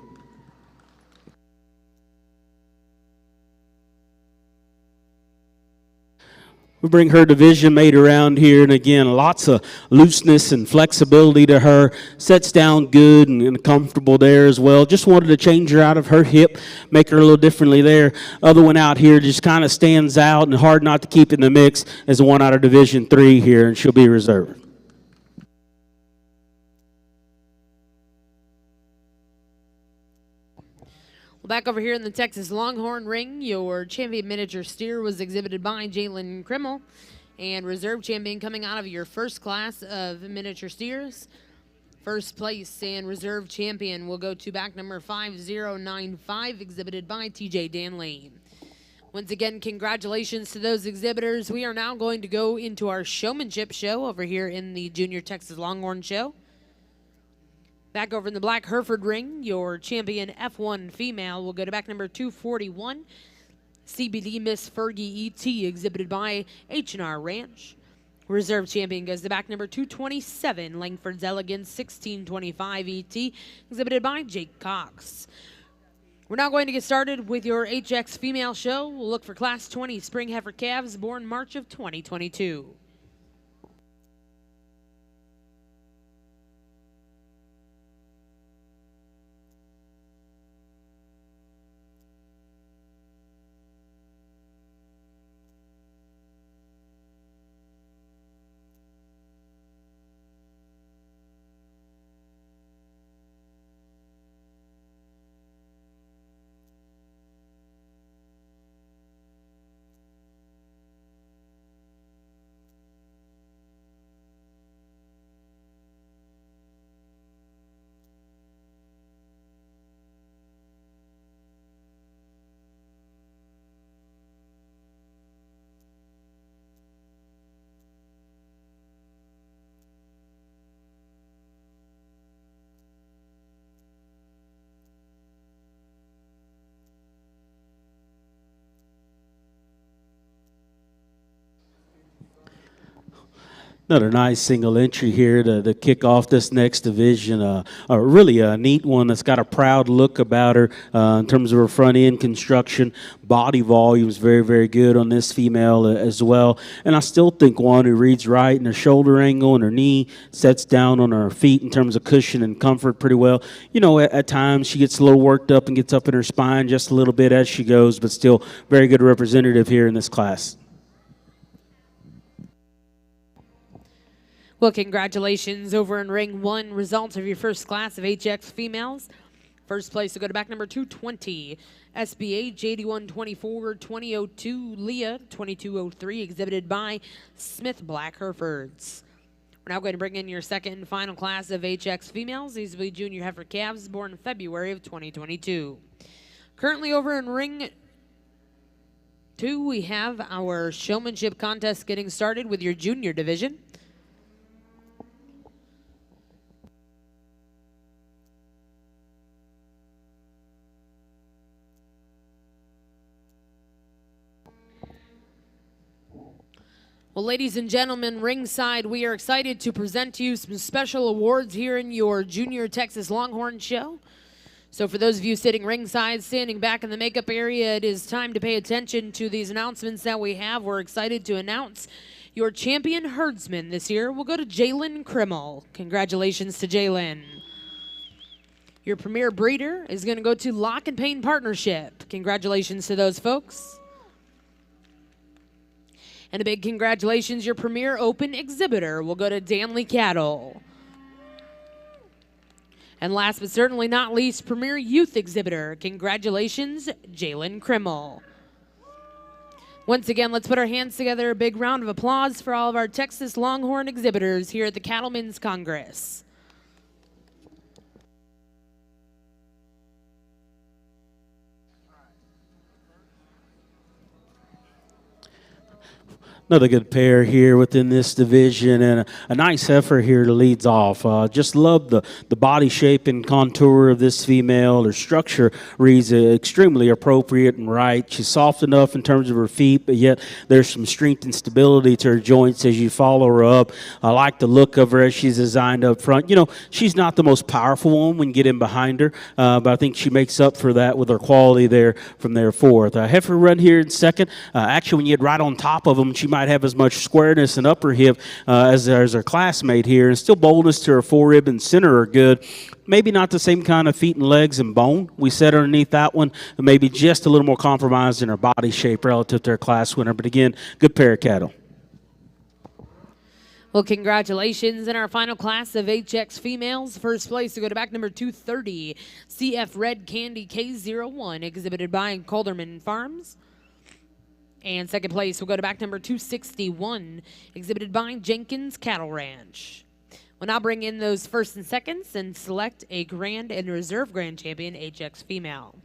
We bring her division mate around here, and again, lots of looseness and flexibility to her. Sets down good and comfortable there as well. Just wanted to change her out of her hip, make her a little differently there. Other one out here just kind of stands out and hard not to keep in the mix as the one out of Division III here, and she'll be reserved. Back over here in the Texas Longhorn ring, your champion miniature steer was exhibited by Jalen Krimmel, and reserve champion coming out of your first class of miniature steers. First place and reserve champion will go to back number 5095, exhibited by TJ Danley. Once again, congratulations to those exhibitors. We are now going to go into our showmanship show over here in the Junior Texas Longhorn Show. Back over in the Black Hereford ring, your champion F1 female will go to back number 241, CBD Miss Fergie ET, exhibited by H&R Ranch. Reserve champion goes to back number 227, Langford's Elegance 1625 ET, exhibited by Jake Cox. We're now going to get started with your HX female show. We'll look for Class 20 spring heifer calves born March of 2022. Another nice single entry here to kick off this next division. Really a neat one that's got a proud look about her in terms of her front end construction. Body volume is very, very good on this female as well. And I still think one who reads right in her shoulder angle and her knee, sets down on her feet in terms of cushion and comfort pretty well. You know, at times she gets a little worked up and gets up in her spine just a little bit as she goes, but still very good representative here in this class. Well, congratulations over in ring 1. Results of your first class of HX females. First place will go to back number 220. SBH 8124 2002. Leah 2203, exhibited by Smith Black Herefords. We're now going to bring in your second and final class of HX females. These will be junior heifer calves born in February of 2022. Currently over in ring 2, we have our showmanship contest getting started with your junior division. Well, ladies and gentlemen, ringside, we are excited to present to you some special awards here in your Junior Texas Longhorn Show. So for those of you sitting ringside, standing back in the makeup area, it is time to pay attention to these announcements that we have. We're excited to announce your champion herdsman this year will go to Jalen Krimmel. Congratulations to Jalen. Your premier breeder is going to go to Lock and Pain Partnership. Congratulations to those folks. And a big congratulations, your premier open exhibitor will go to Danley Cattle. And last but certainly not least, premier youth exhibitor. Congratulations, Jalen Krimmel. Once again, let's put our hands together. A big round of applause for all of our Texas Longhorn exhibitors here at the Cattlemen's Congress. Another good pair here within this division, and a nice heifer here to leads off. Just love the body shape and contour of this female. Her structure reads extremely appropriate and right. She's soft enough in terms of her feet, but yet there's some strength and stability to her joints as you follow her up. I like the look of her as she's designed up front. You know, she's not the most powerful one when you get in behind her, but I think she makes up for that with her quality there from there forth. Heifer run here in second. Actually, when you get right on top of them, she might have as much squareness and upper hip as her classmate here, and still boldness to her forerib and center are good. Maybe not the same kind of feet and legs and bone we set underneath that one, but maybe just a little more compromised in her body shape relative to her class winner. But again, good pair of cattle. Well, congratulations in our final class of HX females. First place to go to back number 230, CF Red Candy K01, exhibited by Calderman Farms. And second place will go to back number 261, exhibited by Jenkins Cattle Ranch. We'll now bring in those first and seconds and select a grand and reserve grand champion HX female.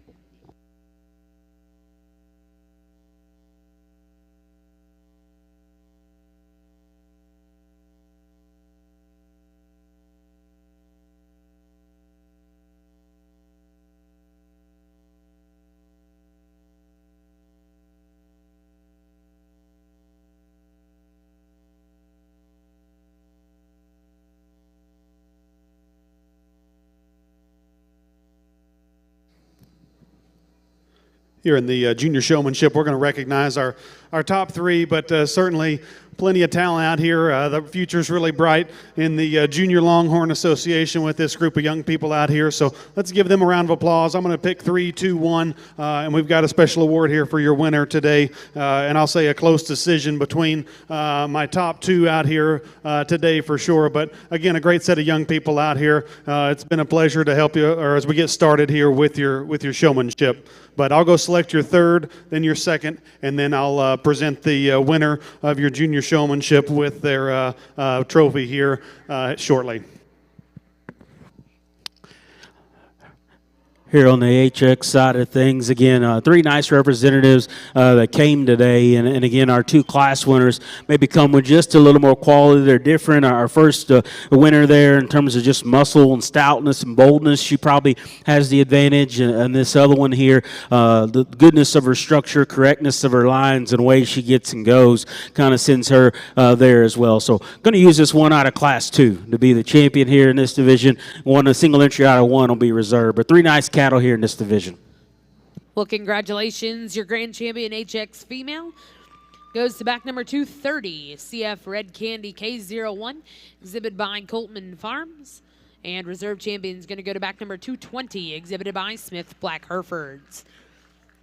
Here in the junior showmanship, we're going to recognize our top three, but certainly plenty of talent out here. The future's really bright in the Junior Longhorn Association with this group of young people out here. So let's give them a round of applause. I'm going to pick 3, 2, 1, and we've got a special award here for your winner today. And I'll say a close decision between my top two out here today for sure. But again, a great set of young people out here. It's been a pleasure to help you, or as we get started here with your showmanship. But I'll go select your third, then your second, and then I'll present the winner of your junior showmanship with their trophy here shortly. Here on the HX side of things, again, three nice representatives that came today, and again, our two class winners maybe come with just a little more quality. They're different. Our first winner there, in terms of just muscle and stoutness and boldness, she probably has the advantage, and this other one here, the goodness of her structure, correctness of her lines, and way she gets and goes, kind of sends her there as well. So, going to use this one out of Class 2 to be the champion here in this division. A single entry out of one will be reserved, but three nice cattle here in this division. Well, congratulations. Your grand champion HX female goes to back number 230, CF Red Candy K01, exhibited by Coltman Farms. And reserve champion is going to go to back number 220, exhibited by Smith Black Herefords.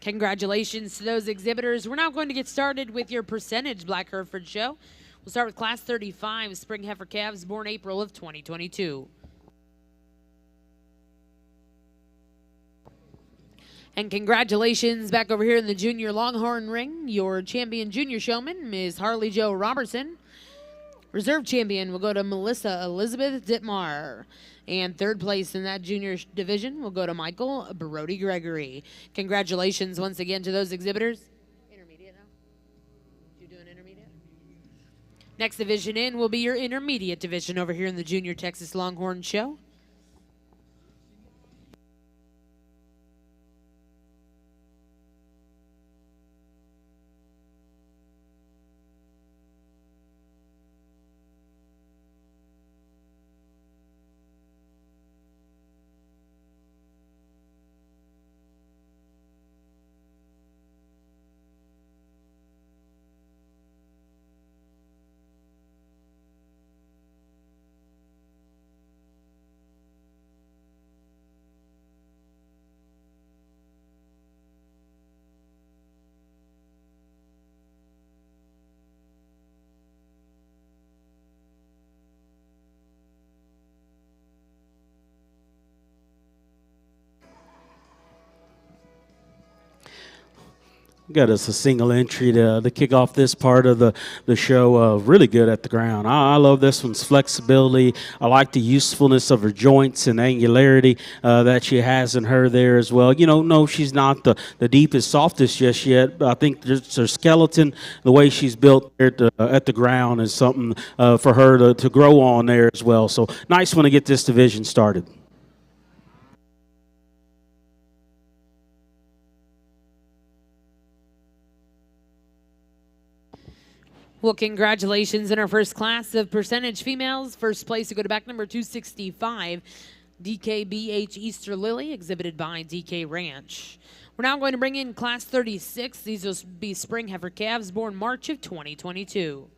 Congratulations to those exhibitors. We're now going to get started with your percentage Black Hereford show. We'll start with Class 35, Spring Heifer Calves, born April of 2022. And congratulations back over here in the junior Longhorn ring. Your champion junior showman, Ms. Harley Jo Robertson. Reserve champion will go to Melissa Elizabeth Dittmar. And third place in that junior division will go to Michael Brody Gregory. Congratulations once again to those exhibitors. Intermediate now? You doing intermediate? Next division in will be your intermediate division over here in the Junior Texas Longhorn Show. Got us a single entry to kick off this part of the show. Really good at the ground. I love this one's flexibility. I like the usefulness of her joints and angularity that she has in her there as well. You know, no, she's not the deepest, softest just yet, but I think just her skeleton, the way she's built there at the ground is something for her to grow on there as well. So nice one to get this division started. Well, congratulations in our first class of percentage females. First place to go to back number 265, DKBH Easter Lily, exhibited by DK Ranch. We're now going to bring in class 36. These will be spring heifer calves born March of 2022.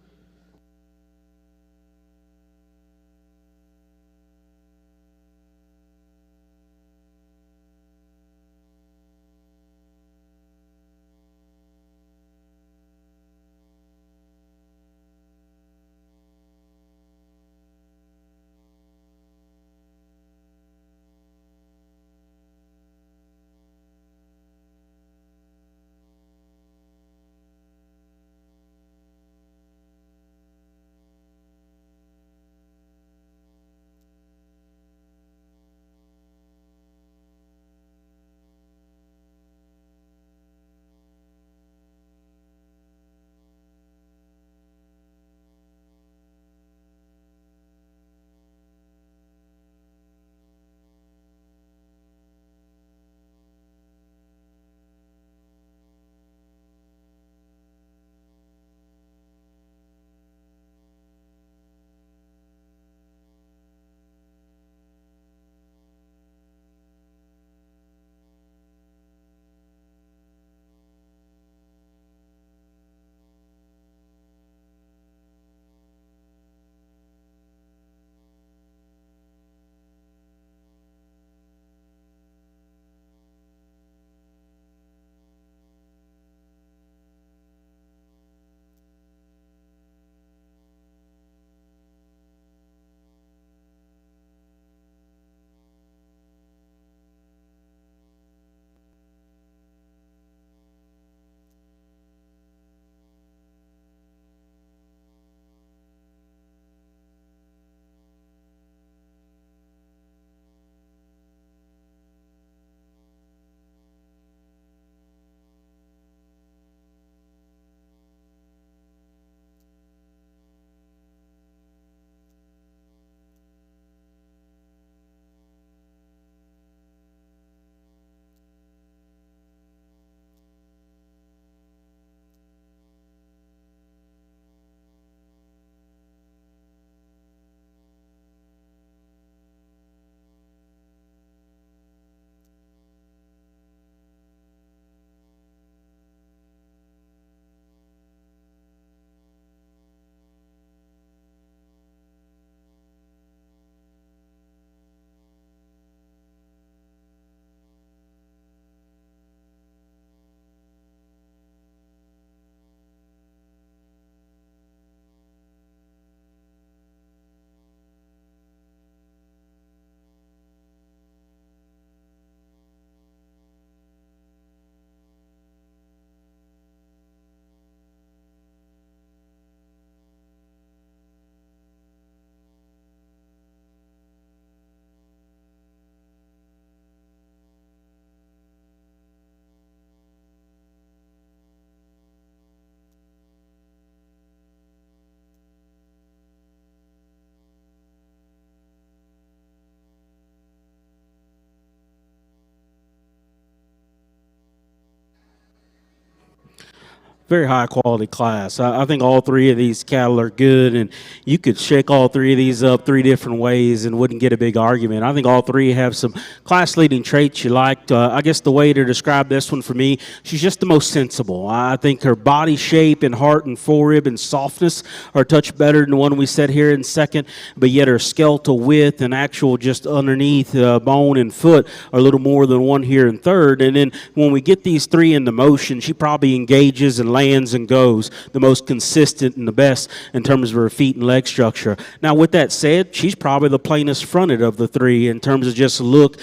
very high quality class. I think all three of these cattle are good, and you could shake all three of these up three different ways and wouldn't get a big argument. I think all three have some class leading traits you liked. I guess the way to describe this one for me, she's just the most sensible. I think her body shape and heart and forerib and softness are a touch better than the one we set here in second, but yet her skeletal width and actual just underneath bone and foot are a little more than one here in third. And then when we get these three into motion, she probably engages and lands and goes the most consistent and the best in terms of her feet and leg structure. Now, with that said, she's probably the plainest fronted of the three in terms of just look,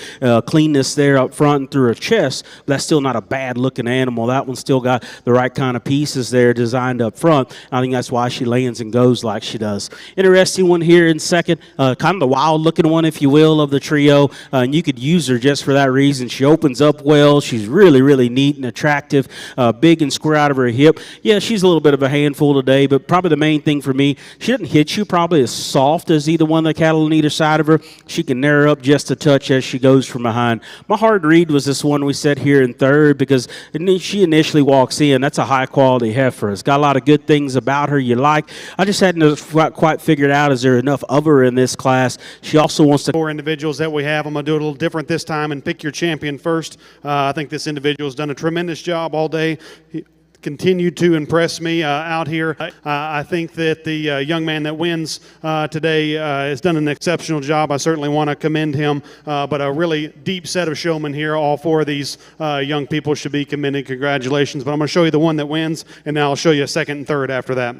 cleanness there up front and through her chest. But that's still not a bad looking animal. That one's still got the right kind of pieces there designed up front. I think that's why she lands and goes like she does. Interesting one here in second, kind of the wild looking one, if you will, of the trio. And you could use her just for that reason. She opens up well. She's really, really neat and attractive, big and square out of her hip. Yeah, she's a little bit of a handful today, but probably the main thing for me, she doesn't hit you probably as soft as either one of the cattle on either side of her. She can narrow up just a touch as she goes from behind. My hard read was this one we set here in third because she initially walks in. That's a high quality heifer. It's got a lot of good things about her you like. I just hadn't quite figured out, is there enough of her in this class? She also wants to... 4 individuals that we have. I'm going to do it a little different this time and pick your champion first. I think this individual's done a tremendous job all day. He continued to impress me out here. I think that the young man that wins today has done an exceptional job. I certainly want to commend him, but a really deep set of showmen here. All 4 of these young people should be commended. Congratulations. But I'm going to show you the one that wins, and then I'll show you a second and third after that.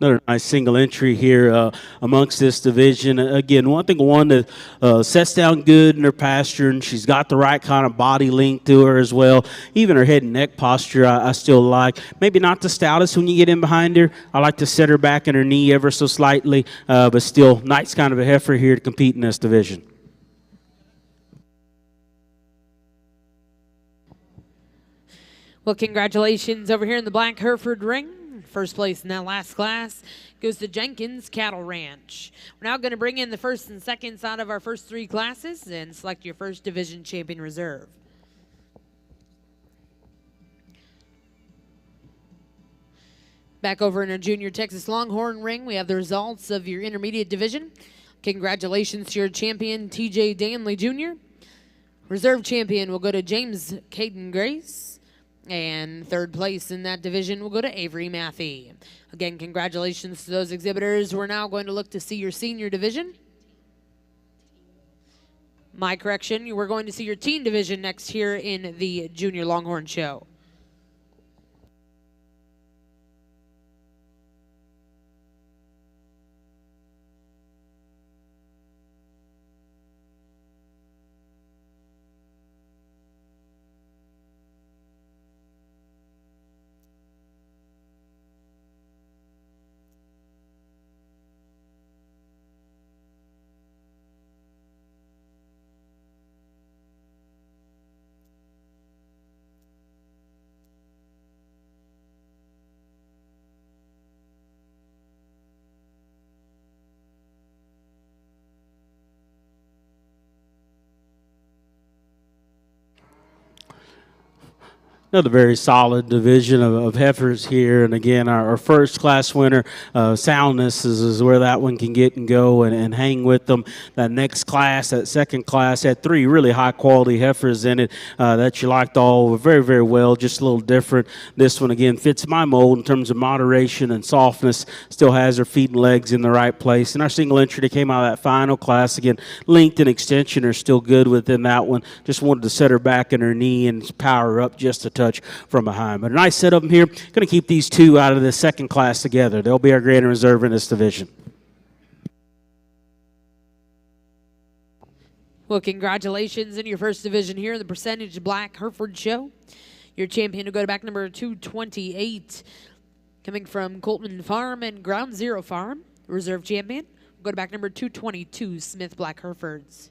Another nice single entry here amongst this division. Again, one that sets down good in her pasture, and she's got the right kind of body length to her as well. Even her head and neck posture I still like. Maybe not the stoutest when you get in behind her. I like to set her back in her knee ever so slightly, but still nice kind of a heifer here to compete in this division. Well, congratulations over here in the Black Hereford ring. First place in that last class goes to Jenkins Cattle Ranch. We're now going to bring in the first and seconds out of our first 3 classes and select your first division champion reserve. Back over in our Junior Texas Longhorn ring, we have the results of your intermediate division. Congratulations to your champion, TJ Danley Jr. Reserve champion will go to James Caden Grace. And third place in that division will go to Avery Mathey. Again, congratulations to those exhibitors. We're now going to look to see your senior division. My correction, we're going to see your teen division next here in the Junior Longhorn Show. Another very solid division of heifers here. And again, our first class winner, Soundness, is where that one can get and go and hang with them. That next class, that second class, had 3 really high quality heifers in it that you liked all very, very well, just a little different. This one, again, fits my mold in terms of moderation and softness, still has her feet and legs in the right place. And our single entry that came out of that final class, again, length and extension are still good within that one. Just wanted to set her back in her knee and power her up just a touch from behind. But a nice set of them here. Going to keep these 2 out of the second class together. They'll be our grand reserve in this division. Well, congratulations in your first division here in the Percentage Black Hereford Show. Your champion will go to back number 228, coming from Coltman Farm and Ground Zero Farm. Reserve champion will go to back number 222, Smith Black Herefords.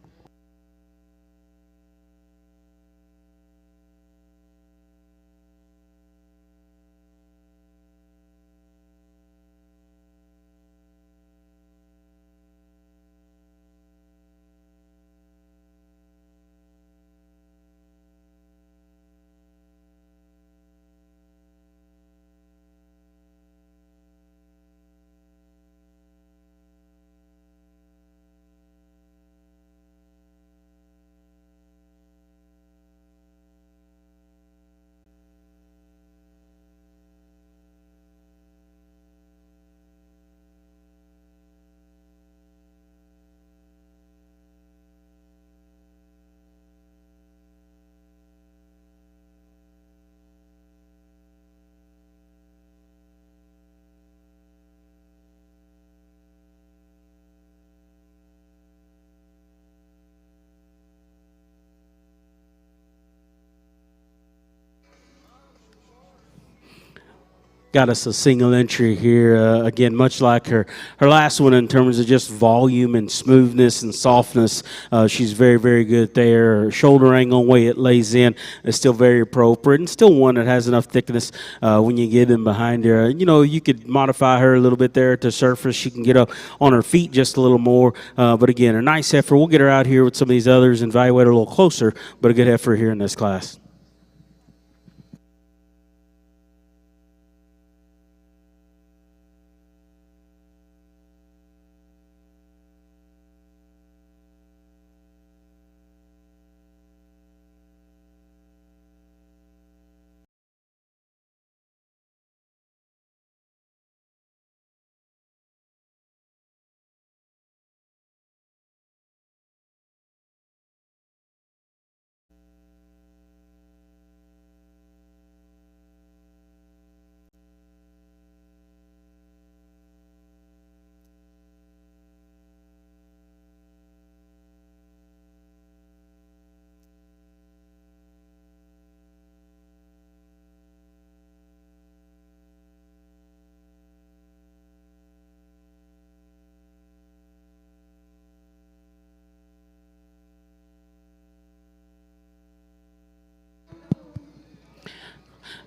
got us a single entry here. Again, much like her last one in terms of just volume and smoothness and softness. She's very, very good there. Her shoulder angle and way it lays in is still very appropriate, and still one that has enough thickness when you get in behind her. You could modify her a little bit there to surface. She can get up on her feet just a little more. But again, a nice heifer. We'll get her out here with some of these others and evaluate her a little closer, but a good heifer here in this class.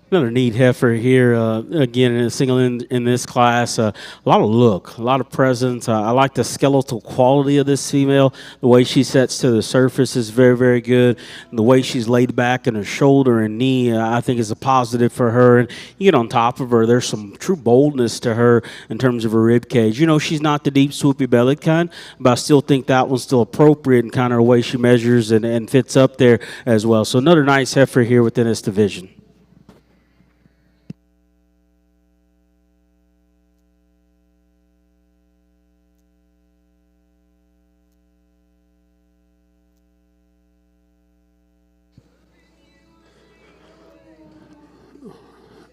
Another neat heifer here, again, in a single in this class. A lot of look, a lot of presence. I like the skeletal quality of this female. The way she sets to the surface is very, very good. And the way she's laid back in her shoulder and knee, I think is a positive for her. And you get on top of her, there's some true boldness to her in terms of her rib cage. She's not the deep, swoopy bellied kind, but I still think that one's still appropriate in kind of the way she measures and fits up there as well. So another nice heifer here within this division.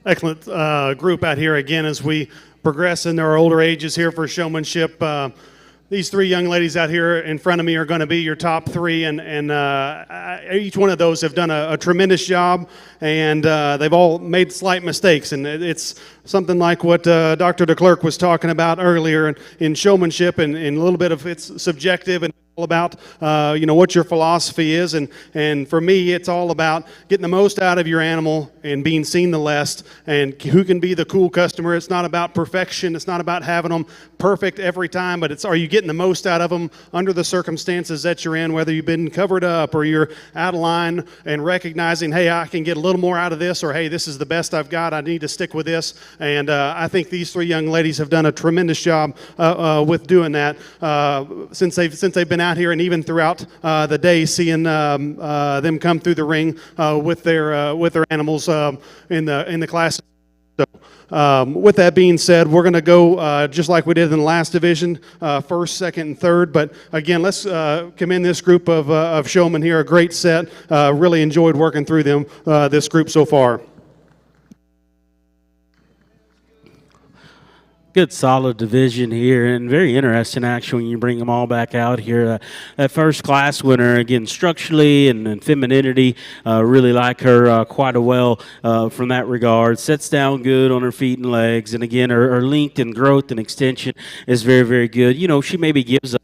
Excellent group out here again as we progress in our older ages here for showmanship. These three young ladies out here in front of me are going to be your top three, and each one of those have done a tremendous job, and they've all made slight mistakes, and it's something like what Dr. DeClerc was talking about earlier in showmanship, and a little bit of it's subjective and all about what your philosophy is, and for me it's all about getting the most out of your animal and being seen the less, and who can be the cool customer. It's not about perfection, it's not about having them perfect every time, but it's, are you getting the most out of them under the circumstances that you're in, whether you've been covered up or you're out of line, and recognizing, hey, I can get a little more out of this, or hey, this is the best I've got, I need to stick with this. And I think these three young ladies have done a tremendous job with doing that since they've been out here, and even throughout the day, seeing them come through the ring with their animals in the class. So, with that being said, we're going to go just like we did in the last division, first, second, and third. But again, let's commend this group of showmen here. A great set. Really enjoyed working through them. This group so far. Good solid division here, and very interesting actually when you bring them all back out here. That first class winner, again, structurally and femininity, really like her quite a well from that regard. Sets down good on her feet and legs, and again, her length and growth and extension is very, very good. She maybe gives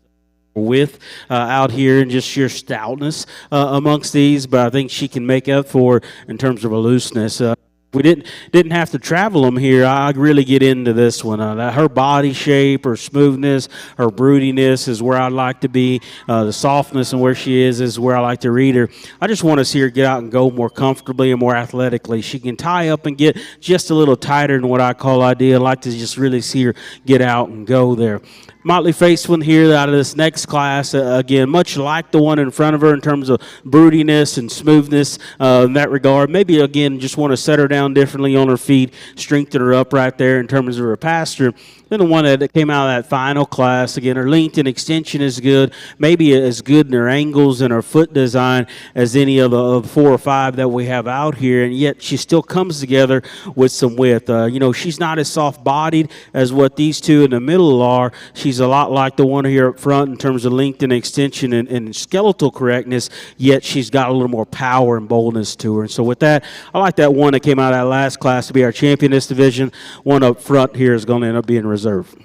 width out here and just sheer stoutness amongst these, but I think she can make up for in terms of a looseness. We didn't have to travel them here. I really get into this one. Her body shape, her smoothness, her broodiness is where I'd like to be. The softness and where she is where I like to read her. I just want to see her get out and go more comfortably and more athletically. She can tie up and get just a little tighter than what I call ideal. I like to just really see her get out and go there. Motley faced one here out of this next class. Again, much like the one in front of her in terms of broodiness and smoothness in that regard. Maybe, again, just want to set her down differently on her feet, strengthen her up right there in terms of her pasture. Then the one that came out of that final class, again, her length and extension is good. Maybe as good in her angles and her foot design as any of the 4 or 5 that we have out here, and yet she still comes together with some width. She's not as soft-bodied as what these two in the middle are. She's a lot like the one here up front in terms of length and extension and skeletal correctness, yet she's got a little more power and boldness to her. And so with that, I like that one that came out out of that last class to be our champion in this division. One up front here is going to end up being reserve.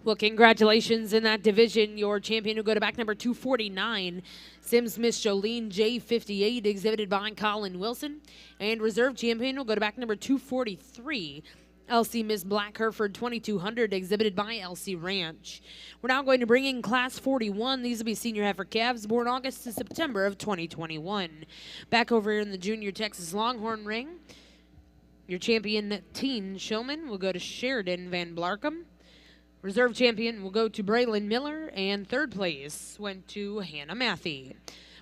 Well, congratulations in that division. Your champion will go to back number 249, Sims Miss Jolene J58, exhibited by Colin Wilson. And reserve champion will go to back number 243, LC Miss Black Hereford 2200, exhibited by LC Ranch. We're now going to bring in class 41. These will be senior heifer calves born August to September of 2021. Back over here in the Junior Texas Longhorn ring, your champion teen showman will go to Sheridan Van Blarkum. Reserve champion will go to Braylon Miller, and third place went to Hannah Matthey.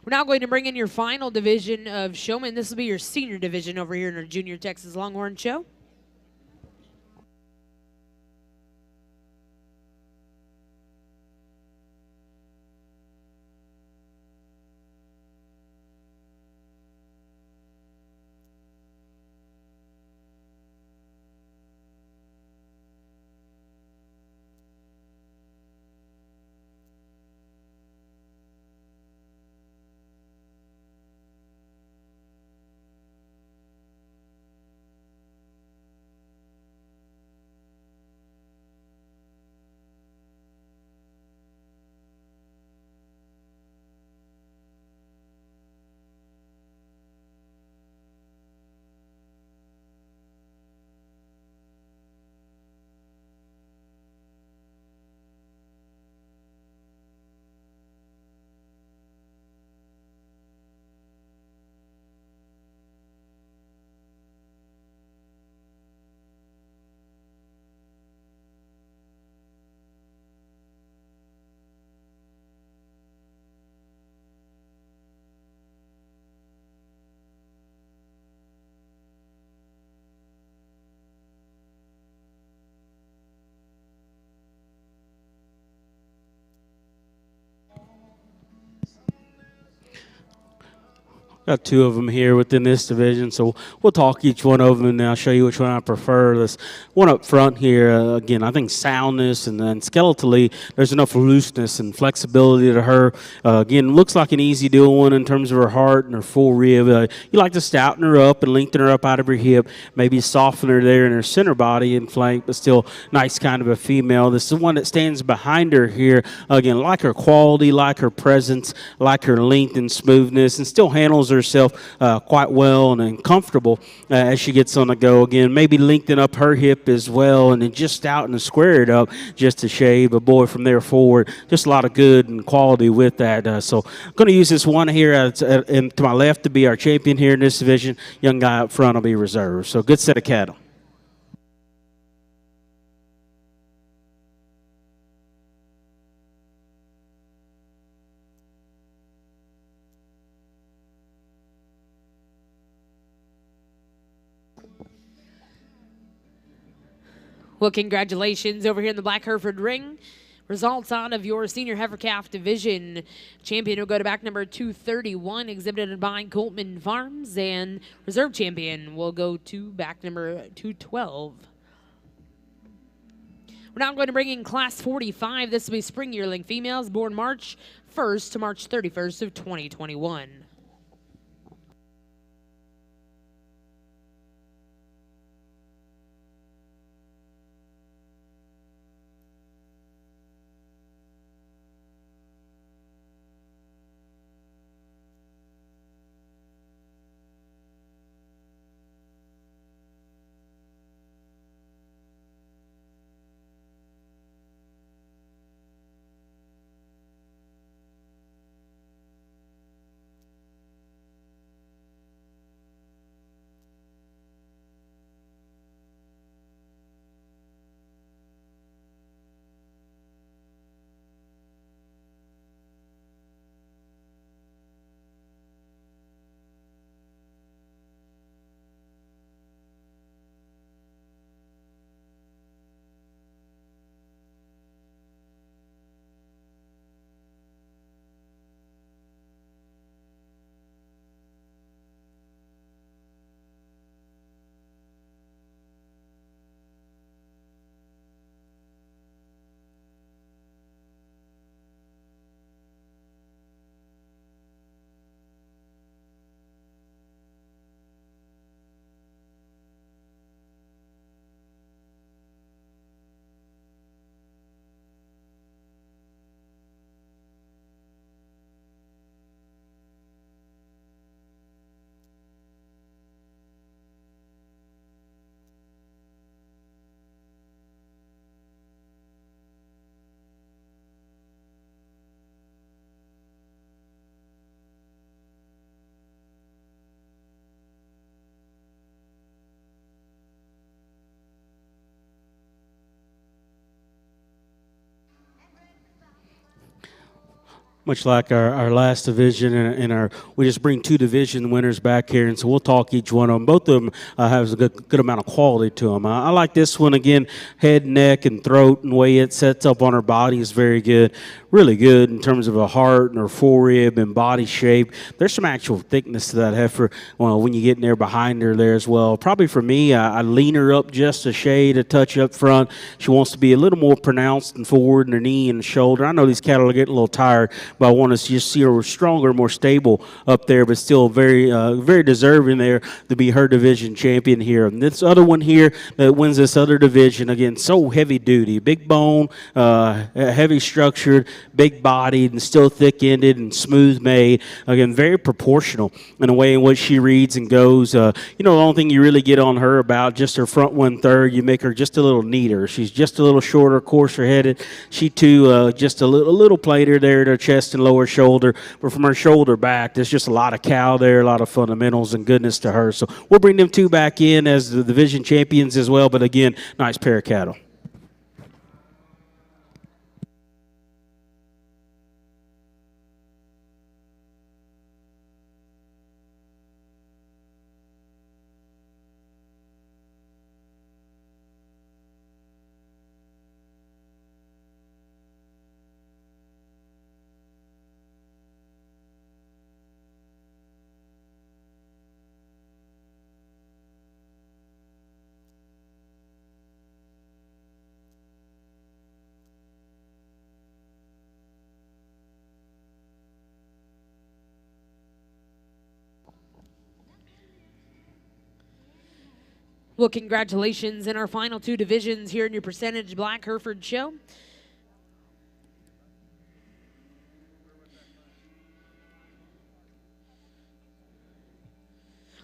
We're now going to bring in your final division of showmen. This will be your senior division over here in our Junior Texas Longhorn show. Got two of them here within this division, so we'll talk each one of them, and I'll show you which one I prefer. This one up front here, again, I think soundness and then skeletally, there's enough looseness and flexibility to her. Again, looks like an easy doing one in terms of her heart and her full rib. You like to stouten her up and lengthen her up out of her hip, maybe soften her there in her center body and flank, but still nice kind of a female. This is the one that stands behind her here. Again, like her quality, like her presence, like her length and smoothness, and still handles herself quite well and comfortable as she gets on the go. Again, maybe lengthen up her hip as well, and then just out and square it up just a shade. But boy, from there forward, just a lot of good and quality with that. So I'm going to use this one here to my left to be our champion here in this division. Young guy up front will be reserved. So good set of cattle. Well, congratulations over here in the Black Hereford ring. Results out of your senior heifer calf division. Champion will go to back number 231, exhibited by Coltman Farms, and reserve champion will go to back number 212. We're now going to bring in class 45. This will be spring yearling females born March 1st to March 31st of 2021. Much like our last division we just bring 2 division winners back here, and so we'll talk each one of them. Both of them have a good amount of quality to them. I like this one, again, head, neck, and throat, and the way it sets up on her body is very good. Really good in terms of a heart and her forerib and body shape. There's some actual thickness to that heifer when you get in there behind her there as well. Probably for me, I lean her up just a shade, a touch up front. She wants to be a little more pronounced and forward in her knee and shoulder. I know these cattle are getting a little tired, but I want to just see her stronger, more stable up there, but still very very deserving there to be her division champion here. And this other one here that wins this other division, again, so heavy duty, big bone, heavy structured, big bodied, and still thick-ended and smooth made. Again, very proportional in the way in which she reads and goes. The only thing you really get on her about just her front 1/3, you make her just a little neater. She's just a little shorter, coarser headed. She too just a little plater there at her chest and lower shoulder, but from her shoulder back, there's just a lot of cow there, a lot of fundamentals and goodness to her. So we'll bring them 2 back in as the division champions as well, but again, nice pair of cattle. Well, congratulations in our final 2 divisions here in your percentage Black Hereford show.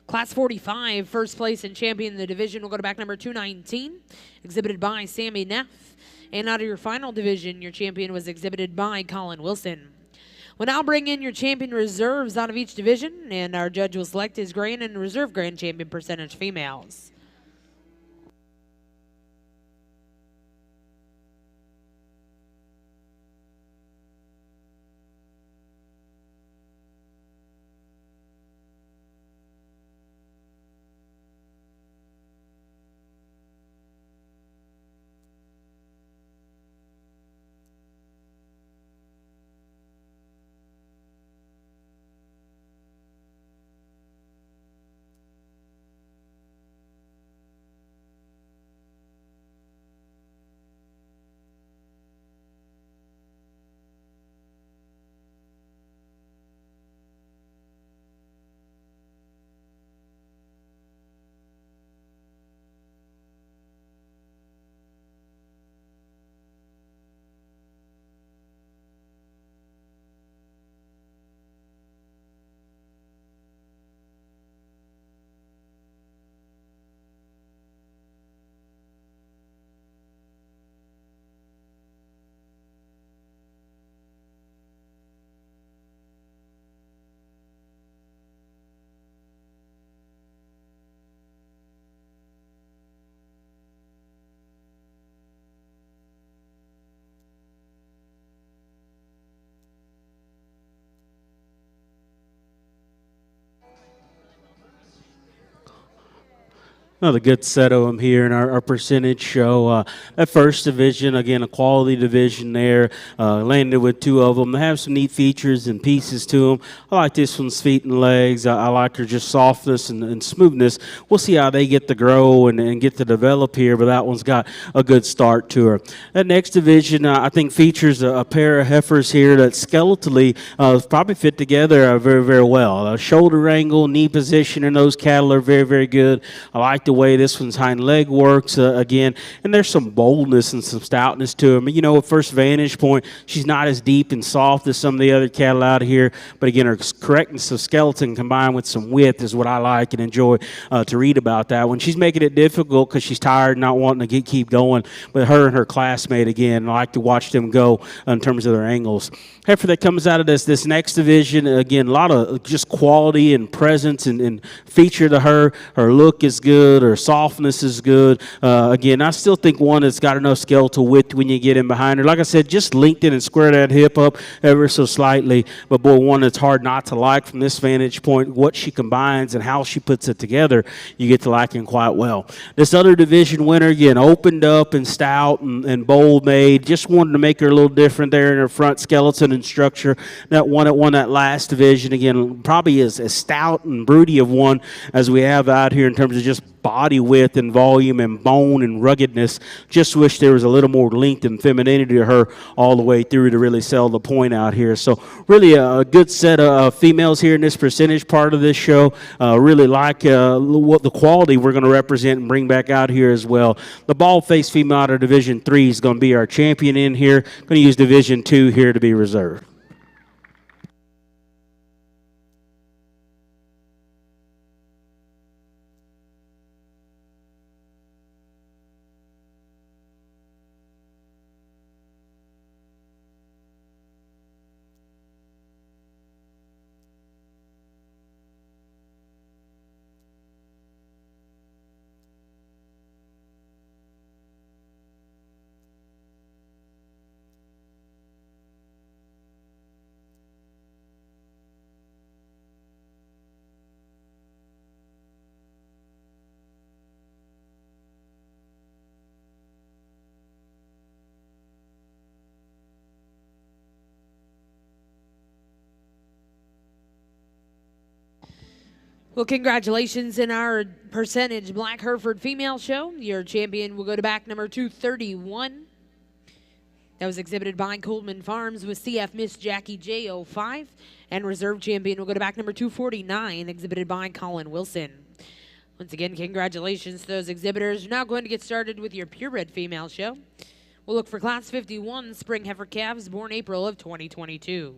Class 45, first place and champion in the division will go to back number 219, exhibited by Sammy Neff. And out of your final division, your champion was exhibited by Colin Wilson. We'll now bring in your champion reserves out of each division, and our judge will select his grand and reserve grand champion percentage females. Another good set of them here in our percentage show. That first division, again, a quality division there. Landed with 2 of them. They have some neat features and pieces to them. I like this one's feet and legs. I like her just softness and smoothness. We'll see how they get to grow and get to develop here, but that one's got a good start to her. That next division, I think, features a pair of heifers here that skeletally probably fit together very, very well. Shoulder angle, knee position in those cattle are very, very good. I like the way this one's hind leg works again, and there's some boldness and some stoutness to him. At first vantage point, she's not as deep and soft as some of the other cattle out here, but again, her correctness of skeleton combined with some width is what I like and enjoy to read about that one. She's making it difficult because she's tired, not wanting to keep going, but her and her classmate, again, I like to watch them go in terms of their angles. Heifer that comes out of this next division, again, a lot of just quality and presence and feature to her. Her look is good. good. Her softness is good. Again, I still think one that's got enough skeletal width when you get in behind her. Like I said, just lengthen and square that hip up ever so slightly. But boy, one that's hard not to like from this vantage point. What she combines and how she puts it together, you get to liking quite well. This other division winner, again, opened up and stout and bold made. Just wanted to make her a little different there in her front skeleton and structure. That one that won that last division, again, probably as stout and broody of one as we have out here in terms of just body width and volume and bone and ruggedness. Just wish there was a little more length and femininity to her all the way through to really sell the point out here. So really a good set of females here in this percentage part of this show. Really like what the quality we're going to represent and bring back out here as well. The bald-faced female out of Division 3 is going to be our champion in here. Going to use Division 2 here to be reserved. Well, congratulations in our percentage Black Hereford female show. Your champion will go to back number 231. That was exhibited by Coleman Farms with CF Miss Jackie J05. And reserve champion will go to back number 249, exhibited by Colin Wilson. Once again, congratulations to those exhibitors. You're now going to get started with your purebred female show. We'll look for Class 51 spring heifer calves born April of 2022.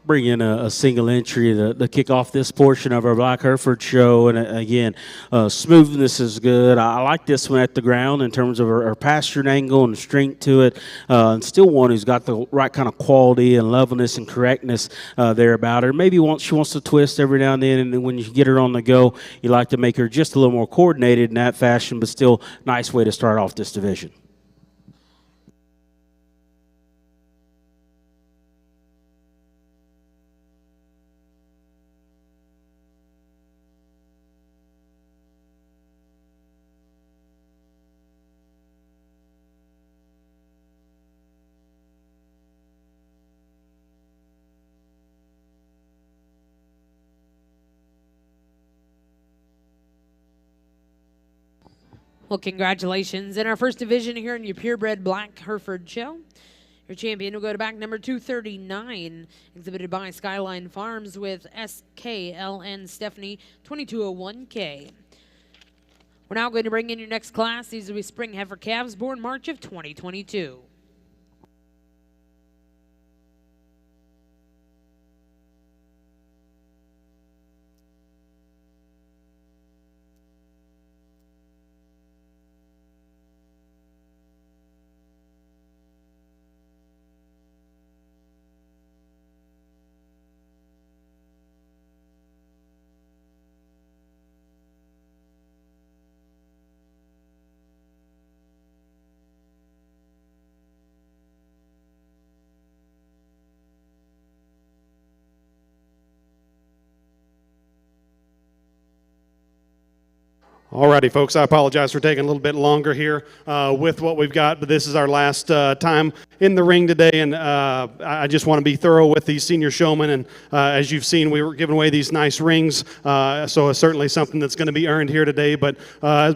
Bring in a single entry to kick off this portion of our Black Hereford show. And again, smoothness is good. I like this one at the ground in terms of her pastured angle and strength to it. And still one who's got the right kind of quality and levelness and correctness there about her. Maybe she wants to twist every now and then, and when you get her on the go, you like to make her just a little more coordinated in that fashion, but still nice way to start off this division. Well, congratulations. In our first division here in your purebred Black Hereford show, your champion will go to back number 239, exhibited by Skyline Farms with SKLN Stephanie 2201K. We're now going to bring in your next class. These will be spring heifer calves born March of 2022. Alrighty, folks, I apologize for taking a little bit longer here with what we've got, but this is our last time in the ring today, and I just want to be thorough with these senior showmen, and as you've seen, we were giving away these nice rings, so it's certainly something that's going to be earned here today, but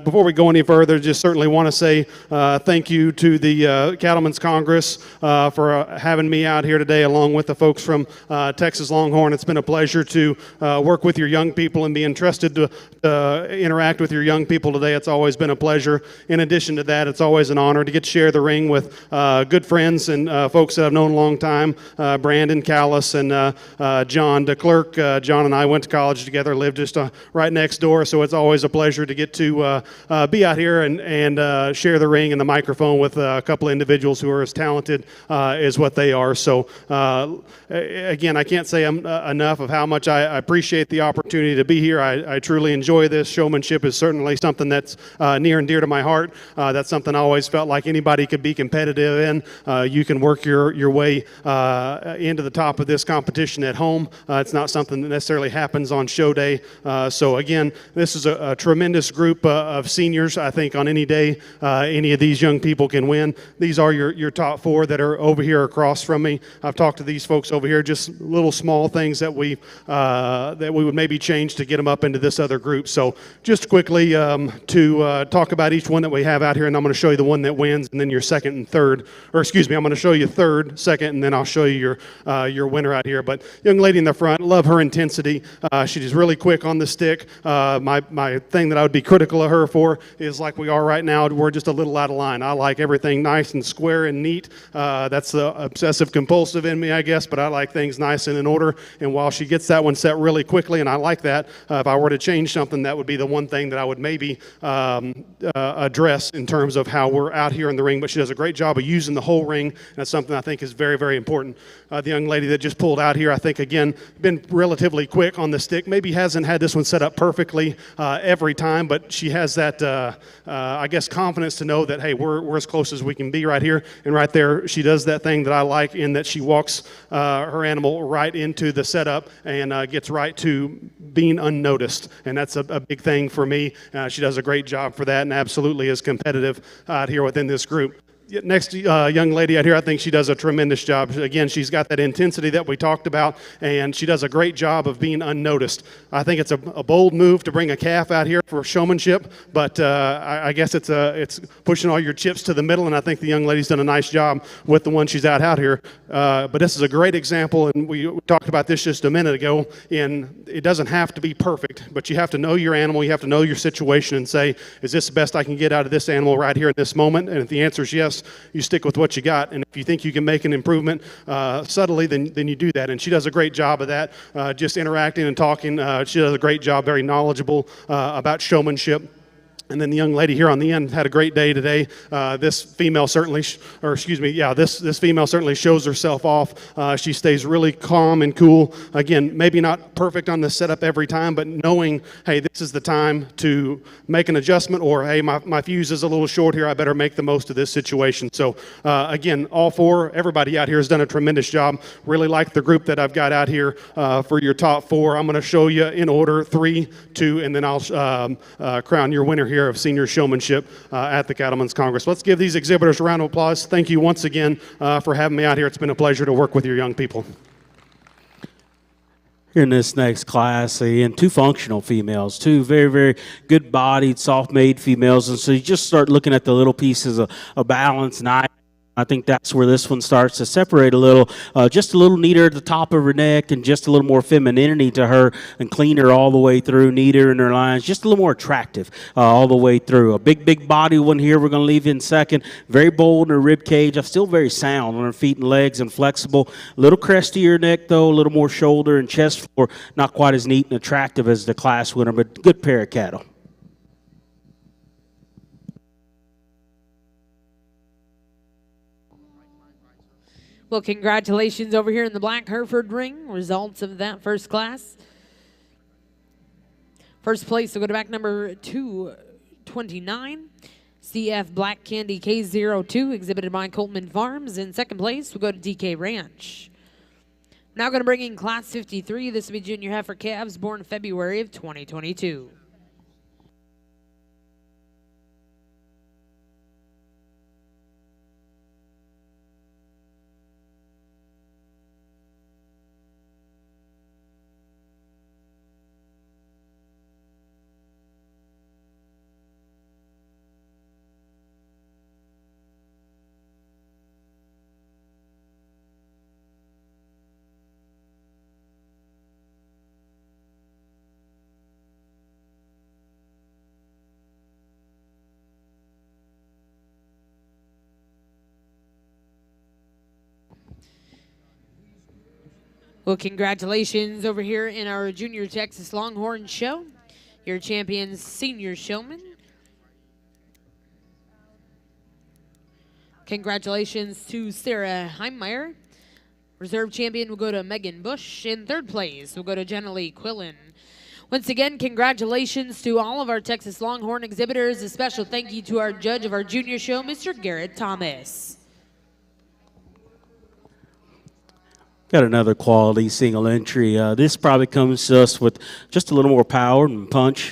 before we go any further, just certainly want to say thank you to the Cattlemen's Congress for having me out here today, along with the folks from Texas Longhorn. It's been a pleasure to work with your young people and be entrusted to interact with your young people today. It's always been a pleasure. In addition to that, it's always an honor to get to share the ring with good friends and folks that I've known a long time, Brandon Callis and John DeClerc. John and I went to college together, lived just right next door, so it's always a pleasure to get to be out here and share the ring and the microphone with a couple of individuals who are as talented as what they are. So again, I can't say enough of how much I appreciate the opportunity to be here. I truly enjoy this. Showmanship is certainly something that's near and dear to my heart. That's something I always felt like anybody could be competitive in. You can work your way into the top of this competition at home. It's not something that necessarily happens on show day. So again, this is a tremendous group of seniors. I think on any day, any of these young people can win. These are your top four that are over here across from me. I've talked to these folks over here, just little small things that we would maybe change to get them up into this other group. So just quickly to talk about each one that we have out here, and I'm going to show you the one that wins, and then your second and third, or excuse me, I'm going to show you third, second, and then I'll show you your winner out here. But young lady in the front, love her intensity. She's really quick on the stick. My thing that I would be critical of her for is like we are right now, we're just a little out of line. I like everything nice and square and neat. That's the obsessive compulsive in me, I guess, but I like things nice and in order. And while she gets that one set really quickly, and I like that, if I were to change something, that would be the one thing that I would maybe address in terms of how we're out here in the ring. But she does a great job of using the whole ring, and that's something I think is very, very important. The young lady that just pulled out here, I think, again, been relatively quick on the stick. Maybe hasn't had this one set up perfectly every time, but she has that, I guess, confidence to know that, hey, we're as close as we can be right here. And right there, she does that thing that I like in that she walks her animal right into the setup and gets right to being unnoticed. And that's a big thing for me. She does a great job for that and absolutely is competitive out here within this group. Next young lady out here, I think she does a tremendous job. Again, she's got that intensity that we talked about, and she does a great job of being unnoticed. I think it's a bold move to bring a calf out here for showmanship, but I guess it's pushing all your chips to the middle, and I think the young lady's done a nice job with the one she's out here. But this is a great example, and we talked about this just a minute ago, and it doesn't have to be perfect, but you have to know your animal, you have to know your situation and say, is this the best I can get out of this animal right here in this moment? And if the answer is yes, you stick with what you got, and if you think you can make an improvement subtly, then you do that. And she does a great job of that, just interacting and talking. She does a great job, very knowledgeable about showmanship. And then the young lady here on the end had a great day today. This female certainly, this female certainly shows herself off. She stays really calm and cool. Again, maybe not perfect on the setup every time, but knowing, hey, this is the time to make an adjustment, or hey, my fuse is a little short here. I better make the most of this situation. So again, all four, everybody out here has done a tremendous job. Really like the group that I've got out here for your top four. I'm going to show you in order 3, 2, and then I'll crown your winner here of senior showmanship at the Cattlemen's Congress. Let's give these exhibitors a round of applause. Thank you once again for having me out here. It's been a pleasure to work with your young people. Here in this next class, and two functional females, two very, very good-bodied, soft-made females, and so you just start looking at the little pieces of balance and I think that's where this one starts to separate a little, just a little neater at the top of her neck and just a little more femininity to her and cleaner all the way through, neater in her lines, just a little more attractive all the way through. A big body one here we're going to leave in second. Very bold in her rib cage, still very sound on her feet and legs and flexible. A little crestier neck though, a little more shoulder and chest floor. Not quite as neat and attractive as the class winner, but good pair of cattle. Well, congratulations over here in the black Hereford ring. Results of that first class. First place will go to back number 229. CF Black Candy K02, exhibited by Coleman Farms. In second place, we'll go to DK Ranch. Now going to bring in class 53. This will be junior heifer calves born February of 2022. Well, congratulations over here in our Junior Texas Longhorn show. Your champions, Senior Showman. Congratulations to Sarah Heimmeyer. Reserve champion will go to Megan Bush. In third place will go to Jenna Lee Quillen. Once again, congratulations to all of our Texas Longhorn exhibitors. A special thank you to our judge of our junior show, Mr. Garrett Thomas. Got another quality single entry. This probably comes to us with just a little more power and punch.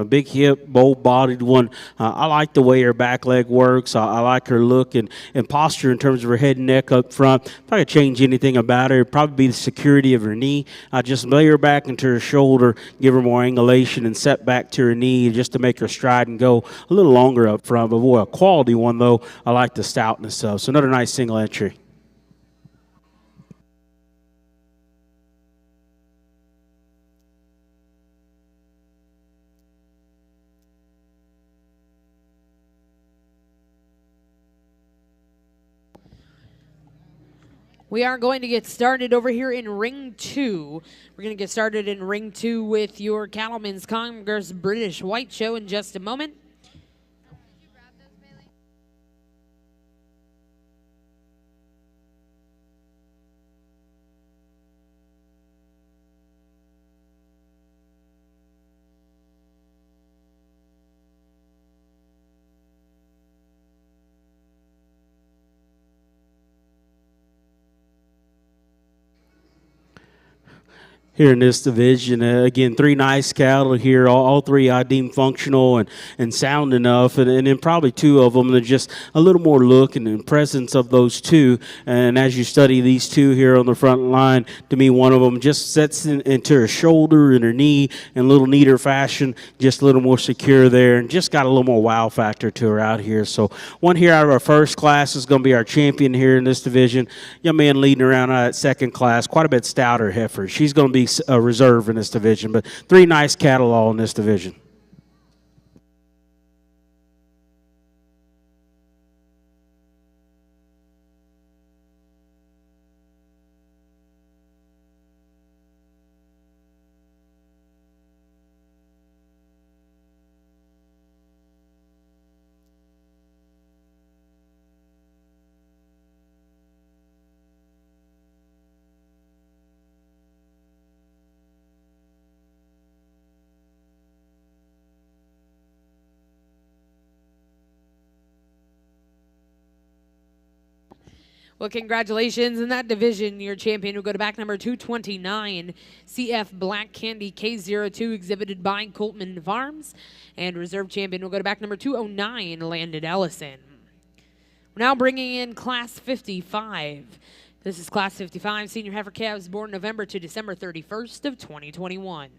Big hip, bold-bodied one. I like the way her back leg works. I like her look and posture in terms of her head and neck up front. If I could change anything about her, it'd probably be the security of her knee. I just lay her back into her shoulder, give her more angulation, and set back to her knee just to make her stride and go a little longer up front. But boy, a quality one, though. I like the stoutness of. So another nice single entry. We are going to get started over here in Ring 2. We're going to get started in Ring 2 with your Cattlemen's Congress British White Show in just a moment. Here in this division, again, three nice cattle here. All three I deem functional and sound enough, and then probably two of them that just a little more look and presence of those two. And as you study these two here on the front line, to me, one of them just sets into her shoulder and her knee in a little neater fashion, just a little more secure there, and just got a little more wow factor to her out here. So one here out of our first class is going to be our champion here in this division. Young man leading around out at second class, quite a bit stouter heifer. She's going to be a reserve in this division, but three nice cattle all in this division. Well, congratulations in that division. Your champion will go to back number 229, CF Black Candy K02, exhibited by Coltman Farms. And reserve champion will go to back number 209, Landon Ellison. We're now bringing in Class 55. This is Class 55, Senior Heifer calves born November to December 31st of 2021.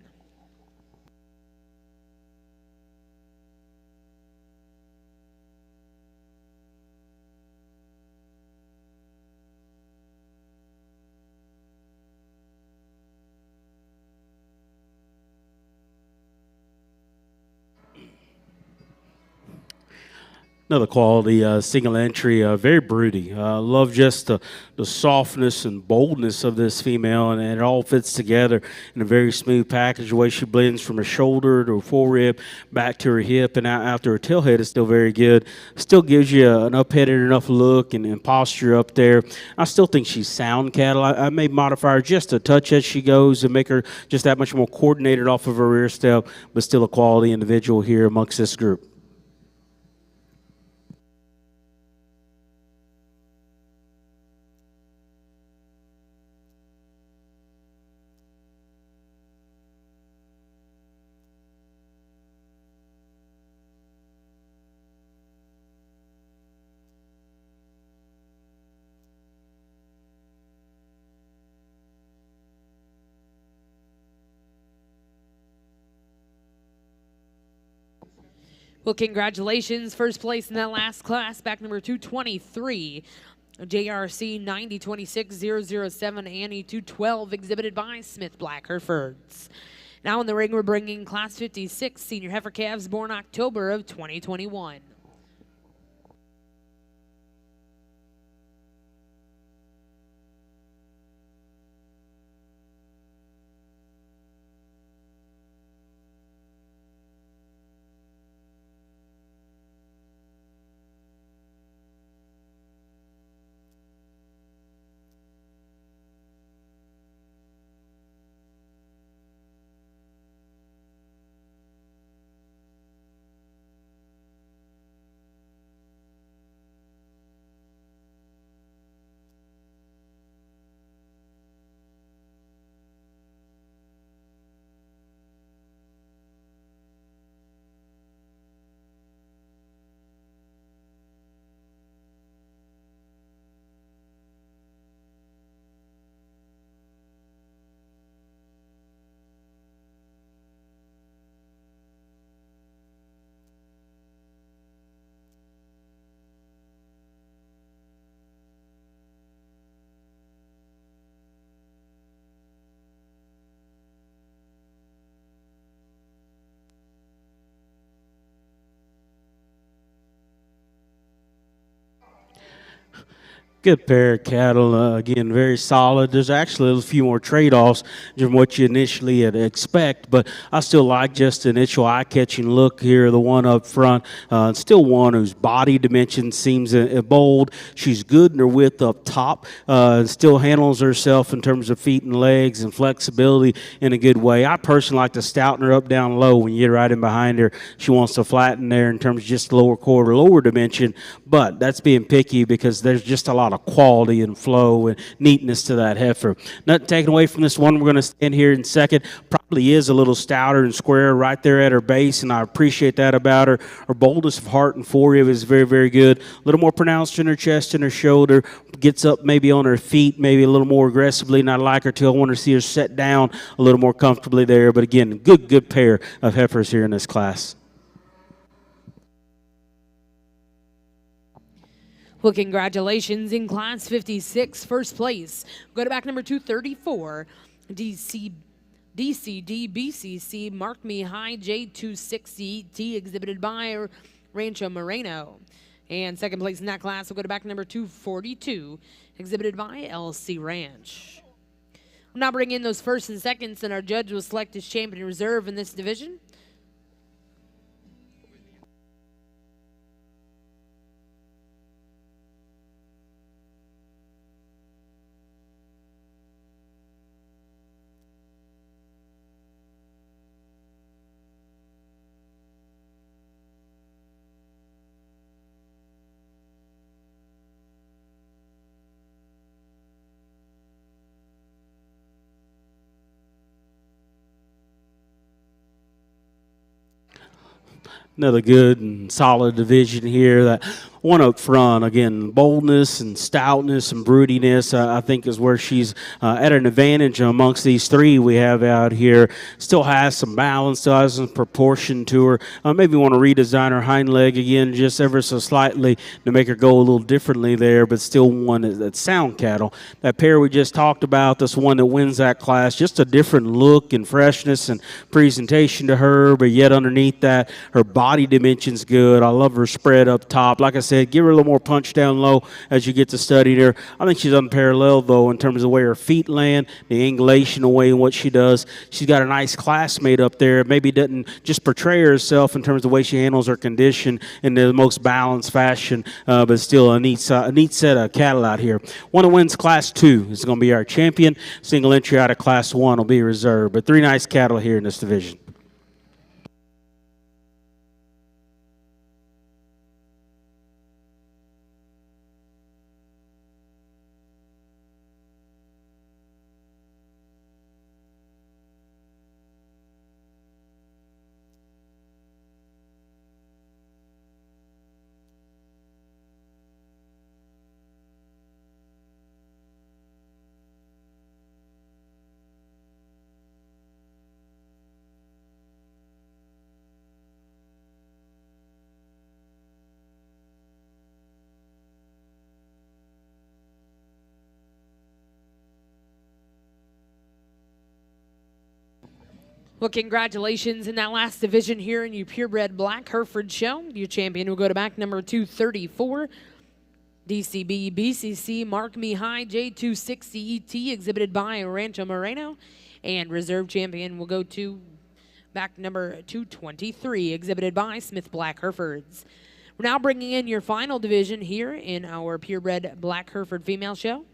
Another quality single entry, very broody. Love just the softness and boldness of this female, and it all fits together in a very smooth package. The way she blends from her shoulder to her forerib, back to her hip, and out to her tail head is still very good. Still gives you an up-headed enough look and posture up there. I still think she's sound cattle. I may modify her just a touch as she goes and make her just that much more coordinated off of her rear step, but still a quality individual here amongst this group. Well, congratulations. First place in that last class, back number 223, JRC 9026007, Annie 212, exhibited by Smith Black Herefords. Now in the ring, we're bringing Class 56, Senior Heifer calves born October of 2021. Good pair of cattle. Again, very solid. There's actually a few more trade-offs than what you initially had expect, but I still like just the initial eye-catching look here. The one up front, still one whose body dimension seems bold. She's good in her width up top. Still handles herself in terms of feet and legs and flexibility in a good way. I personally like to stouten her up down low when you get right in behind her. She wants to flatten there in terms of just lower quarter, lower dimension, but that's being picky because there's just a lot of quality and flow and neatness to that heifer. Nothing taken away from this one. We're going to stand here in second. Probably is a little stouter and square right there at her base, and I appreciate that about her. Her boldness of heart and forerib is very, very good. A little more pronounced in her chest and her shoulder. Gets up maybe on her feet, maybe a little more aggressively, and I like her too. I want to see her set down a little more comfortably there. But again, good pair of heifers here in this class. Well, congratulations in Class 56, first place. Go to back number 234, DCDBCC, Mark Me High J260T, exhibited by Rancho Moreno. And second place in that class will go to back number 242, exhibited by LC Ranch. We'll now bring in those first and seconds, and our judge will select his champion reserve in this division. Another good and solid division here. That one up front, again, boldness and stoutness and broodiness, I think is where she's at an advantage amongst these three we have out here. Still has some balance, still has some proportion to her. Maybe want to redesign her hind leg again just ever so slightly to make her go a little differently there, but still one that's sound cattle. That pair we just talked about, this one that wins that class, just a different look and freshness and presentation to her, but yet underneath that, her body dimension's good. I love her spread up top. Like I said, give her a little more punch down low as you get to study her. I think she's unparalleled, though, in terms of the way her feet land, the angulation away and what she does. She's got a nice classmate up there. Maybe doesn't just portray herself in terms of the way she handles her condition in the most balanced fashion, but still a neat set of cattle out here. One that wins Class 2 is going to be our champion. Single entry out of Class 1 will be reserved. But three nice cattle here in this division. Well, congratulations in that last division here in your Purebred Black Hereford show. Your champion will go to back number 234, DCB BCC Mark Me High J260ET, exhibited by Rancho Moreno. And reserve champion will go to back number 223, exhibited by Smith Black Herefords. We're now bringing in your final division here in our Purebred Black Hereford female show.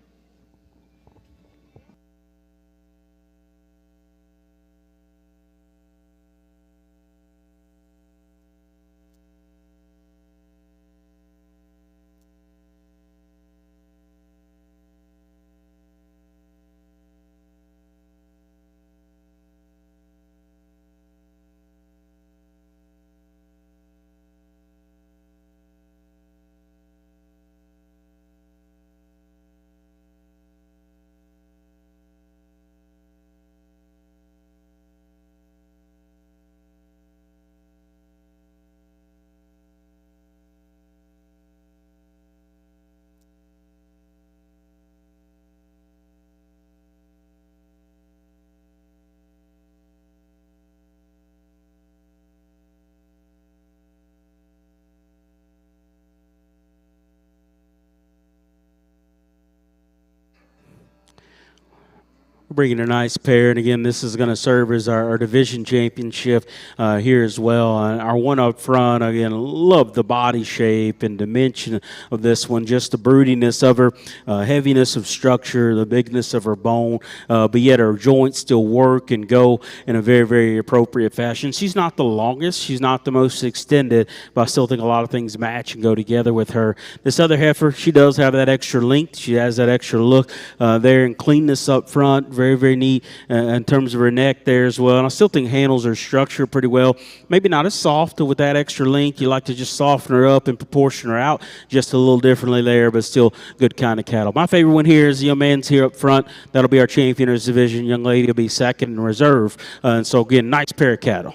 bringing a nice pair, and again, this is going to serve as our division championship here as well. Our one up front, again, love the body shape and dimension of this one, just the broodiness of her, heaviness of structure, the bigness of her bone, but yet her joints still work and go in a very, very appropriate fashion. She's not the longest, she's not the most extended, but I still think a lot of things match and go together with her. This other heifer, she does have that extra length, she has that extra look there and cleanness up front. Very, very neat in terms of her neck there as well. And I still think handles her structure pretty well. Maybe not as soft with that extra length. You like to just soften her up and proportion her out just a little differently there, but still good kind of cattle. My favorite one here is the young man's here up front. That'll be our champion of this division. Young lady will be second in reserve. And so, again, nice pair of cattle.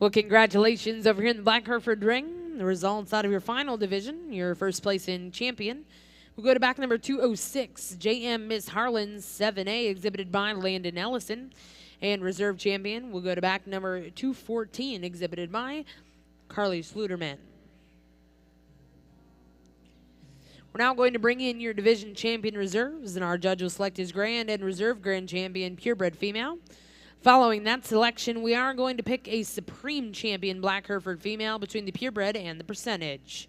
Well, congratulations over here in the Black Hereford ring. The results out of your final division, your first place in champion. We'll go to back number 206, JM Miss Harlan 7A, exhibited by Landon Ellison. And reserve champion, we'll go to back number 214, exhibited by Carly Sluderman. We're now going to bring in your division champion reserves, and our judge will select his grand and reserve grand champion purebred female. Following that selection, we are going to pick a Supreme Champion Black Hereford female between the purebred and the percentage.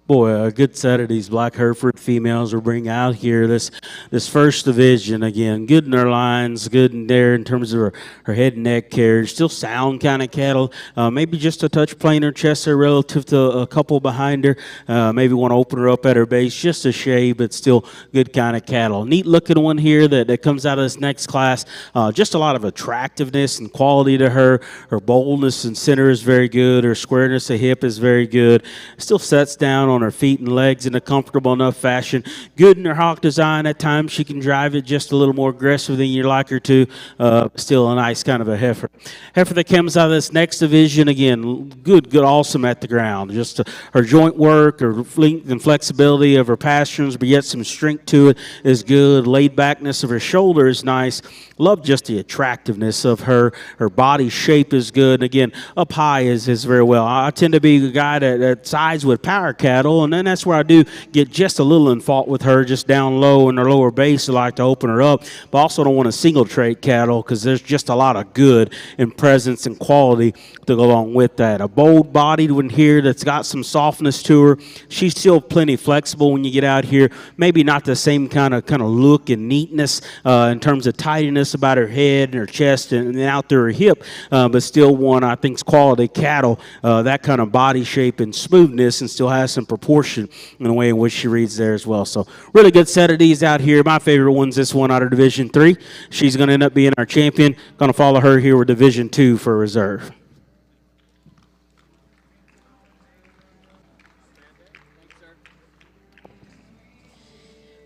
Boy, a good set of these Black Hereford females we're bringing out here. This first division, again, good in their lines, good in there in terms of her head and neck carriage. Still sound kind of cattle. Maybe just a touch plainer chest there relative to a couple behind her. Maybe want to open her up at her base just a shade, but still good kind of cattle. Neat looking one here that comes out of this next class. Just a lot of attractiveness and quality to her. Her boldness and center is very good. Her squareness of hip is very good. Still sets down on her feet and legs in a comfortable enough fashion. Good in her hawk design. At times she can drive it just a little more aggressive than you like her to. Still a nice kind of a heifer. Heifer that comes out of this next division, again, good, awesome at the ground. Just her joint work, her length and flexibility of her pasterns, but yet some strength to it is good. Laid backness of her shoulder is nice. Love just the attractiveness of her. Her body shape is good. And again, up high is very well. I tend to be a guy that sides with power cattle, and then that's where I do get just a little in fault with her, just down low in her lower base. I like to open her up, but also don't want a single trait cattle because there's just a lot of good and presence and quality to go along with that. A bold-bodied one here that's got some softness to her. She's still plenty flexible when you get out here. Maybe not the same kind of look and neatness in terms of tidiness about her head and her chest and out through her hip, but still one I think's quality cattle. That kind of body shape and smoothness, and still has some proportion in the way in which she reads there as well. So really good set of these out here. My favorite one's this one out of Division 3. She's going to end up being our champion. Going to follow her here with Division 2 for reserve.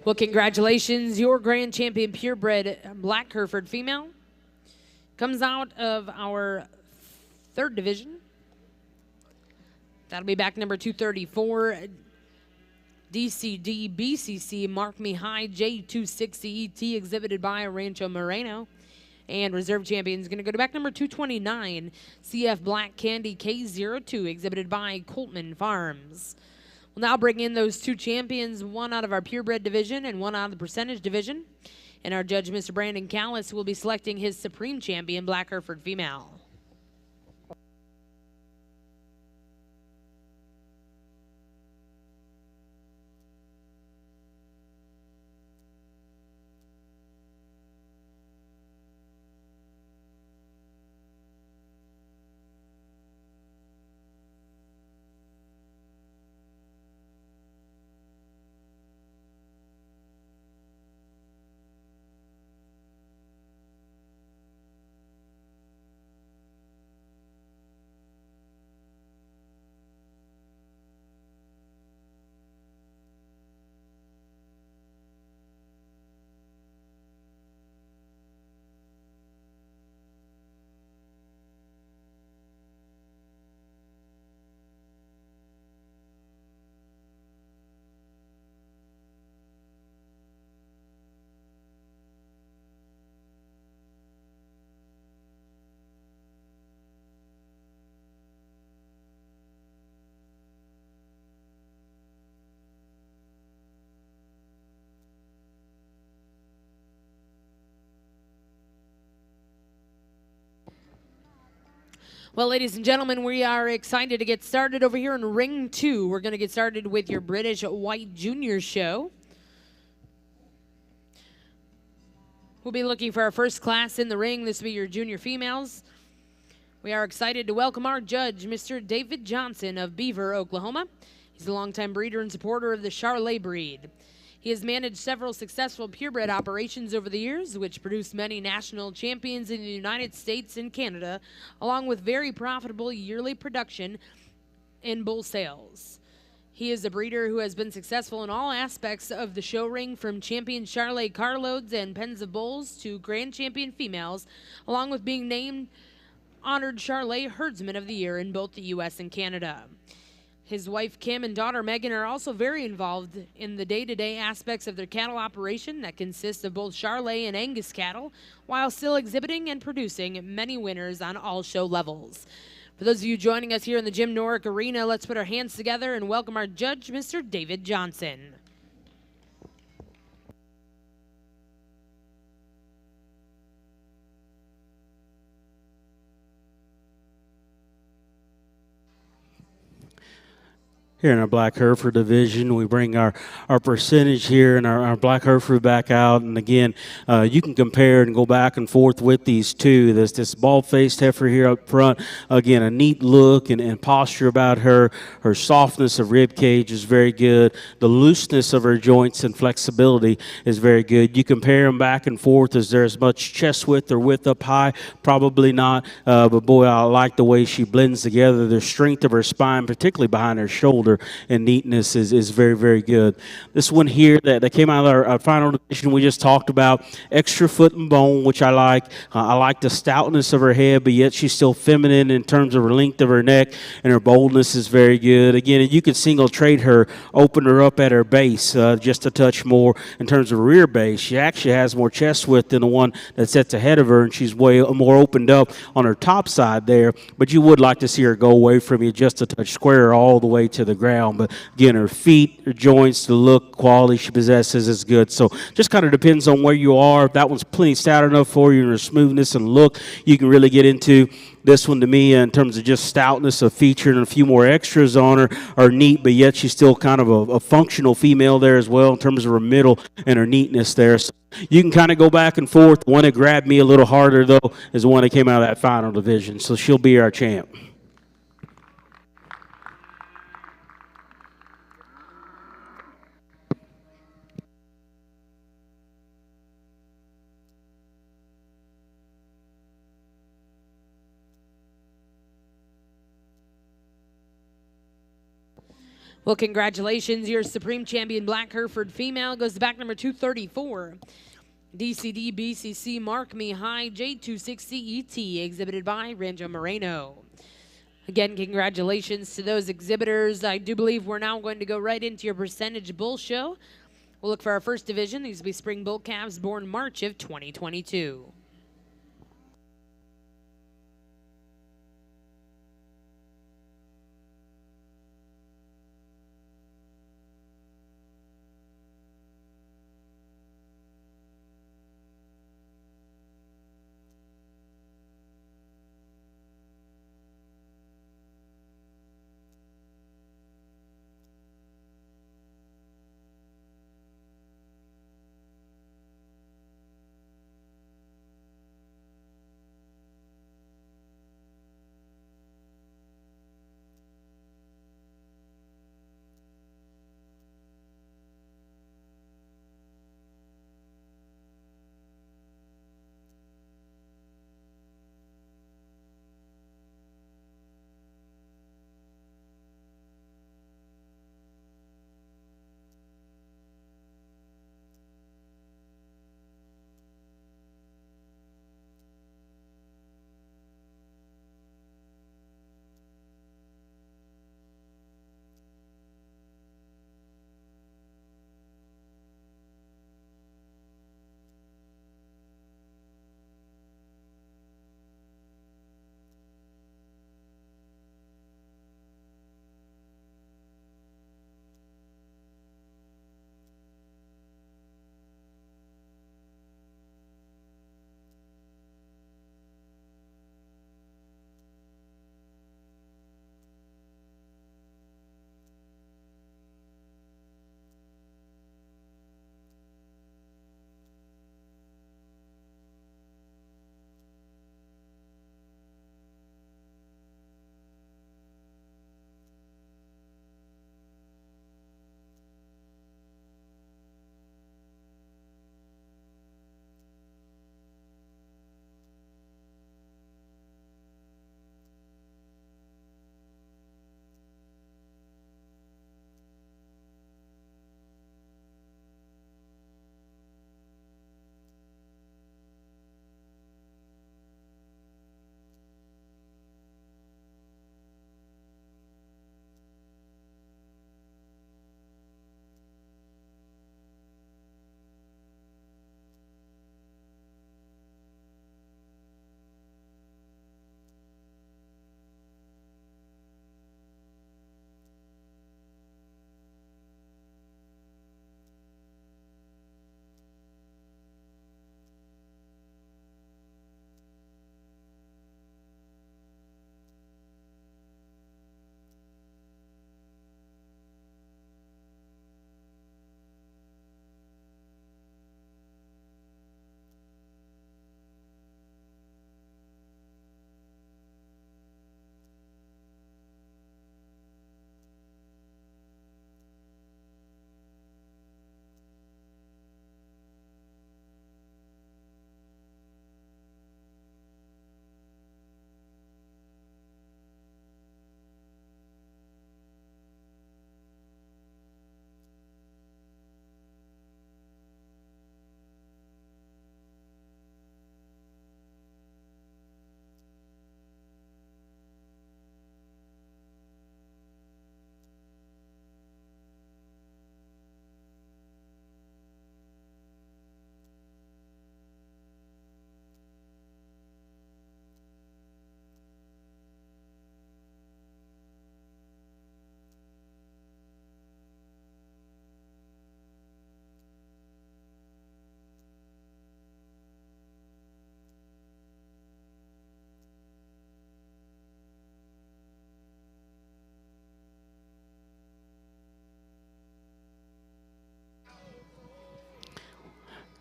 Well, congratulations. Your grand champion purebred Black Hereford female comes out of our third division. That'll be back number 234, DCD BCC Mark Me High J260 ET, exhibited by Rancho Moreno. And reserve champion is going to go to back number 229, CF Black Candy K02, exhibited by Coltman Farms. We'll now bring in those two champions, one out of our purebred division and one out of the percentage division. And our judge, Mr. Brandon Callis, will be selecting his supreme champion, Black Hereford female. Well, ladies and gentlemen, we are excited to get started over here in Ring 2. We're going to get started with your British White Junior show. We'll be looking for our first class in the ring. This will be your junior females. We are excited to welcome our judge, Mr. David Johnson of Beaver, Oklahoma. He's a longtime breeder and supporter of the Charolais breed. He has managed several successful purebred operations over the years, which produced many national champions in the United States and Canada, along with very profitable yearly production in bull sales. He is a breeder who has been successful in all aspects of the show ring, from champion Charolais carloads and pens of bulls to grand champion females, along with being named honored Charolais herdsman of the year in both the U.S. and Canada. His wife, Kim, and daughter, Megan, are also very involved in the day-to-day aspects of their cattle operation that consists of both Charolais and Angus cattle, while still exhibiting and producing many winners on all show levels. For those of you joining us here in the Jim Norick Arena, let's put our hands together and welcome our judge, Mr. David Johnson. Here in our Black Hereford division, we bring our percentage here and our Black Hereford back out. And again, you can compare and go back and forth with these two. There's this bald-faced heifer here up front. Again, a neat look and posture about her. Her softness of rib cage is very good. The looseness of her joints and flexibility is very good. You compare them back and forth. Is there as much chest width or width up high? Probably not. But boy, I like the way she blends together. The strength of her spine, particularly behind her shoulder, and neatness is very, very good. This one here that came out of our final division we just talked about, extra foot and bone, which I like. I like the stoutness of her head, but yet she's still feminine in terms of her length of her neck, and her boldness is very good. Again, you could single trade her, open her up at her base just a touch more in terms of rear base. She actually has more chest width than the one that sits ahead of her, and she's way more opened up on her top side there, but you would like to see her go away from you just a touch, square her all the way to the ground. But again, her feet, her joints, the look, quality she possesses is good. So just kind of depends on where you are. If that one's plenty stout enough for you, and her smoothness and look, you can really get into. This one to me, in terms of just stoutness of feature and a few more extras on her, are neat, but yet she's still kind of a functional female there as well in terms of her middle and her neatness there. So you can kind of go back and forth. The one that grabbed me a little harder, though, is the one that came out of that final division. So she'll be our champ. Well, congratulations. Your Supreme Champion Black Hereford female goes to back number 234. DCD BCC Mark Me High J260ET, exhibited by Ranjo Moreno. Again, congratulations to those exhibitors. I do believe we're now going to go right into your percentage bull show. We'll look for our first division. These will be spring bull calves born March of 2022.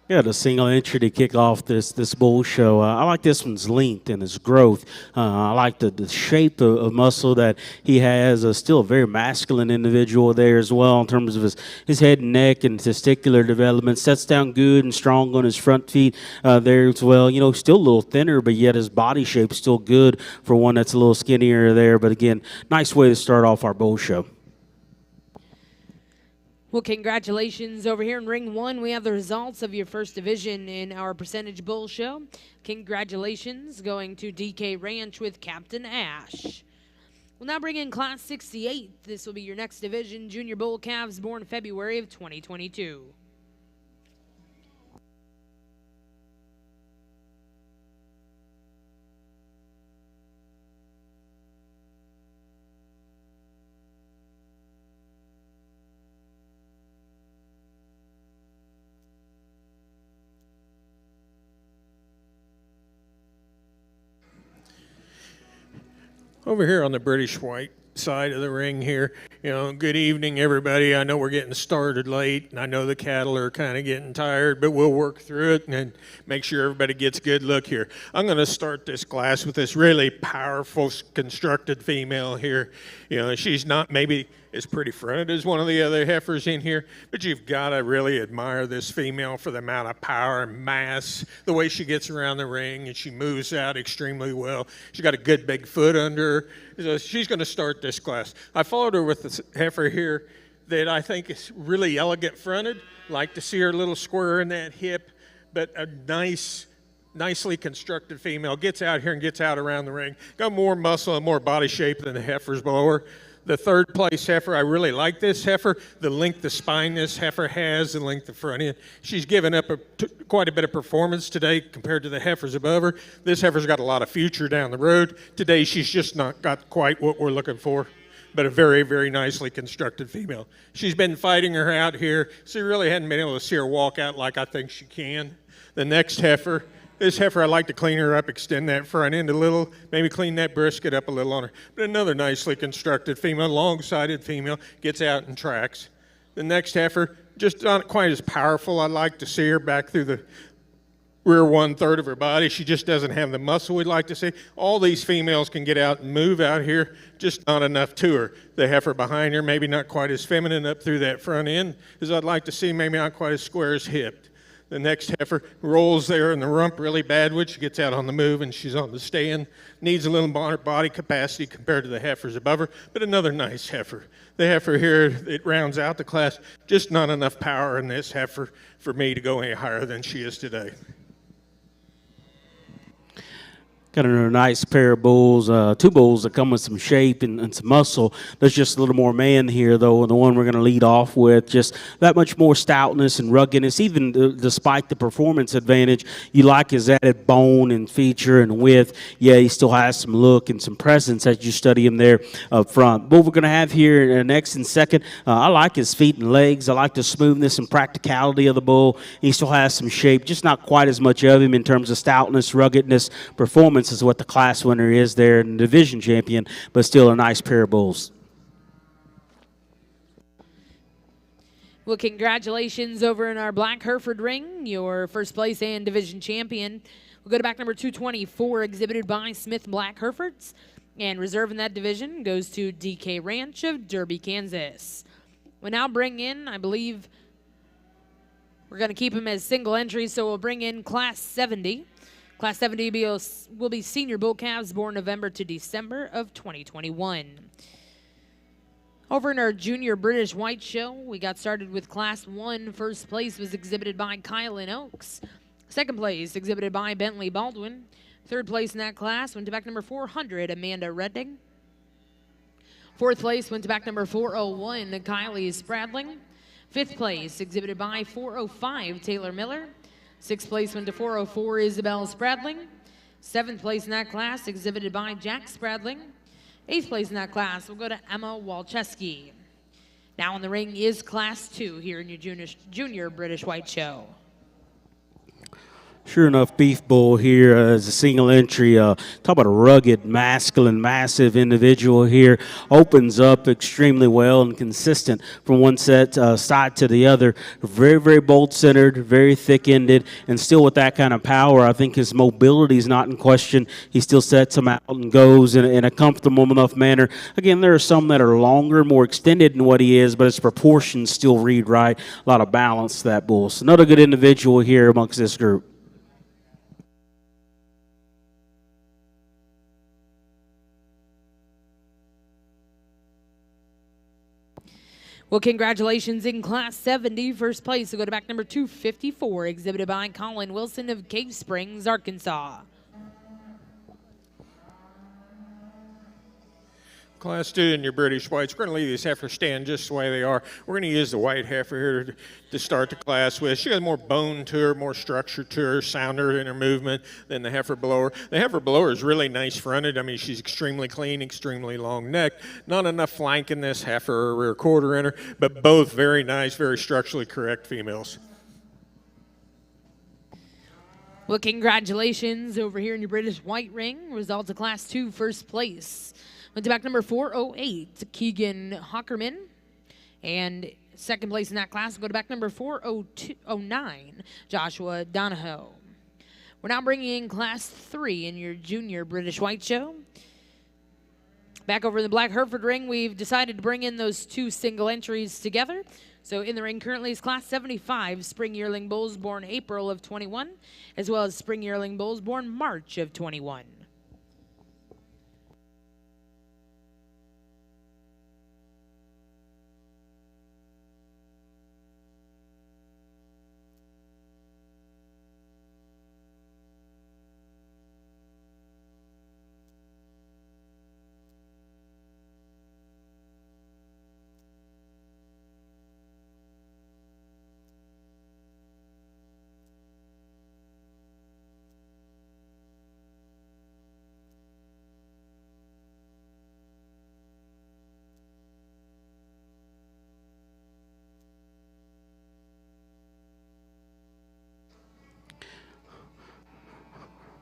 Yeah, the single entry to kick off this bull show. I like this one's length and his growth. I like the shape of muscle that he has. Still a very masculine individual there as well in terms of his head and neck and testicular development. Sets down good and strong on his front feet there as well. You know, still a little thinner, but yet his body shape's still good for one that's a little skinnier there. But again, nice way to start off our bull show. Well, congratulations over here in Ring 1. We have the results of your first division in our percentage bull show. Congratulations going to DK Ranch with Captain Ash. We'll now bring in Class 68. This will be your next division, Junior Bull Calves born February of 2022. Over here on the British White side of the ring here, good evening, everybody. I know we're getting started late, and I know the cattle are kind of getting tired, but we'll work through it and make sure everybody gets a good look here. I'm going to start this class with this really powerful, constructed female here. She's not maybe as pretty fronted as one of the other heifers in here, but you've got to really admire this female for the amount of power and mass, the way she gets around the ring, and she moves out extremely well. She's got a good big foot under her. So she's going to start this class. I followed her with this heifer here that I think is really elegant fronted. Like to see her little square in that hip, but a nicely constructed female. Gets out here and gets out around the ring. Got more muscle and more body shape than the heifers below her. The third place heifer, I really like this heifer. The length of spine this heifer has, the length of front end. She's given up quite a bit of performance today compared to the heifers above her. This heifer's got a lot of future down the road. Today she's just not got quite what we're looking for, but a very, very nicely constructed female. She's been fighting her out here, so you really hadn't been able to see her walk out like I think she can. The next heifer, this heifer, I like to clean her up, extend that front end a little, maybe clean that brisket up a little on her. But another nicely constructed female, long-sided female, gets out and tracks. The next heifer, just not quite as powerful. I like to see her back through the rear 1/3 of her body. She just doesn't have the muscle we'd like to see. All these females can get out and move out here, just not enough to her. The heifer behind her, maybe not quite as feminine up through that front end as I'd like to see, maybe not quite as square as hipped. The next heifer rolls there in the rump really bad, which she gets out on the move and she's on the stand. Needs a little more body capacity compared to the heifers above her, but another nice heifer. The heifer here, it rounds out the class. Just not enough power in this heifer for me to go any higher than she is today. Got a nice pair of bulls, two bulls that come with some shape and some muscle. There's just a little more man here, though, and the one we're going to lead off with. Just that much more stoutness and ruggedness, even despite the performance advantage. You like his added bone and feature and width. Yeah, he still has some look and some presence as you study him there up front. Bull we're going to have here next and second, I like his feet and legs. I like the smoothness and practicality of the bull. He still has some shape, just not quite as much of him in terms of stoutness, ruggedness, performance is what the class winner is there and division champion, but still a nice pair of bulls. Well, congratulations over in our black Hereford ring, your first place and division champion. We'll go to back number 224, exhibited by Smith Black Herefords. And reserve in that division goes to DK Ranch of Derby, Kansas. We'll now bring in, I believe, we're going to keep him as single entry, so we'll bring in Class 70. Class 70 will be senior bull calves born November to December of 2021. Over in our junior British White show, we got started with Class 1. First place was exhibited by Kylan Oaks. Second place exhibited by Bentley Baldwin. Third place in that class went to back number 400, Amanda Redding. Fourth place went to back number 401, Kylie Spradling. Fifth place exhibited by 405, Taylor Miller. Sixth place went to 404, Isabel Spradling. Seventh place in that class exhibited by Jack Spradling. Eighth place in that class will go to Emma Walczewski. Now in the ring is Class 2 here in your junior British White show. Sure enough, Beef Bull here as a single entry. Talk about a rugged, masculine, massive individual here. Opens up extremely well and consistent from one side to the other. Very, very bolt-centered, very thick-ended, and still with that kind of power. I think his mobility is not in question. He still sets them out and goes in a comfortable enough manner. Again, there are some that are longer, more extended than what he is, but his proportions still read right. A lot of balance to that bull. So another good individual here amongst this group. Well, congratulations in Class 70. First place will go to back number 254, exhibited by Colin Wilson of Cave Springs, Arkansas. Class 2 in your British whites. We're going to leave these heifers stand just the way they are. We're going to use the white heifer here to start the class with. She has more bone to her, more structure to her, sounder in her movement than the heifer below her. The heifer below her is really nice fronted. I mean, she's extremely clean, extremely long neck. Not enough flank in this heifer or rear quarter in her, but both very nice, very structurally correct females. Well, congratulations over here in your British white ring. Results of Class 2, first place went to back number 408, Keegan Hockerman. And second place in that class will go to back number 409, Joshua Donahoe. We're now bringing in Class 3 in your junior British White Show. Back over in the black Hereford ring, we've decided to bring in those two single entries together. So in the ring currently is Class 75, Spring Yearling Bulls born April of 21, as well as Spring Yearling Bulls born March of 21.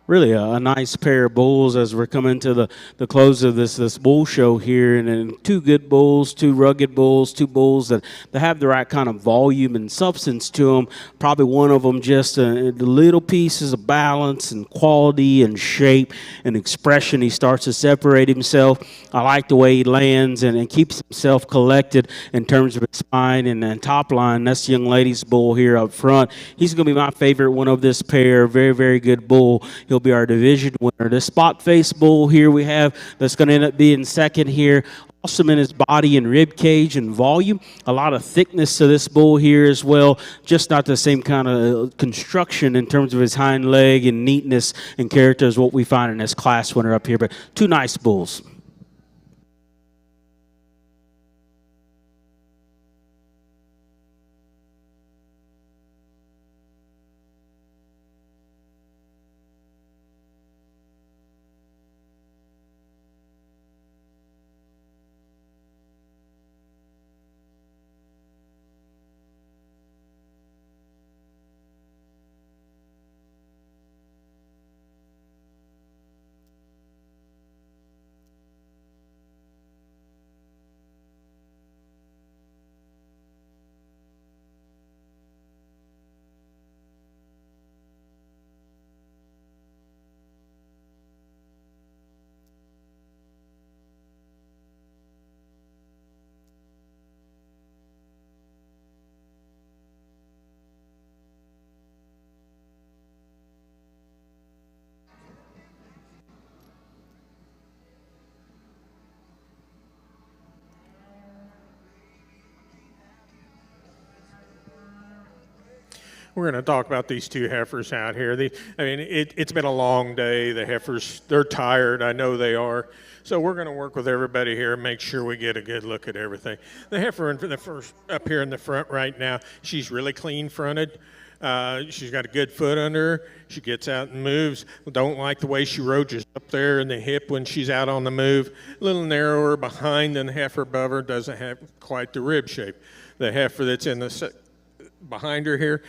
Really a nice pair of bulls as we're coming to the close of this bull show here. And two good bulls, two rugged bulls, two bulls that have the right kind of volume and substance to them. Probably one of them just little pieces of balance and quality and shape and expression. He starts to separate himself. I like the way he lands and keeps himself collected in terms of his spine and then top line. That's the young lady's bull here up front. He's going to be my favorite one of this pair. Very, very good bull. He'll be our division winner. The spot face bull here we have that's going to end up being second here. Awesome in his body and rib cage and volume. A lot of thickness to this bull here as well. Just not the same kind of construction in terms of his hind leg and neatness and character as what we find in this class winner up here. But two nice bulls. We're going to talk about these two heifers out here. It's been a long day. The heifers, they're tired. I know they are. So we're going to work with everybody here and make sure we get a good look at everything. The heifer in the first, up here in the front right now, she's really clean fronted. She's got a good foot under her. She gets out and moves. Don't like the way she roaches up there in the hip when she's out on the move. A little narrower behind than the heifer above her. Doesn't have quite the rib shape. The heifer that's in the behind her here,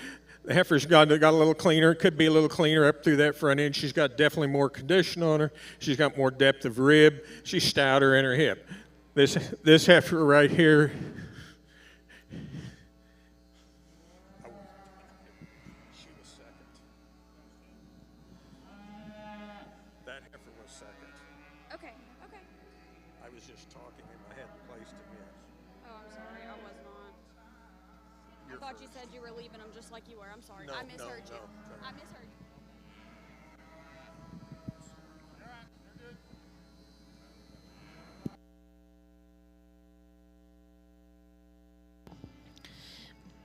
The heifer's got a little cleaner. It could be a little cleaner up through that front end. She's got definitely more condition on her. She's got more depth of rib. She's stouter in her hip. This heifer right here. She was second. That heifer was second. Okay. I was just talking and I hadn't placed him yet. Oh, I'm sorry. I was not. I thought you said you were leaving them just like you were. I'm sorry. No, I misheard no, you. no. I misheard you.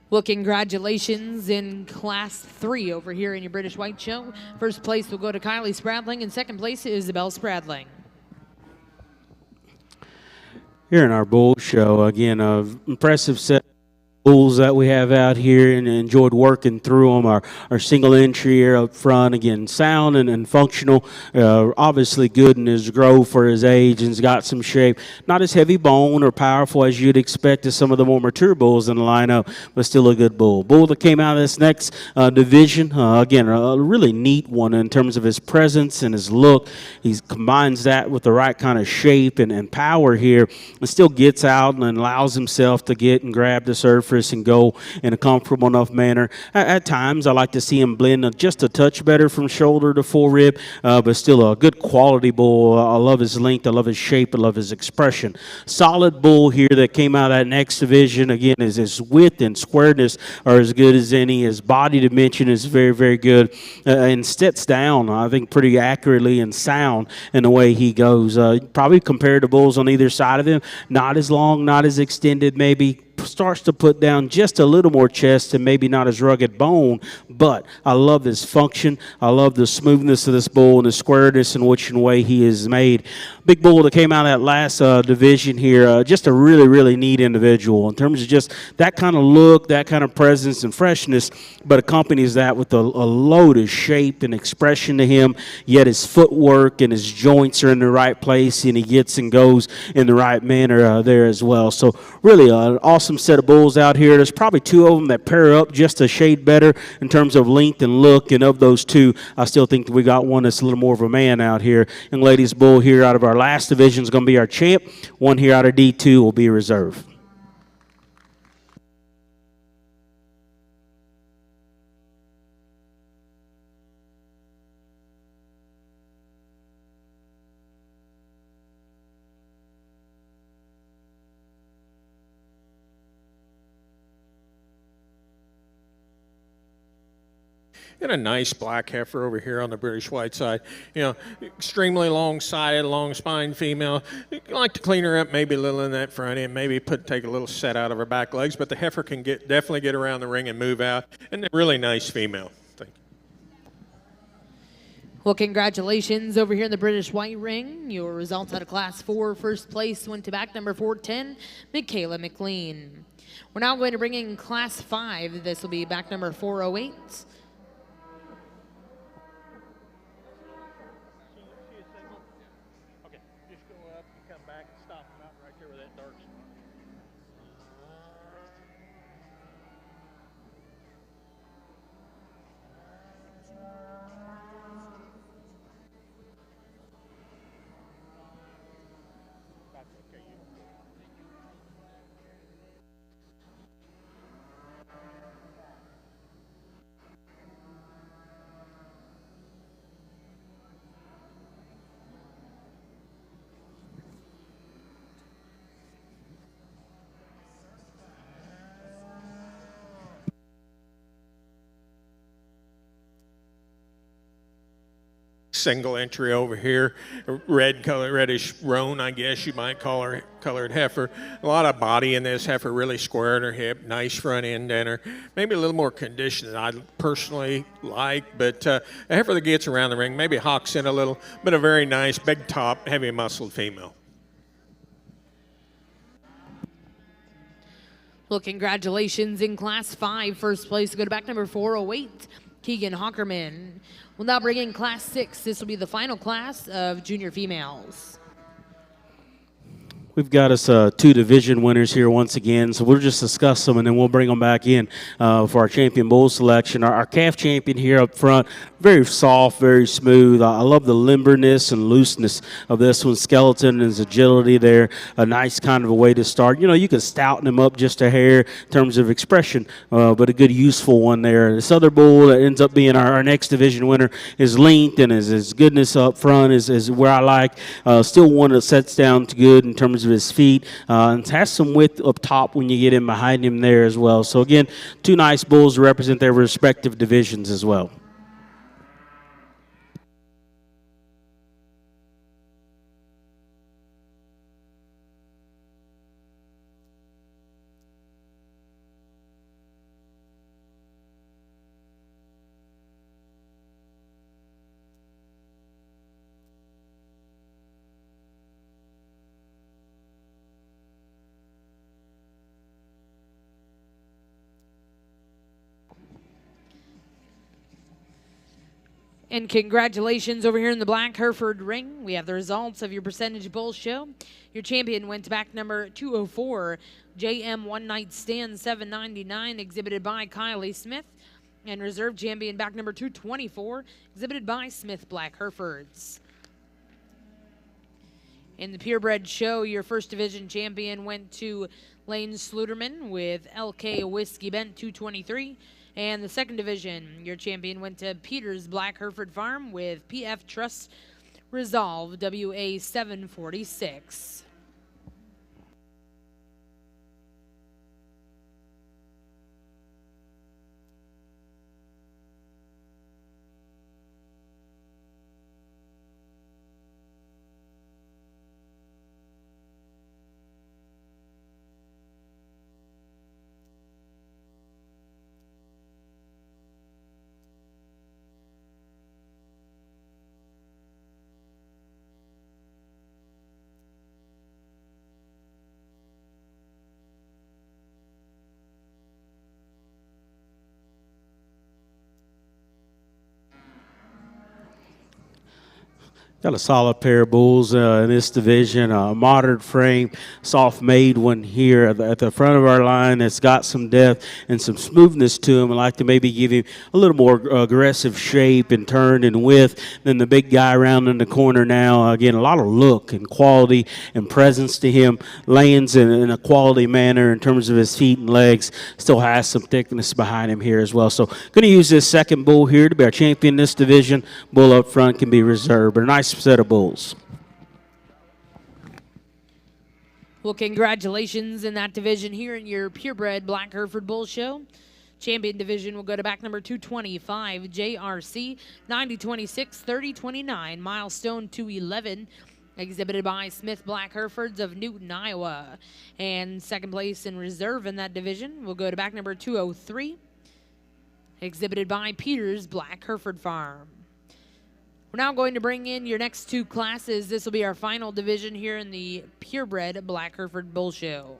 Well, congratulations in Class 3 over here in your British White Show. First place will go to Kylie Spradling, and second place is Isabel Spradling. Here in our bull show, again, impressive set bulls that we have out here, and enjoyed working through them. Our single entry here up front, again, sound and functional, obviously good in his growth for his age, and's got some shape. Not as heavy bone or powerful as you'd expect as some of the more mature bulls in the lineup, but still a good bull. Bull that came out of this next division, again, a really neat one in terms of his presence and his look. He combines that with the right kind of shape and power here, and still gets out and allows himself to get and grab the surface and go in a comfortable enough manner. At times, I like to see him blend just a touch better from shoulder to full rib, but still a good quality bull. I love his length, I love his shape, I love his expression. Solid bull here that came out of that next division. Again, his width and squareness are as good as any. His body dimension is very, very good, and sits down, I think, pretty accurately and sound in the way he goes. Probably compared to bulls on either side of him, not as long, not as extended, maybe starts to put down just a little more chest and maybe not as rugged bone, but I love his function. I love the smoothness of this bull and the squareness in which way he is made. Big bull that came out of that last division here, just a really, really neat individual in terms of just that kind of look, that kind of presence and freshness, but accompanies that with a load of shape and expression to him, yet his footwork and his joints are in the right place, and he gets and goes in the right manner there as well. So really an awesome set of bulls out here. There's probably two of them that pair up just a shade better in terms of length and look, and of those two, I still think that we got one that's a little more of a man out here. Young ladies bull here out of our last division is going to be our champ. One here out of D2 will be reserve. And a nice black heifer over here on the British White side. You know, extremely long-sided, long-spine female. You like to clean her up maybe a little in that front end, maybe take a little set out of her back legs, but the heifer can definitely get around the ring and move out. And a really nice female. Thank you. Well, congratulations over here in the British White Ring. Your results out of Class 4. First place went to back number 410, Michaela McLean. We're now going to bring in Class 5. This will be back number 408. Single entry over here, red color, reddish roan, I guess you might call her, colored heifer. A lot of body in this heifer, really square in her hip, nice front end in her. Maybe a little more condition than I personally like, but a heifer that gets around the ring, maybe hawks in a little, but a very nice, big top, heavy muscled female. Well, congratulations in Class 5. First place, go to back number 408, Keegan Hockerman. We'll now bring in Class 6. This will be the final class of junior females. We've got us 2 division winners here once again, so we'll just discuss them and then we'll bring them back in for our champion bull selection. Our calf champion here up front, very soft, very smooth. I love the limberness and looseness of this one. Skeleton and his agility there, a nice kind of a way to start. You know, you can stouten him up just a hair in terms of expression, but a good useful one there. This other bull that ends up being our next division winner, his length and his goodness up front is where I like. Still one that sets down to good in terms of his feet, and has some width up top when you get in behind him there as well. So again, 2 nice bulls to represent their respective divisions as well. And congratulations over here in the black Hereford ring. We have the results of your percentage bull show. Your champion went to back number 204, JM One Night Stand 799, exhibited by Kylie Smith. And reserve champion back number 224, exhibited by Smith Black Herefords. In the purebred show, your first division champion went to Lane Sluterman with LK Whiskey Bent 223. And the second division, your champion went to Peters Black Hereford Farm with PF Trust Resolve WA 746. Got a solid pair of bulls in this division, a modern frame, soft-made one here at the front of our line that's got some depth and some smoothness to him. I like to maybe give him a little more aggressive shape and turn and width than the big guy around in the corner now. Again, a lot of look and quality and presence to him. Lands in a quality manner in terms of his feet and legs. Still has some thickness behind him here as well. So going to use this second bull here to be our champion in this division. Bull up front can be reserved, but a nice set of bulls. Well, congratulations in that division here in your purebred Black Hereford Bull Show. Champion division will go to back number 225, JRC 9026 3029, milestone 211, exhibited by Smith Black Herefords of Newton, Iowa. And second place in reserve in that division will go to back number 203, exhibited by Peters Black Hereford Farm. We're now going to bring in your next 2 classes. This will be our final division here in the purebred Black Hereford Bull Show.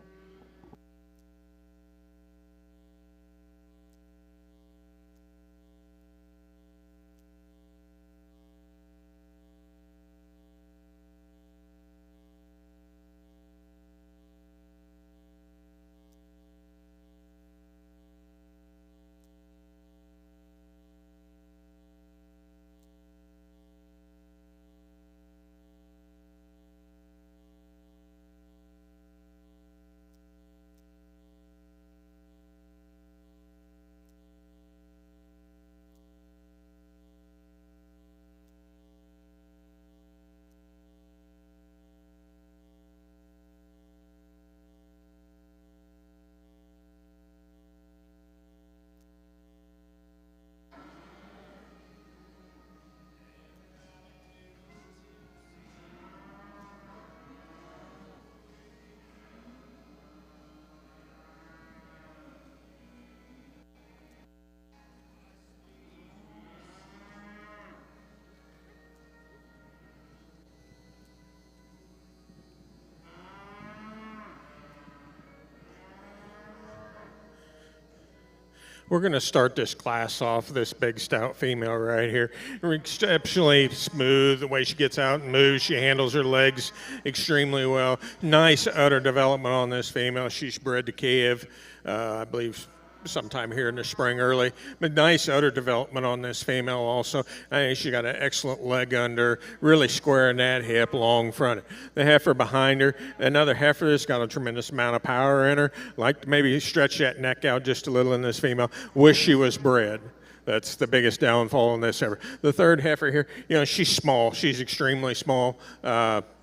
We're going to start this class off, this big stout female right here. Exceptionally smooth, the way she gets out and moves. She handles her legs extremely well. Nice udder development on this female. She's bred to Kiev, I believe, sometime here in the spring early. But nice udder development on this female also. I think she got an excellent leg under, really squaring that hip, long fronted. The heifer behind her, another heifer that's got a tremendous amount of power in her. Like to maybe stretch that neck out just a little in this female. Wish she was bred. That's the biggest downfall in this heifer. The third heifer here, you know, she's small. She's extremely small.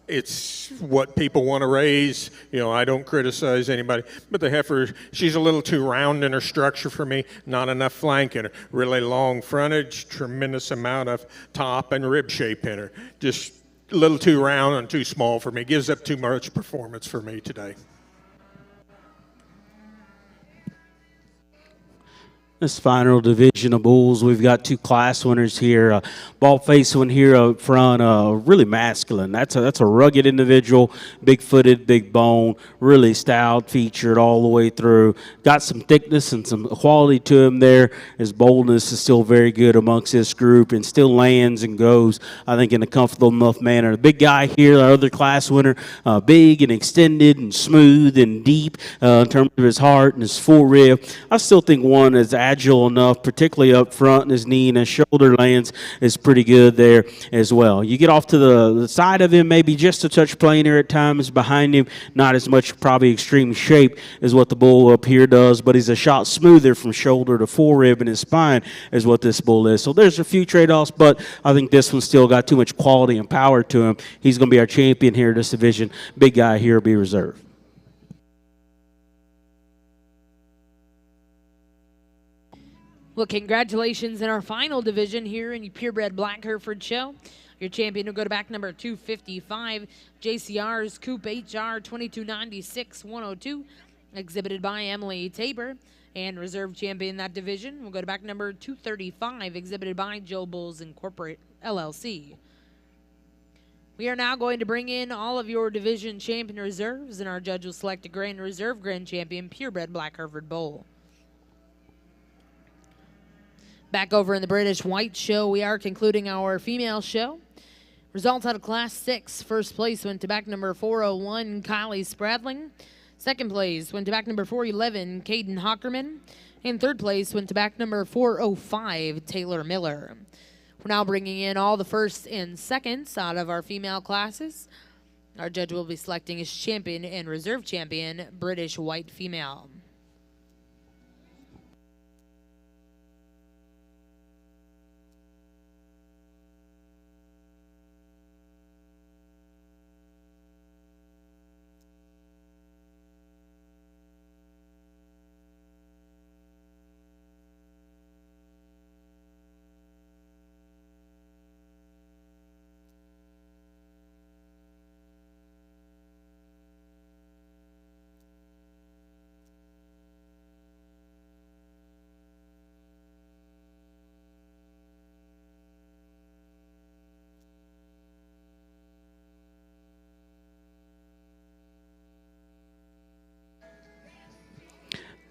It's what people want to raise. You know, I don't criticize anybody. But the heifer, she's a little too round in her structure for me. Not enough flank in her. Really long frontage, tremendous amount of top and rib shape in her. Just a little too round and too small for me. Gives up too much performance for me today. This final division of bulls, we've got two class winners here. Bald-faced one here up front, really masculine. That's a rugged individual, big-footed, big bone, really stout, featured all the way through. Got some thickness and some quality to him there. His boldness is still very good amongst this group and still lands and goes, I think, in a comfortable enough manner. The big guy here, our other class winner, big and extended and smooth and deep in terms of his heart and his full rib. I still think one is agile enough, particularly up front, and his knee and his shoulder lands is pretty good there as well. You get off to the side of him, maybe just a touch plainer at times. Behind him, not as much probably extreme shape as what the bull up here does, but he's a shot smoother from shoulder to forerib and his spine is what this bull is. So there's a few trade-offs, but I think this one still got too much quality and power to him. He's going to be our champion here in this division. Big guy here will be reserved. Well, congratulations in our final division here in the Purebred Black Hereford show. Your champion will go to back number 255, JCR's Coupe HR 2296-102, exhibited by Emily Tabor. And reserve champion in that division will go to back number 235, exhibited by Joe Bulls Incorporate LLC. We are now going to bring in all of your division champion reserves, and our judge will select a grand reserve grand champion Purebred Black Hereford bull. Back over in the British White show, we are concluding our female show. Results out of Class 6. First place went to back number 401, Kylie Spradling. Second place went to back number 411, Caden Hockerman. And third place went to back number 405, Taylor Miller. We're now bringing in all the firsts and seconds out of our female classes. Our judge will be selecting his champion and reserve champion, British White female.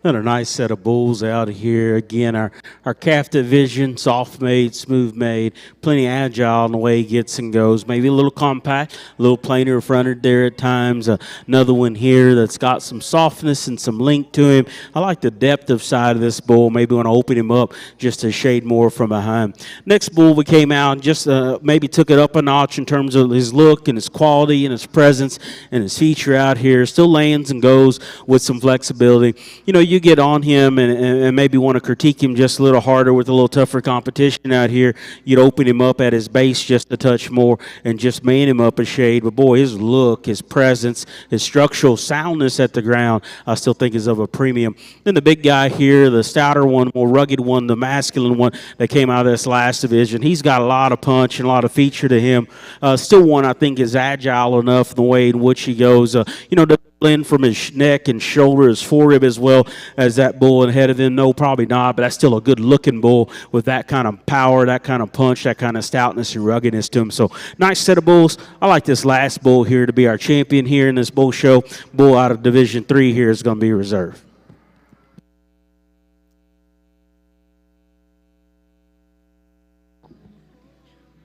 Another nice set of bulls out here. Again, our calf division, soft made, smooth made, plenty agile in the way he gets and goes. Maybe a little compact, a little plainer fronted there at times. Another one here that's got some softness and some length to him. I like the depth of side of this bull. Maybe want to open him up just a shade more from behind. Next bull we came out and just maybe took it up a notch in terms of his look and his quality and his presence and his feature out here. Still lands and goes with some flexibility. You know, you get on him and maybe want to critique him just a little harder with a little tougher competition out here. You'd open him up at his base just a touch more and just man him up a shade. But boy, his look, his presence, his structural soundness at the ground, I still think is of a premium. Then the big guy here, the stouter one, more rugged one, the masculine one that came out of this last division. He's got a lot of punch and a lot of feature to him. Still one I think is agile enough in the way in which he goes. To blend from his neck and shoulder, his forerib as well as that bull ahead of him. No, probably not, but that's still a good-looking bull with that kind of power, that kind of punch, that kind of stoutness and ruggedness to him. So nice set of bulls. I like this last bull here to be our champion here in this bull show. Bull out of Division 3 here is going to be reserved.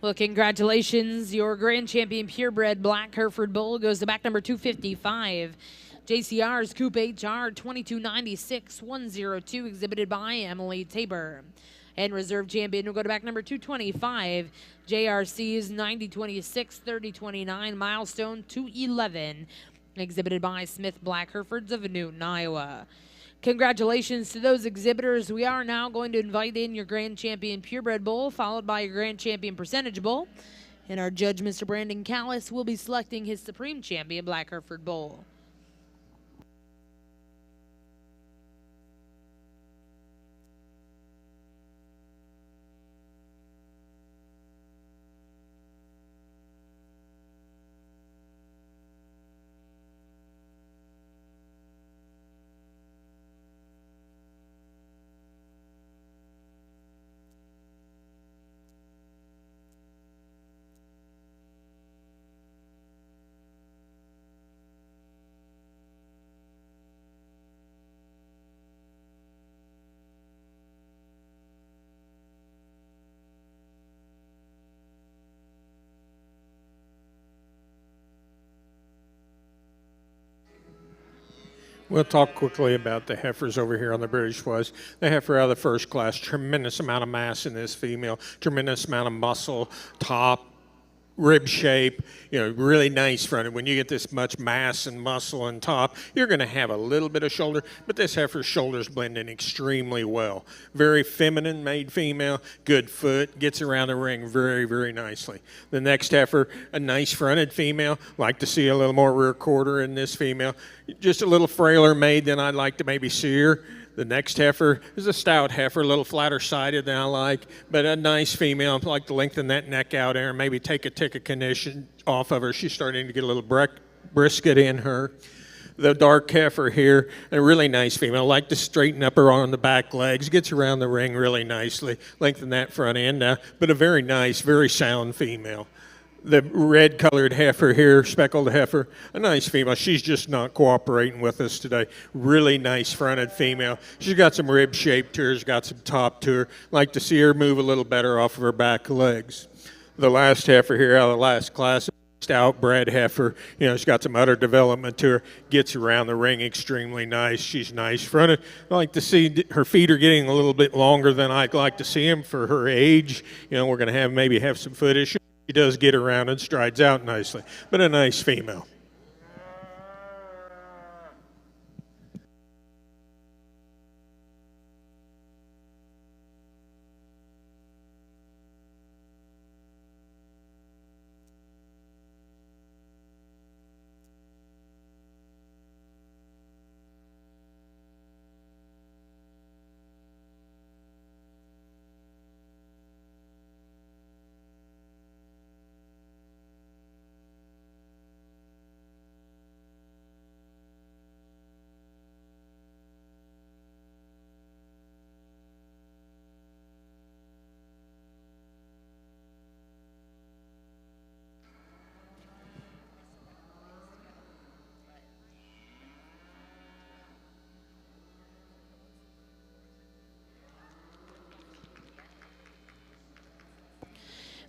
Well, congratulations. Your grand champion purebred black Hereford bull goes to back number 255. JCR's Coupe HR 2296-102, exhibited by Emily Tabor. And reserve champion will go to back number 225. JRC's 9026-3029, milestone 211, exhibited by Smith Black Herefords of Newton, Iowa. Congratulations to those exhibitors. We are now going to invite in your grand champion purebred bull, followed by your grand champion percentage bull. And our judge, Mr. Brandon Callis, will be selecting his supreme champion black Hereford bull. We'll talk quickly about the heifers over here on the British was. The heifer out of the first class, tremendous amount of mass in this female, tremendous amount of muscle, top, rib shape, really nice front. When you get this much mass and muscle and top, you're going to have a little bit of shoulder, but this heifer's shoulders blend in extremely well. Very feminine made female, good foot, gets around the ring very, very nicely. The next heifer, a nice fronted female. Like to see a little more rear quarter in this female. Just a little frailer made than I'd like to maybe see her. The next heifer is a stout heifer, a little flatter sided than I like, but a nice female. I'd like to lengthen that neck out there and maybe take a tick of condition off of her. She's starting to get a little brisket in her. The dark heifer here, a really nice female. I like to straighten up her on the back legs, gets around the ring really nicely, lengthen that front end now, but a very nice, very sound female. The red-colored heifer here, speckled heifer, a nice female. She's just not cooperating with us today. Really nice fronted female. She's got some rib shape to her, she's got some top to her. Like to see her move a little better off of her back legs. The last heifer here out of the last class, stout bred heifer. She's got some udder development to her. Gets around the ring extremely nice. She's nice fronted. I like to see her feet are getting a little bit longer than I'd like to see them for her age. We're going to maybe have some foot issues. She does get around and strides out nicely, but a nice female.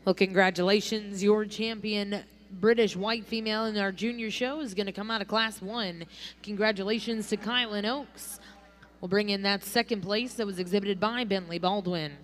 Well, congratulations. Your champion British white female in our junior show is going to come out of Class 1. Congratulations to Kylan Oaks. We'll bring in that second place that was exhibited by Bentley Baldwin.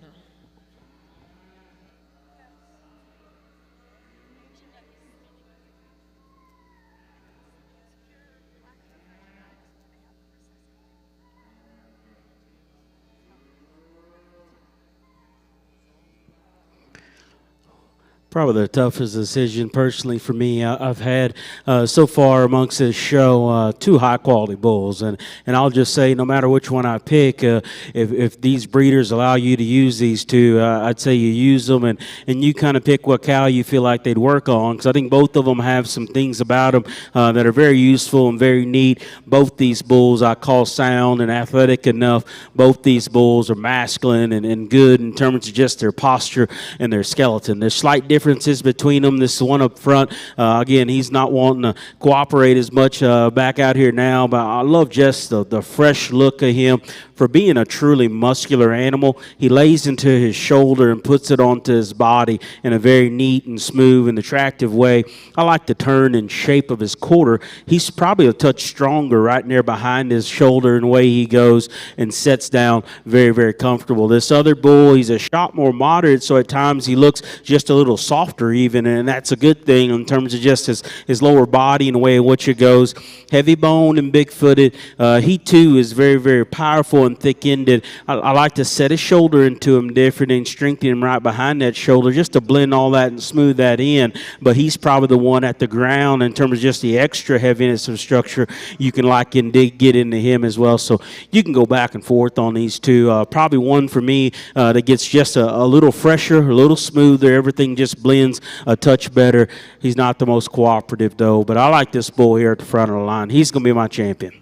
Probably the toughest decision personally for me I've had so far amongst this show. Two high-quality bulls, and I'll just say no matter which one I pick, if these breeders allow you to use these two, I'd say you use them, and you kind of pick what cow you feel like they'd work on, because I think both of them have some things about them that are very useful and very neat. Both these bulls I call sound and athletic enough. Both these bulls are masculine and good in terms of just their posture and their skeleton. There's slight differences differences between them. This one up front, again, he's not wanting to cooperate as much back out here now, but I love just the fresh look of him. For being a truly muscular animal, he lays into his shoulder and puts it onto his body in a very neat and smooth and attractive way. I like the turn and shape of his quarter. He's probably a touch stronger right there behind his shoulder and the way he goes and sets down very, very comfortable. This other bull, he's a shot more moderate, so at times he looks just a little softer even, and that's a good thing in terms of just his lower body and the way in which it goes. Heavy boned and big footed. He too is very, very powerful and thick-ended. I like to set his shoulder into him different and strengthen him right behind that shoulder just to blend all that and smooth that in. But he's probably the one at the ground in terms of just the extra heaviness of structure. You can like and get into him as well. So you can go back and forth on these two. Probably one for me that gets just a little fresher, a little smoother. Everything just blends a touch better. He's not the most cooperative though, but I like this bull here at the front of the line. He's going to be my champion.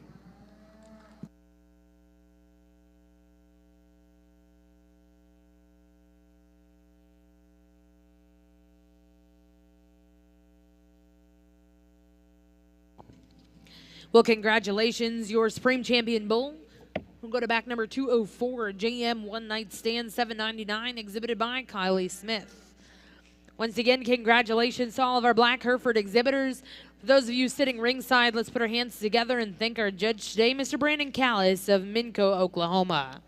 Well, congratulations, your Supreme Champion Bull. We'll go to back number 204, JM One Night Stand 799, exhibited by Kylie Smith. Once again, congratulations to all of our Black Hereford exhibitors. For those of you sitting ringside, let's put our hands together and thank our judge today, Mr. Brandon Callis of Minco, Oklahoma.